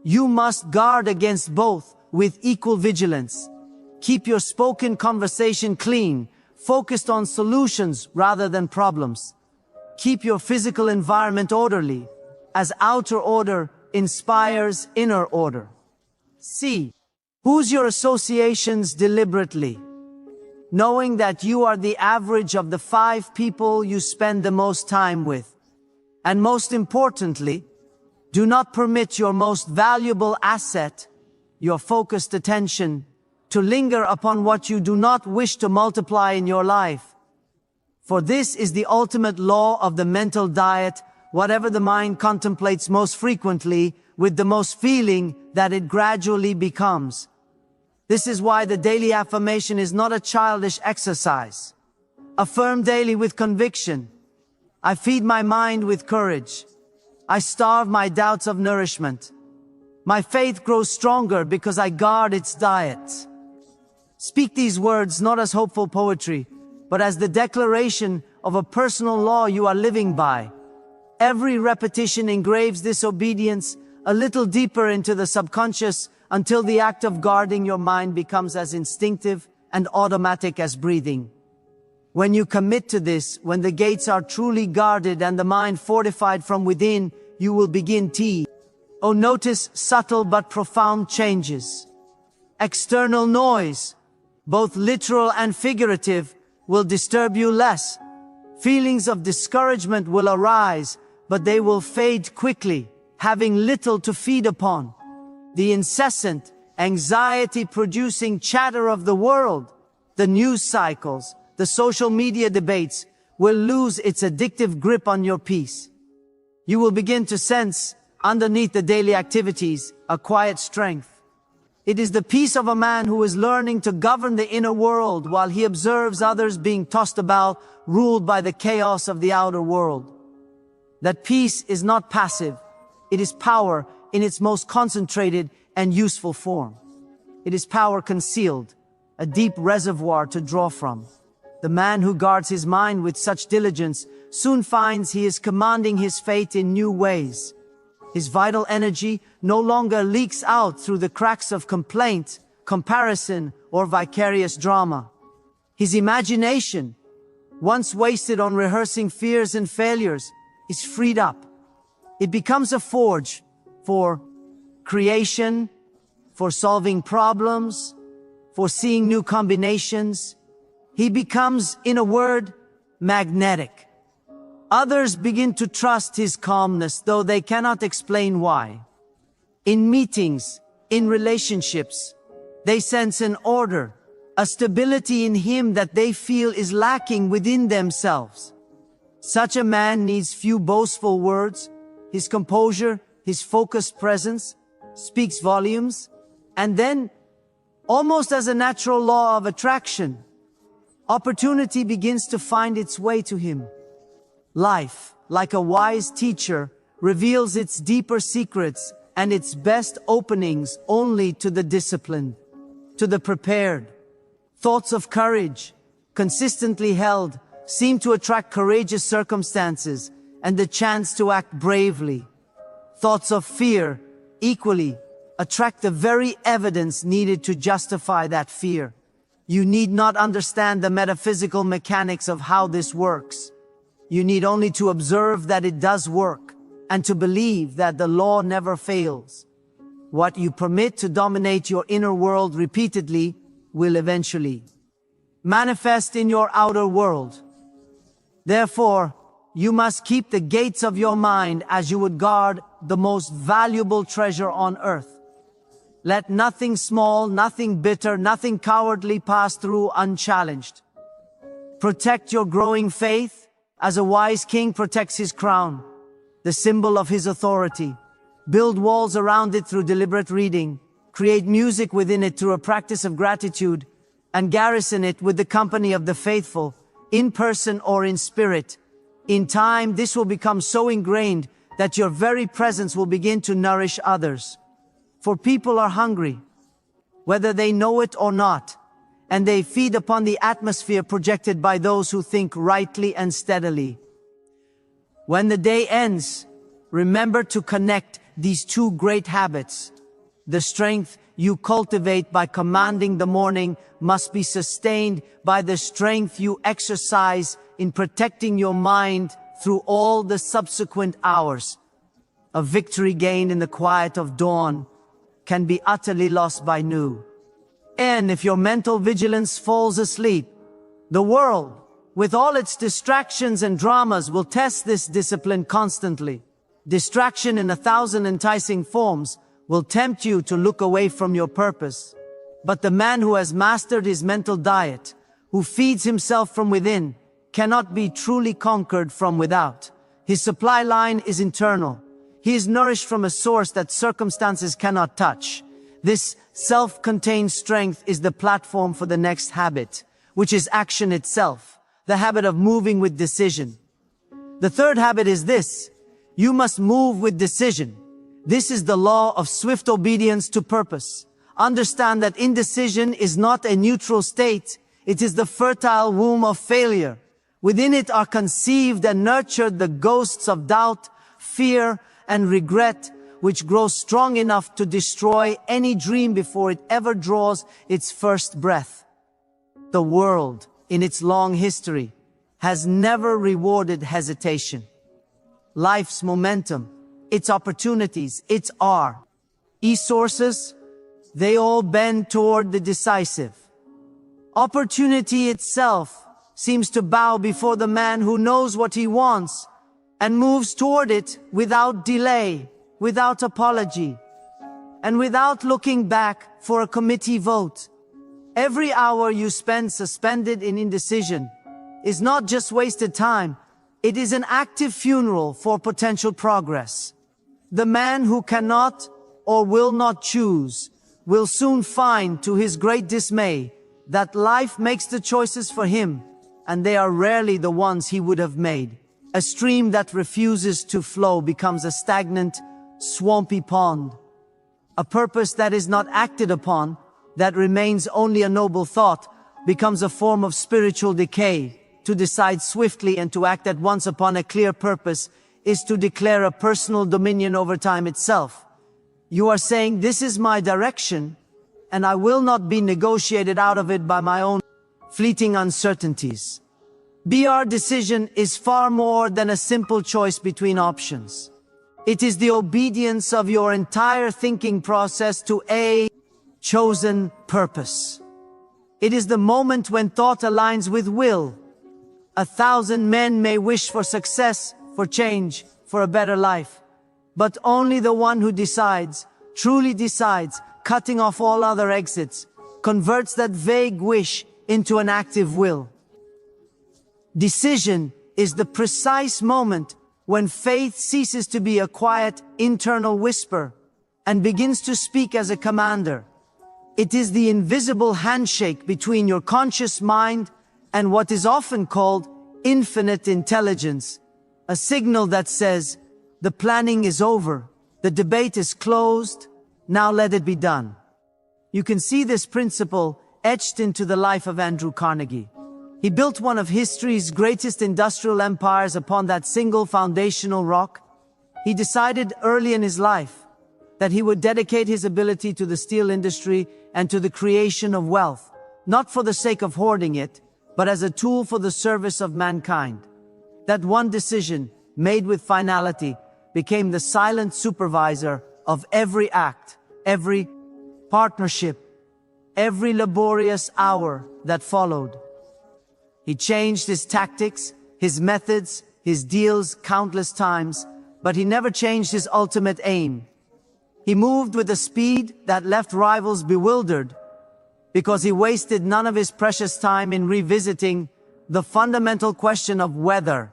You must guard against both with equal vigilance. Keep your spoken conversation clean, focused on solutions rather than problems. Keep your physical environment orderly, as outer order inspires inner order. C. Who's your associations deliberately? Knowing that you are the average of the 5 people you spend the most time with. And most importantly, do not permit your most valuable asset, your focused attention, to linger upon what you do not wish to multiply in your life. For this is the ultimate law of the mental diet. Whatever the mind contemplates most frequently, with the most feeling that it gradually becomes. This is why the daily affirmation is not a childish exercise. Affirm daily with conviction. I feed my mind with courage. I starve my doubts of nourishment. My faith grows stronger because I guard its diet. Speak these words not as hopeful poetry, but as the declaration of a personal law you are living by. Every repetition engraves this obedience a little deeper into the subconscious until the act of guarding your mind becomes as instinctive and automatic as breathing. When you commit to this, when the gates are truly guarded and the mind fortified from within, you will begin to notice subtle but profound changes. External noise, both literal and figurative, will disturb you less. Feelings of discouragement will arise, but they will fade quickly, having little to feed upon. The incessant, anxiety-producing chatter of the world, the news cycles, the social media debates, will lose its addictive grip on your peace. You will begin to sense, underneath the daily activities, a quiet strength. It is the peace of a man who is learning to govern the inner world while he observes others being tossed about, ruled by the chaos of the outer world. That peace is not passive. It is power in its most concentrated and useful form. It is power concealed, a deep reservoir to draw from. The man who guards his mind with such diligence soon finds he is commanding his fate in new ways. His vital energy no longer leaks out through the cracks of complaint, comparison, or vicarious drama. His imagination, once wasted on rehearsing fears and failures, is freed up. It becomes a forge for creation, for solving problems, for seeing new combinations. He becomes, in a word, magnetic. Others begin to trust his calmness, though they cannot explain why. In meetings, in relationships, they sense an order, a stability in him that they feel is lacking within themselves. Such a man needs few boastful words. His composure, his focused presence, speaks volumes. And then, almost as a natural law of attraction, opportunity begins to find its way to him. Life, like a wise teacher, reveals its deeper secrets and its best openings only to the disciplined, to the prepared. Thoughts of courage, consistently held, seem to attract courageous circumstances and the chance to act bravely. Thoughts of fear, equally, attract the very evidence needed to justify that fear. You need not understand the metaphysical mechanics of how this works. You need only to observe that it does work, and to believe that the law never fails. What you permit to dominate your inner world repeatedly will eventually manifest in your outer world. Therefore, you must keep the gates of your mind as you would guard the most valuable treasure on earth. Let nothing small, nothing bitter, nothing cowardly pass through unchallenged. Protect your growing faith as a wise king protects his crown, the symbol of his authority. Build walls around it through deliberate reading. Create music within it through a practice of gratitude, and garrison it with the company of the faithful, in person or in spirit. In time, this will become so ingrained that your very presence will begin to nourish others. For people are hungry, whether they know it or not, and they feed upon the atmosphere projected by those who think rightly and steadily. When the day ends, remember to connect these two great habits. The strength you cultivate by commanding the morning must be sustained by the strength you exercise in protecting your mind through all the subsequent hours. A victory gained in the quiet of dawn can be utterly lost by noon. And if your mental vigilance falls asleep, the world, with all its distractions and dramas, will test this discipline constantly. Distraction in 1,000 enticing forms will tempt you to look away from your purpose. But the man who has mastered his mental diet, who feeds himself from within, cannot be truly conquered from without. His supply line is internal. He is nourished from a source that circumstances cannot touch. This self-contained strength is the platform for the next habit, which is action itself, the habit of moving with decision. The third habit is this: you must move with decision. This is the law of swift obedience to purpose. Understand that indecision is not a neutral state. It is the fertile womb of failure. Within it are conceived and nurtured the ghosts of doubt, fear, and regret, which grow strong enough to destroy any dream before it ever draws its first breath. The world, in its long history, has never rewarded hesitation. Life's momentum, its opportunities, its resources, they all bend toward the decisive. Opportunity itself seems to bow before the man who knows what he wants and moves toward it without delay, without apology, and without looking back for a committee vote. Every hour you spend suspended in indecision is not just wasted time, it is an active funeral for potential progress. The man who cannot or will not choose will soon find, to his great dismay, that life makes the choices for him, and they are rarely the ones he would have made. A stream that refuses to flow becomes a stagnant, swampy pond. A purpose that is not acted upon, that remains only a noble thought, becomes a form of spiritual decay. To decide swiftly and to act at once upon a clear purpose is to declare a personal dominion over time itself. You are saying, this is my direction, and I will not be negotiated out of it by my own fleeting uncertainties. BR decision is far more than a simple choice between options. It is the obedience of your entire thinking process to a chosen purpose. It is the moment when thought aligns with will. 1,000 men may wish for success, for change, for a better life. But only the one who decides, truly decides, cutting off all other exits, converts that vague wish into an active will. Decision is the precise moment when faith ceases to be a quiet internal whisper and begins to speak as a commander. It is the invisible handshake between your conscious mind and what is often called infinite intelligence, a signal that says, the planning is over, the debate is closed, now let it be done. You can see this principle etched into the life of Andrew Carnegie. He built one of history's greatest industrial empires upon that single foundational rock. He decided early in his life that he would dedicate his ability to the steel industry and to the creation of wealth, not for the sake of hoarding it, but as a tool for the service of mankind. That one decision, made with finality, became the silent supervisor of every act, every partnership, every laborious hour that followed. He changed his tactics, his methods, his deals countless times, but he never changed his ultimate aim. He moved with a speed that left rivals bewildered, because he wasted none of his precious time in revisiting the fundamental question of whether.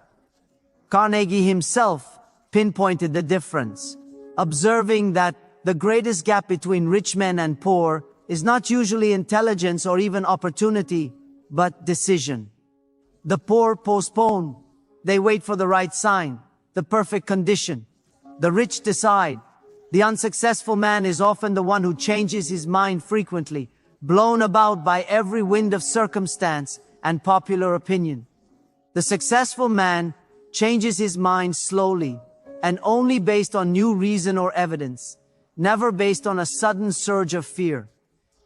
Carnegie himself pinpointed the difference, observing that the greatest gap between rich men and poor is not usually intelligence or even opportunity, but decision. The poor postpone. They wait for the right sign, the perfect condition. The rich decide. The unsuccessful man is often the one who changes his mind frequently, blown about by every wind of circumstance and popular opinion. The successful man changes his mind slowly and only based on new reason or evidence, never based on a sudden surge of fear.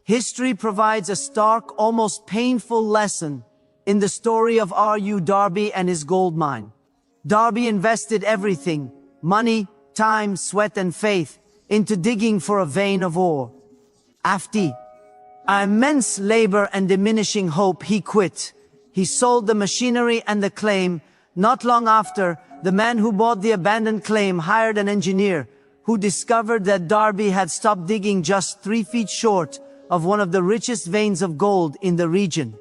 History provides a stark, almost painful lesson in the story of R.U. Darby and his gold mine. Darby invested everything, money, time, sweat and faith, into digging for a vein of ore. After immense labor and diminishing hope, he quit. He sold the machinery and the claim. Not long after, the man who bought the abandoned claim hired an engineer who discovered that Darby had stopped digging just 3 feet short of one of the richest veins of gold in the region.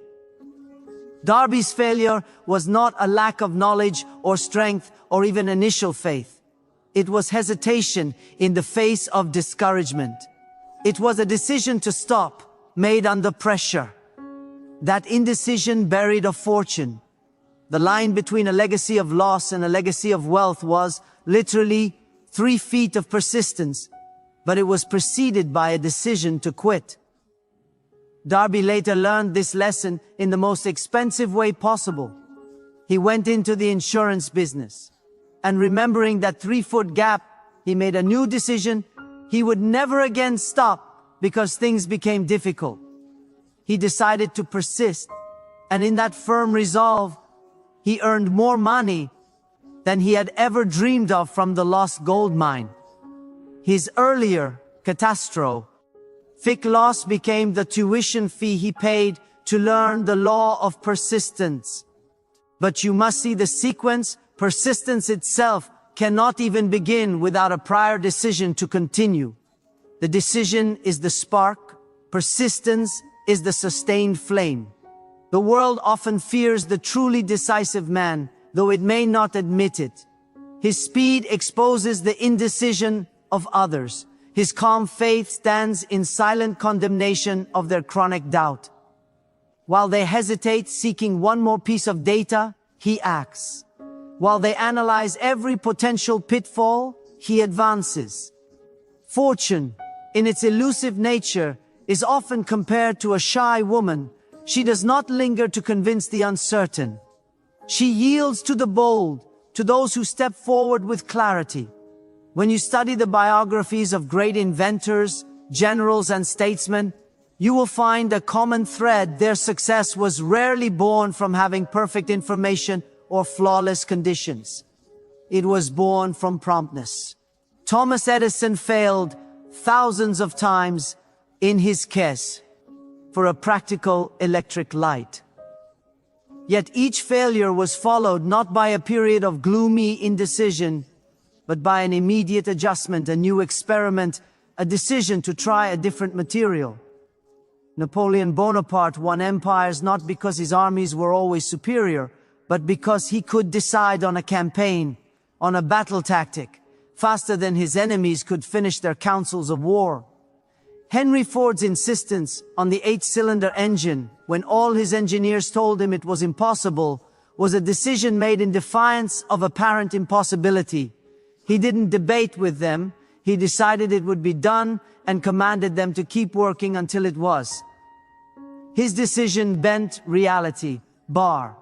Darby's failure was not a lack of knowledge or strength or even initial faith. It was hesitation in the face of discouragement. It was a decision to stop, made under pressure. That indecision buried a fortune. The line between a legacy of loss and a legacy of wealth was, literally, 3 feet of persistence, but it was preceded by a decision to quit. Darby later learned this lesson in the most expensive way possible. He went into the insurance business, and remembering that 3-foot gap, he made a new decision. He would never again stop because things became difficult. He decided to persist, and in that firm resolve, he earned more money than he had ever dreamed of from the lost gold mine. His earlier catastrophic loss became the tuition fee he paid to learn the law of persistence. But you must see the sequence. Persistence itself cannot even begin without a prior decision to continue. The decision is the spark. Persistence is the sustained flame. The world often fears the truly decisive man, though it may not admit it. His speed exposes the indecision of others. His calm faith stands in silent condemnation of their chronic doubt. While they hesitate, seeking one more piece of data, he acts. While they analyze every potential pitfall, he advances. Fortune, in its elusive nature, is often compared to a shy woman. She does not linger to convince the uncertain. She yields to the bold, to those who step forward with clarity. When you study the biographies of great inventors, generals, and statesmen, you will find a common thread. Their success was rarely born from having perfect information or flawless conditions. It was born from promptness. Thomas Edison failed thousands of times in his quest for a practical electric light. Yet each failure was followed not by a period of gloomy indecision, but by an immediate adjustment, a new experiment, a decision to try a different material. Napoleon Bonaparte won empires not because his armies were always superior, but because he could decide on a campaign, on a battle tactic, faster than his enemies could finish their councils of war. Henry Ford's insistence on the 8-cylinder engine, when all his engineers told him it was impossible, was a decision made in defiance of apparent impossibility. He didn't debate with them, he decided it would be done and commanded them to keep working until it was. His decision bent reality, bar.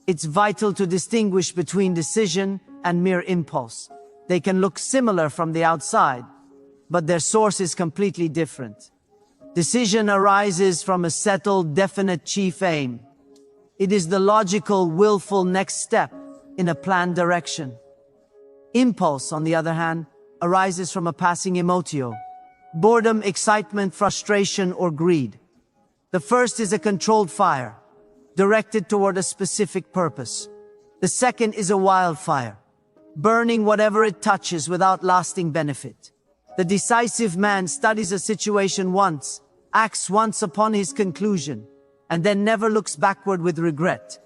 It's vital to distinguish between decision and mere impulse. They can look similar from the outside, but their source is completely different. Decision arises from a settled, definite chief aim. It is the logical, willful next step in a planned direction. Impulse, on the other hand, arises from a passing emotio, boredom, excitement, frustration, or greed. The first is a controlled fire, directed toward a specific purpose. The second is a wildfire, burning whatever it touches without lasting benefit. The decisive man studies a situation once, acts once upon his conclusion, and then never looks backward with regret.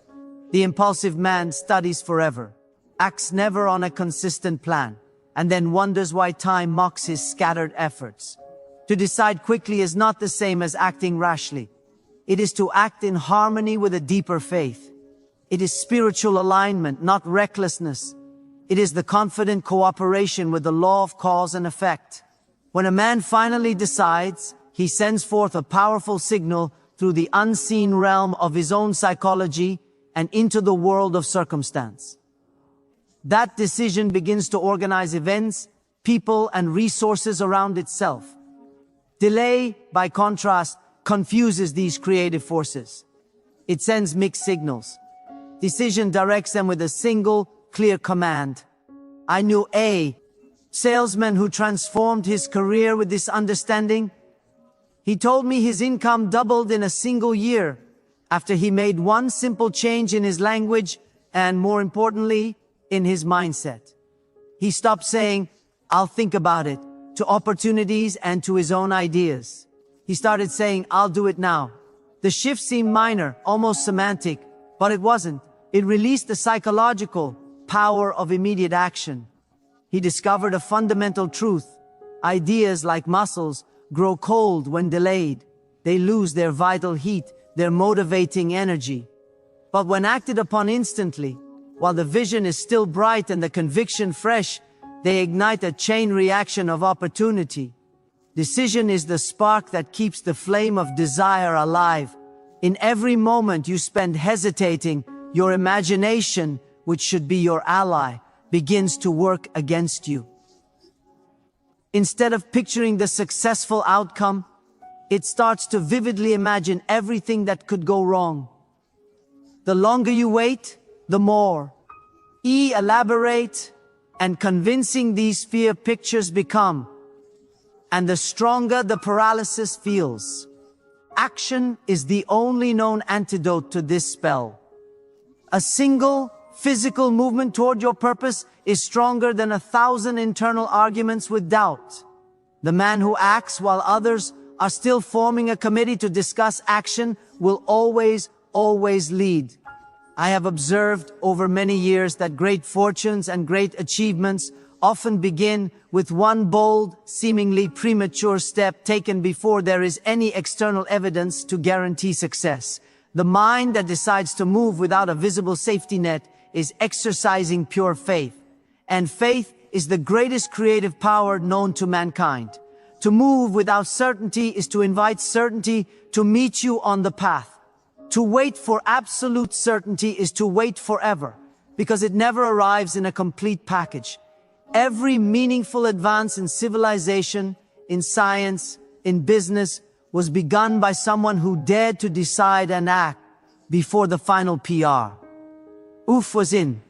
The impulsive man studies forever, acts never on a consistent plan, and then wonders why time mocks his scattered efforts. To decide quickly is not the same as acting rashly. It is to act in harmony with a deeper faith. It is spiritual alignment, not recklessness. It is the confident cooperation with the law of cause and effect. When a man finally decides, he sends forth a powerful signal through the unseen realm of his own psychology and into the world of circumstance. That decision begins to organize events, people, and resources around itself. Delay, by contrast, confuses these creative forces. It sends mixed signals. Decision directs them with a single, clear command. I knew a salesman who transformed his career with this understanding. He told me his income doubled in a single year after he made one simple change in his language and, more importantly, in his mindset. He stopped saying, "I'll think about it," to opportunities and to his own ideas. He started saying, "I'll do it now." The shift seemed minor, almost semantic, but it wasn't. It released the psychological power of immediate action. He discovered a fundamental truth. Ideas, like muscles, grow cold when delayed. They lose their vital heat, their motivating energy. But when acted upon instantly, while the vision is still bright and the conviction fresh, they ignite a chain reaction of opportunity. Decision is the spark that keeps the flame of desire alive. In every moment you spend hesitating, your imagination, which should be your ally, begins to work against you. Instead of picturing the successful outcome, it starts to vividly imagine everything that could go wrong. The longer you wait, the more elaborate and convincing these fear pictures become, and the stronger the paralysis feels. Action is the only known antidote to this spell. A single physical movement toward your purpose is stronger than 1,000 internal arguments with doubt. The man who acts while others are still forming a committee to discuss action will always lead. I have observed over many years that great fortunes and great achievements often begin with one bold, seemingly premature step taken before there is any external evidence to guarantee success. The mind that decides to move without a visible safety net is exercising pure faith. And faith is the greatest creative power known to mankind. To move without certainty is to invite certainty to meet you on the path. To wait for absolute certainty is to wait forever. because it never arrives in a complete package. Every meaningful advance in civilization, in science, in business, was begun by someone who dared to decide and act before the final PR. Oof was in.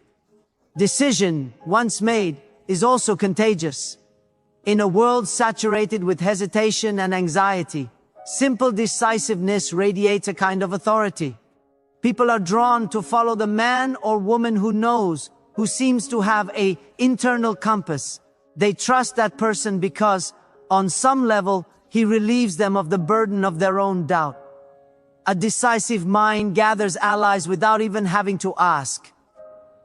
Decision, once made, is also contagious. In a world saturated with hesitation and anxiety, simple decisiveness radiates a kind of authority. People are drawn to follow the man or woman who knows, who seems to have an internal compass. They trust that person because, on some level, he relieves them of the burden of their own doubt. A decisive mind gathers allies without even having to ask.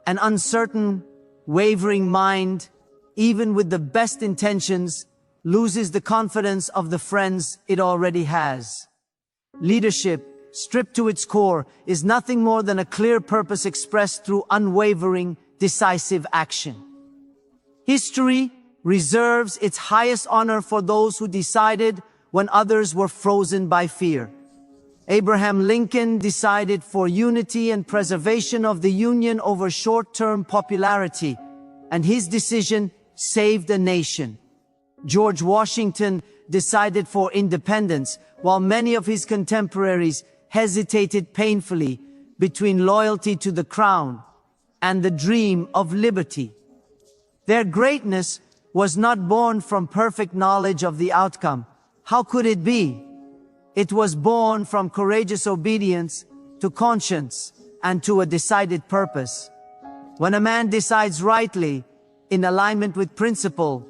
An uncertain, wavering mind, even with the best intentions, loses the confidence of the friends it already has. Leadership, stripped to its core, is nothing more than a clear purpose expressed through unwavering, decisive action. History reserves its highest honor for those who decided when others were frozen by fear. Abraham Lincoln decided for unity and preservation of the Union over short-term popularity, and his decision saved a nation. George Washington decided for independence, while many of his contemporaries hesitated painfully between loyalty to the crown and the dream of liberty. Their greatness was not born from perfect knowledge of the outcome. How could it be? It was born from courageous obedience to conscience and to a decided purpose. When a man decides rightly, in alignment with principle,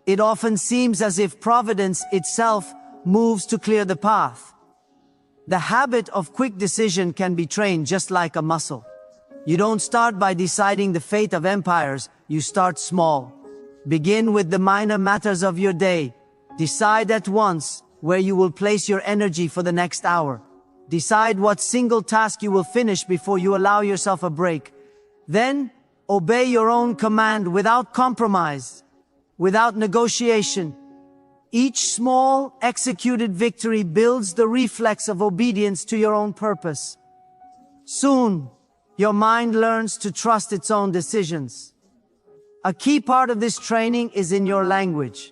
it often seems as if providence itself moves to clear the path. The habit of quick decision can be trained just like a muscle. You don't start by deciding the fate of empires, you start small. Begin with the minor matters of your day. Decide at once where you will place your energy for the next hour. Decide what single task you will finish before you allow yourself a break. Then, obey your own command without compromise, without negotiation. Each small, executed victory builds the reflex of obedience to your own purpose. Soon, your mind learns to trust its own decisions. A key part of this training is in your language.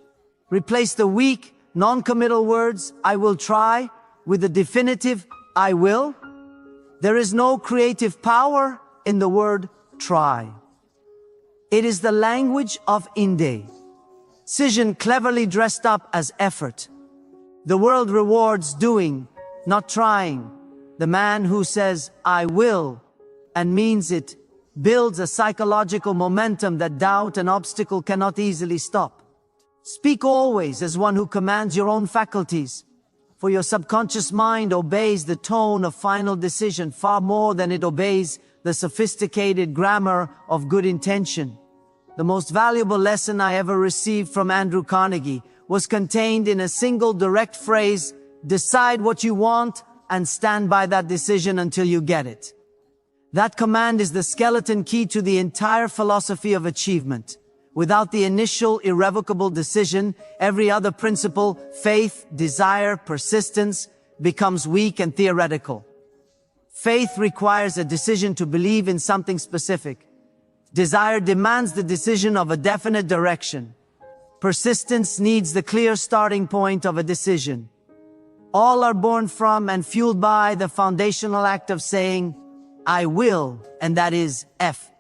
Replace the weak, non-committal words, I will try, with the definitive, I will. There is no creative power in the word try. It is the language of inde. Decision cleverly dressed up as effort. The world rewards doing, not trying. The man who says, I will, and means it, builds a psychological momentum that doubt and obstacle cannot easily stop. Speak always as one who commands your own faculties, for your subconscious mind obeys the tone of final decision far more than it obeys the sophisticated grammar of good intention. The most valuable lesson I ever received from Andrew Carnegie was contained in a single direct phrase, decide what you want and stand by that decision until you get it. That command is the skeleton key to the entire philosophy of achievement. Without the initial irrevocable decision, every other principle, faith, desire, persistence, becomes weak and theoretical. Faith requires a decision to believe in something specific. Desire demands the decision of a definite direction. Persistence needs the clear starting point of a decision. All are born from and fueled by the foundational act of saying, I will, and that is F.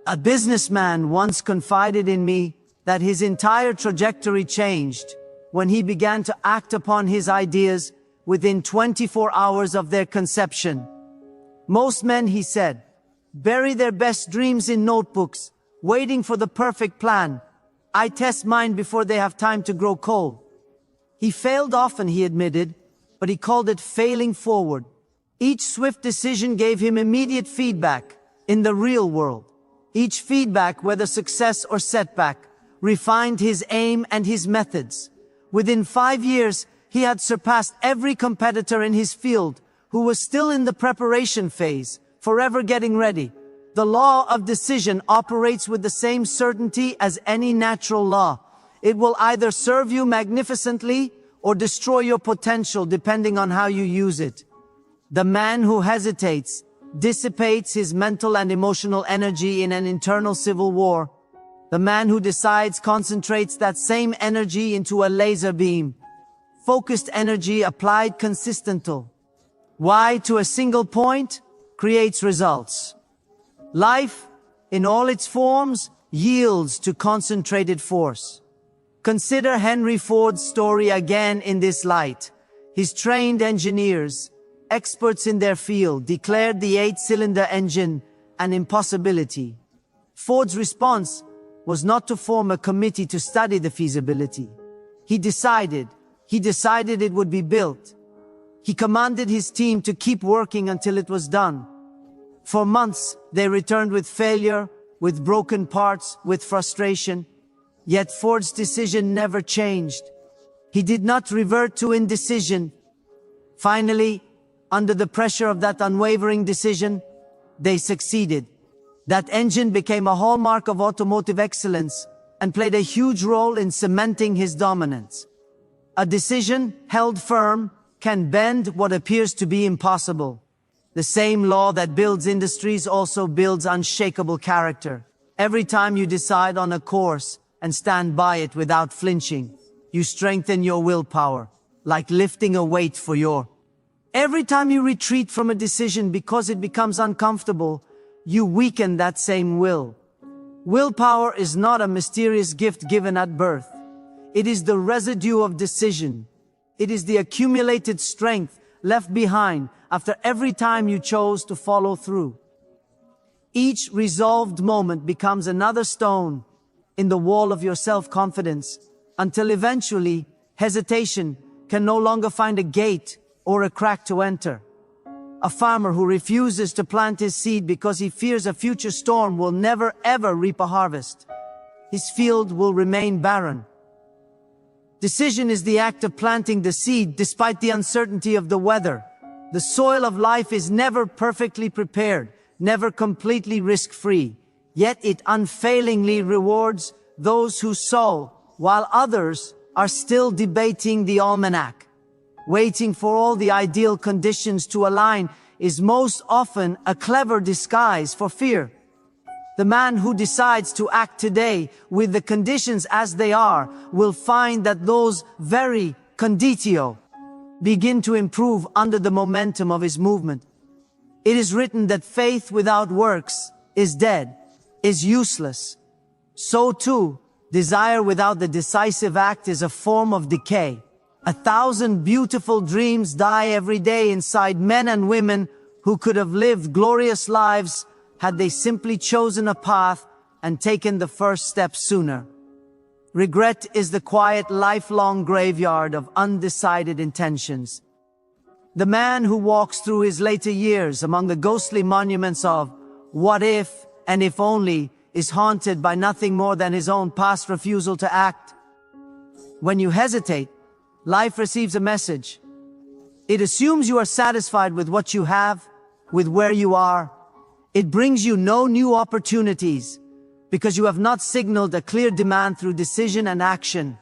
A businessman once confided in me that his entire trajectory changed when he began to act upon his ideas within 24 hours of their conception. Most men, he said, bury their best dreams in notebooks, waiting for the perfect plan. I test mine before they have time to grow cold. He failed often, he admitted, but he called it failing forward. Each swift decision gave him immediate feedback in the real world. Each feedback, whether success or setback, refined his aim and his methods. Within 5 years, he had surpassed every competitor in his field who was still in the preparation phase, forever getting ready. The law of decision operates with the same certainty as any natural law. It will either serve you magnificently or destroy your potential depending on how you use it. The man who hesitates dissipates his mental and emotional energy in an internal civil war. The man who decides concentrates that same energy into a laser beam. Focused energy applied consistently. Why to a single point creates results. Life, in all its forms, yields to concentrated force. Consider Henry Ford's story again in this light. His trained engineers, experts in their field, declared the 8-cylinder engine an impossibility. Ford's response was not to form a committee to study the feasibility. He decided it would be built. He commanded his team to keep working until it was done. For months, they returned with failure, with broken parts, with frustration. Yet Ford's decision never changed. He did not revert to indecision. Finally, under the pressure of that unwavering decision, they succeeded. That engine became a hallmark of automotive excellence and played a huge role in cementing his dominance. A decision held firm can bend what appears to be impossible. The same law that builds industries also builds unshakable character. Every time you decide on a course and stand by it without flinching, you strengthen your willpower, like lifting a weight for your. Every time you retreat from a decision because it becomes uncomfortable, you weaken that same will. Willpower is not a mysterious gift given at birth. It is the residue of decision. It is the accumulated strength left behind after every time you chose to follow through. Each resolved moment becomes another stone in the wall of your self-confidence, until eventually hesitation can no longer find a gate or a crack to enter. A farmer who refuses to plant his seed because he fears a future storm will never ever reap a harvest. His field will remain barren. Decision is the act of planting the seed despite the uncertainty of the weather. The soil of life is never perfectly prepared, never completely risk-free. Yet it unfailingly rewards those who sow, while others are still debating the almanac. Waiting for all the ideal conditions to align is most often a clever disguise for fear. The man who decides to act today with the conditions as they are will find that those very conditio begin to improve under the momentum of his movement. It is written that faith without works is dead, is useless. So too, desire without the decisive act is a form of decay. 1,000 beautiful dreams die every day inside men and women who could have lived glorious lives had they simply chosen a path and taken the first step sooner. Regret is the quiet, lifelong graveyard of undecided intentions. The man who walks through his later years among the ghostly monuments of what if and if only is haunted by nothing more than his own past refusal to act. When you hesitate, life receives a message. It assumes you are satisfied with what you have, with where you are. It brings you no new opportunities because you have not signaled a clear demand through decision and action.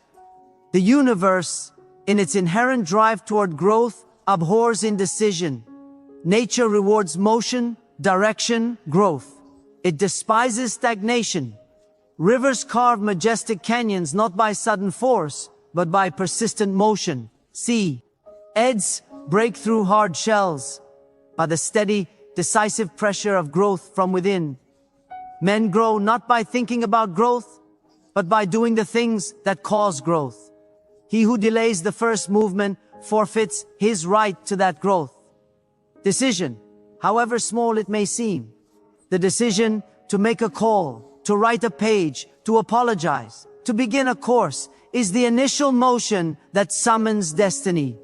The universe, in its inherent drive toward growth, abhors indecision. Nature rewards motion, direction, growth. It despises stagnation. Rivers carve majestic canyons not by sudden force, but by persistent motion. See, Eds break through hard shells by the steady, decisive pressure of growth from within. Men grow not by thinking about growth, but by doing the things that cause growth. He who delays the first movement forfeits his right to that growth. Decision, however small it may seem, the decision to make a call, to write a page, to apologize, to begin a course, is the initial motion that summons destiny.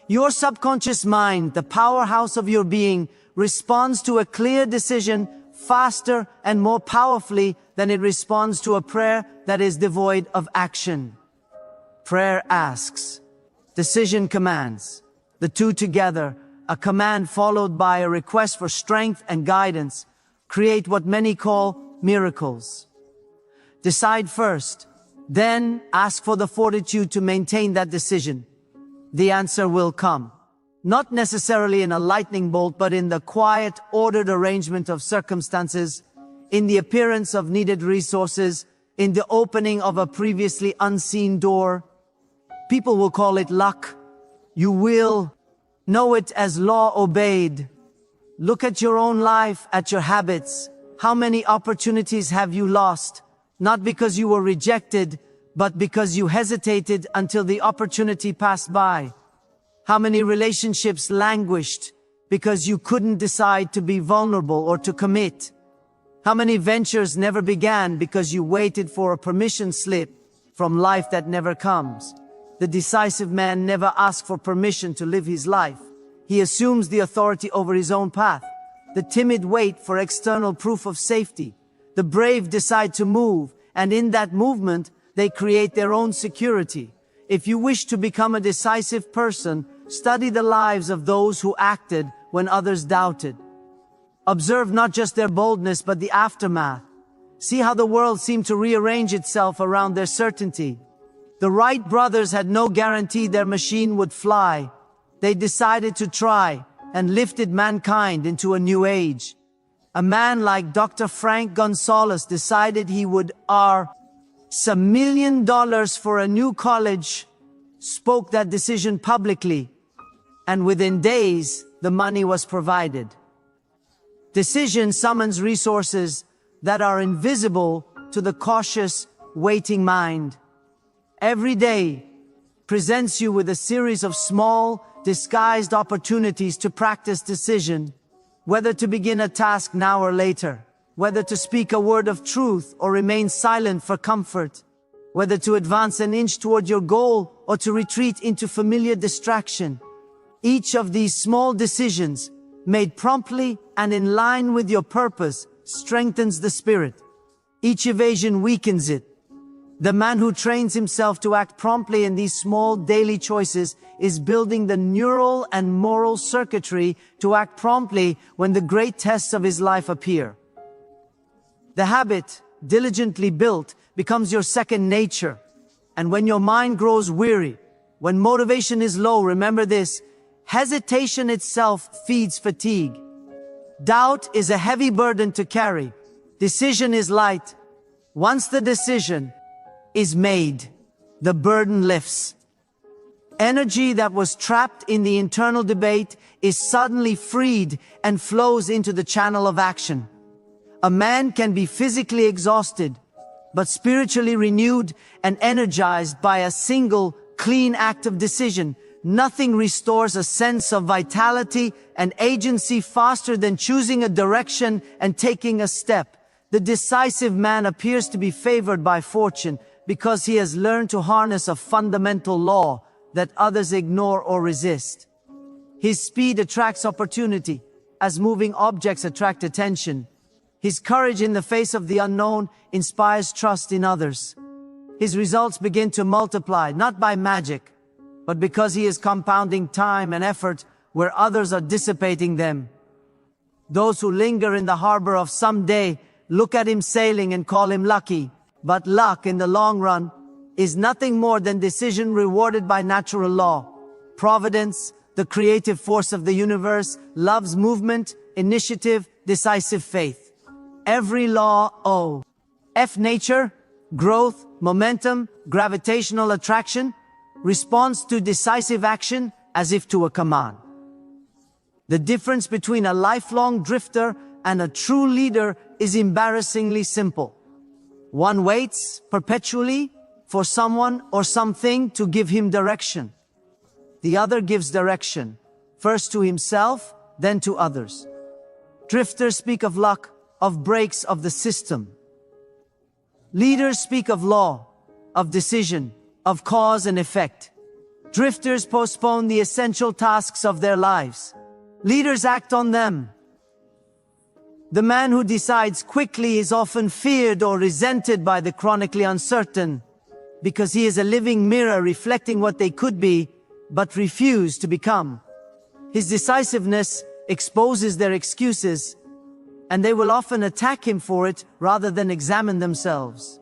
Your subconscious mind, the powerhouse of your being, responds to a clear decision faster and more powerfully than it responds to a prayer that is devoid of action. Prayer asks, decision commands. The two together, a command followed by a request for strength and guidance, create what many call miracles. Decide first, then ask for the fortitude to maintain that decision. The answer will come. Not necessarily in a lightning bolt, but in the quiet, ordered arrangement of circumstances, in the appearance of needed resources, in the opening of a previously unseen door. People will call it luck. You will know it as law obeyed. Look at your own life, at your habits. How many opportunities have you lost? Not because you were rejected, but because you hesitated until the opportunity passed by. How many relationships languished because you couldn't decide to be vulnerable or to commit? How many ventures never began because you waited for a permission slip from life that never comes? The decisive man never asks for permission to live his life. He assumes the authority over his own path. The timid wait for external proof of safety. The brave decide to move, and in that movement, they create their own security. If you wish to become a decisive person, study the lives of those who acted when others doubted. Observe not just their boldness, but the aftermath. See how the world seemed to rearrange itself around their certainty. The Wright brothers had no guarantee their machine would fly. They decided to try and lifted mankind into a new age. A man like Dr. Frank Gonzalez decided he would $1 million for a new college, spoke that decision publicly, and within days, the money was provided. Decision summons resources that are invisible to the cautious, waiting mind. Every day presents you with a series of small, disguised opportunities to practice decision, whether to begin a task now or later, whether to speak a word of truth or remain silent for comfort, whether to advance an inch toward your goal or to retreat into familiar distraction. Each of these small decisions, made promptly and in line with your purpose, strengthens the spirit. Each evasion weakens it. The man who trains himself to act promptly in these small daily choices is building the neural and moral circuitry to act promptly when the great tests of his life appear. The habit, diligently built, becomes your second nature. And when your mind grows weary, when motivation is low, remember this: hesitation itself feeds fatigue. Doubt is a heavy burden to carry. Decision is light. Once the decision is made, the burden lifts. Energy that was trapped in the internal debate is suddenly freed and flows into the channel of action. A man can be physically exhausted, but spiritually renewed and energized by a single, clean act of decision. Nothing restores a sense of vitality and agency faster than choosing a direction and taking a step. The decisive man appears to be favored by fortune because he has learned to harness a fundamental law that others ignore or resist. His speed attracts opportunity, as moving objects attract attention. His courage in the face of the unknown inspires trust in others. His results begin to multiply, not by magic, but because he is compounding time and effort where others are dissipating them. Those who linger in the harbor of someday look at him sailing and call him lucky. But luck, in the long run, is nothing more than decision rewarded by natural law. Providence, the creative force of the universe, loves movement, initiative, decisive faith. Every law, nature, growth, momentum, gravitational attraction, responds to decisive action as if to a command. The difference between a lifelong drifter and a true leader is embarrassingly simple. One waits perpetually for someone or something to give him direction. The other gives direction, first to himself, then to others. Drifters speak of luck, of breaks of the system. Leaders speak of law, of decision, of cause and effect. Drifters postpone the essential tasks of their lives. Leaders act on them. The man who decides quickly is often feared or resented by the chronically uncertain, because he is a living mirror reflecting what they could be, but refuse to become. His decisiveness exposes their excuses, and they will often attack him for it rather than examine themselves.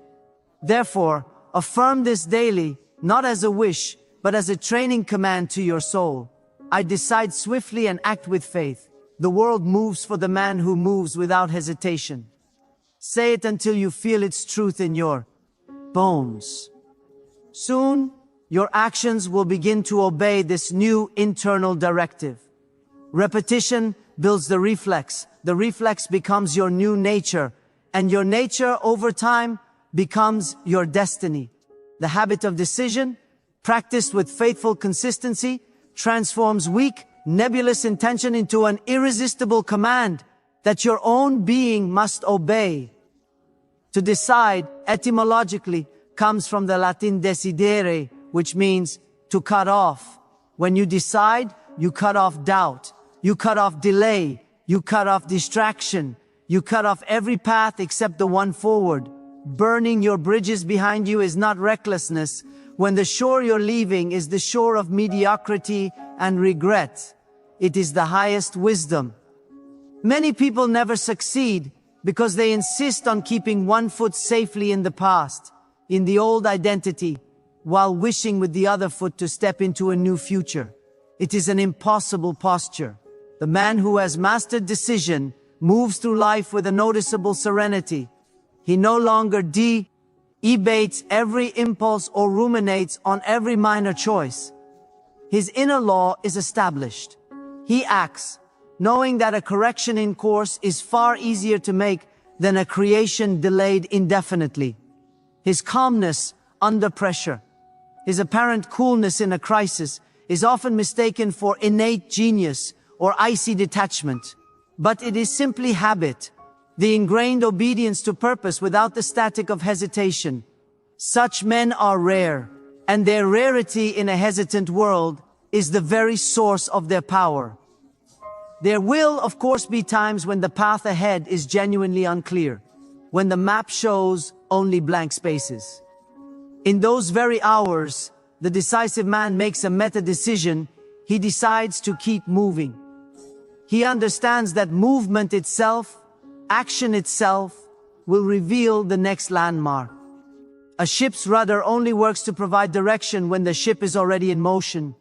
Therefore, affirm this daily, not as a wish, but as a training command to your soul. I decide swiftly and act with faith. The world moves for the man who moves without hesitation. Say it until you feel its truth in your bones. Soon, your actions will begin to obey this new internal directive. Repetition builds the reflex. The reflex becomes your new nature, and your nature over time becomes your destiny. The habit of decision, practiced with faithful consistency, transforms weak, nebulous intention into an irresistible command that your own being must obey. To decide, etymologically, comes from the Latin decidere, which means to cut off. When you decide, you cut off doubt, you cut off delay, you cut off distraction, you cut off every path except the one forward. Burning your bridges behind you is not recklessness, when the shore you're leaving is the shore of mediocrity and regret. It is the highest wisdom. Many people never succeed because they insist on keeping one foot safely in the past, in the old identity, while wishing with the other foot to step into a new future. It is an impossible posture. The man who has mastered decision moves through life with a noticeable serenity. He no longer debates every impulse or ruminates on every minor choice. His inner law is established. He acts, knowing that a correction in course is far easier to make than a creation delayed indefinitely. His calmness under pressure, his apparent coolness in a crisis, is often mistaken for innate genius or icy detachment. But it is simply habit, the ingrained obedience to purpose without the static of hesitation. Such men are rare, and their rarity in a hesitant world is the very source of their power. There will, of course, be times when the path ahead is genuinely unclear, when the map shows only blank spaces. In those very hours, the decisive man makes a meta-decision. He decides to keep moving. He understands that movement itself, action itself, will reveal the next landmark. A ship's rudder only works to provide direction when the ship is already in motion.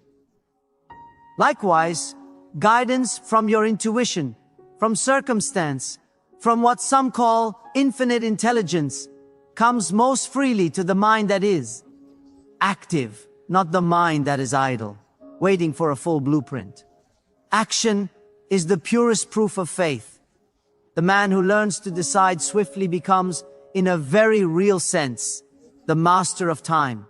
Likewise, guidance from your intuition, from circumstance, from what some call infinite intelligence, comes most freely to the mind that is active, not the mind that is idle, waiting for a full blueprint. Action is the purest proof of faith. The man who learns to decide swiftly becomes, in a very real sense, the master of time.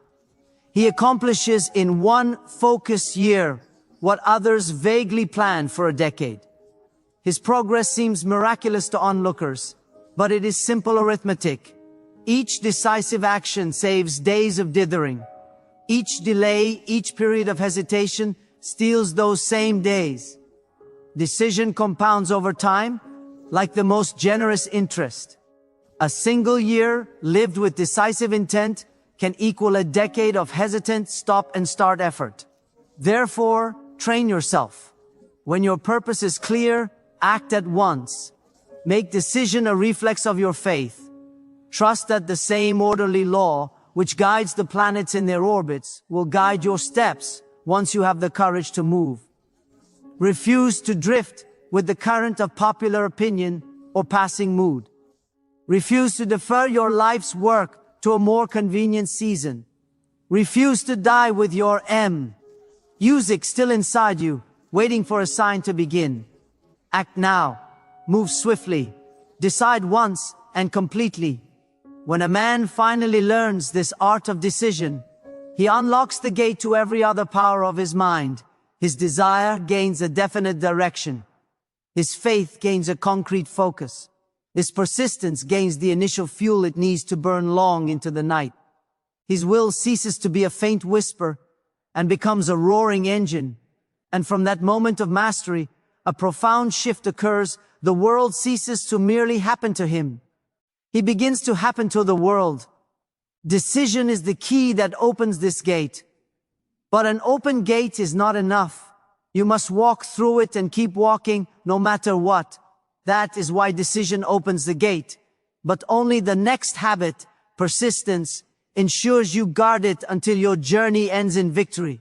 He accomplishes in one focused year what others vaguely plan for a decade. His progress seems miraculous to onlookers, but it is simple arithmetic. Each decisive action saves days of dithering. Each delay, each period of hesitation steals those same days. Decision compounds over time, like the most generous interest. A single year lived with decisive intent can equal a decade of hesitant stop and start effort. Therefore, train yourself. When your purpose is clear, act at once. Make decision a reflex of your faith. Trust that the same orderly law which guides the planets in their orbits will guide your steps once you have the courage to move. Refuse to drift with the current of popular opinion or passing mood. Refuse to defer your life's work to a more convenient season. Refuse to die with your music still inside you, waiting for a sign to begin. Act now. Move swiftly. Decide once and completely. When a man finally learns this art of decision, he unlocks the gate to every other power of his mind. His desire gains a definite direction. His faith gains a concrete focus. His persistence gains the initial fuel it needs to burn long into the night. His will ceases to be a faint whisper and becomes a roaring engine. And from that moment of mastery, a profound shift occurs. The world ceases to merely happen to him. He begins to happen to the world. Decision is the key that opens this gate. But an open gate is not enough. You must walk through it and keep walking no matter what. That is why decision opens the gate. But only the next habit, persistence, ensures you guard it until your journey ends in victory.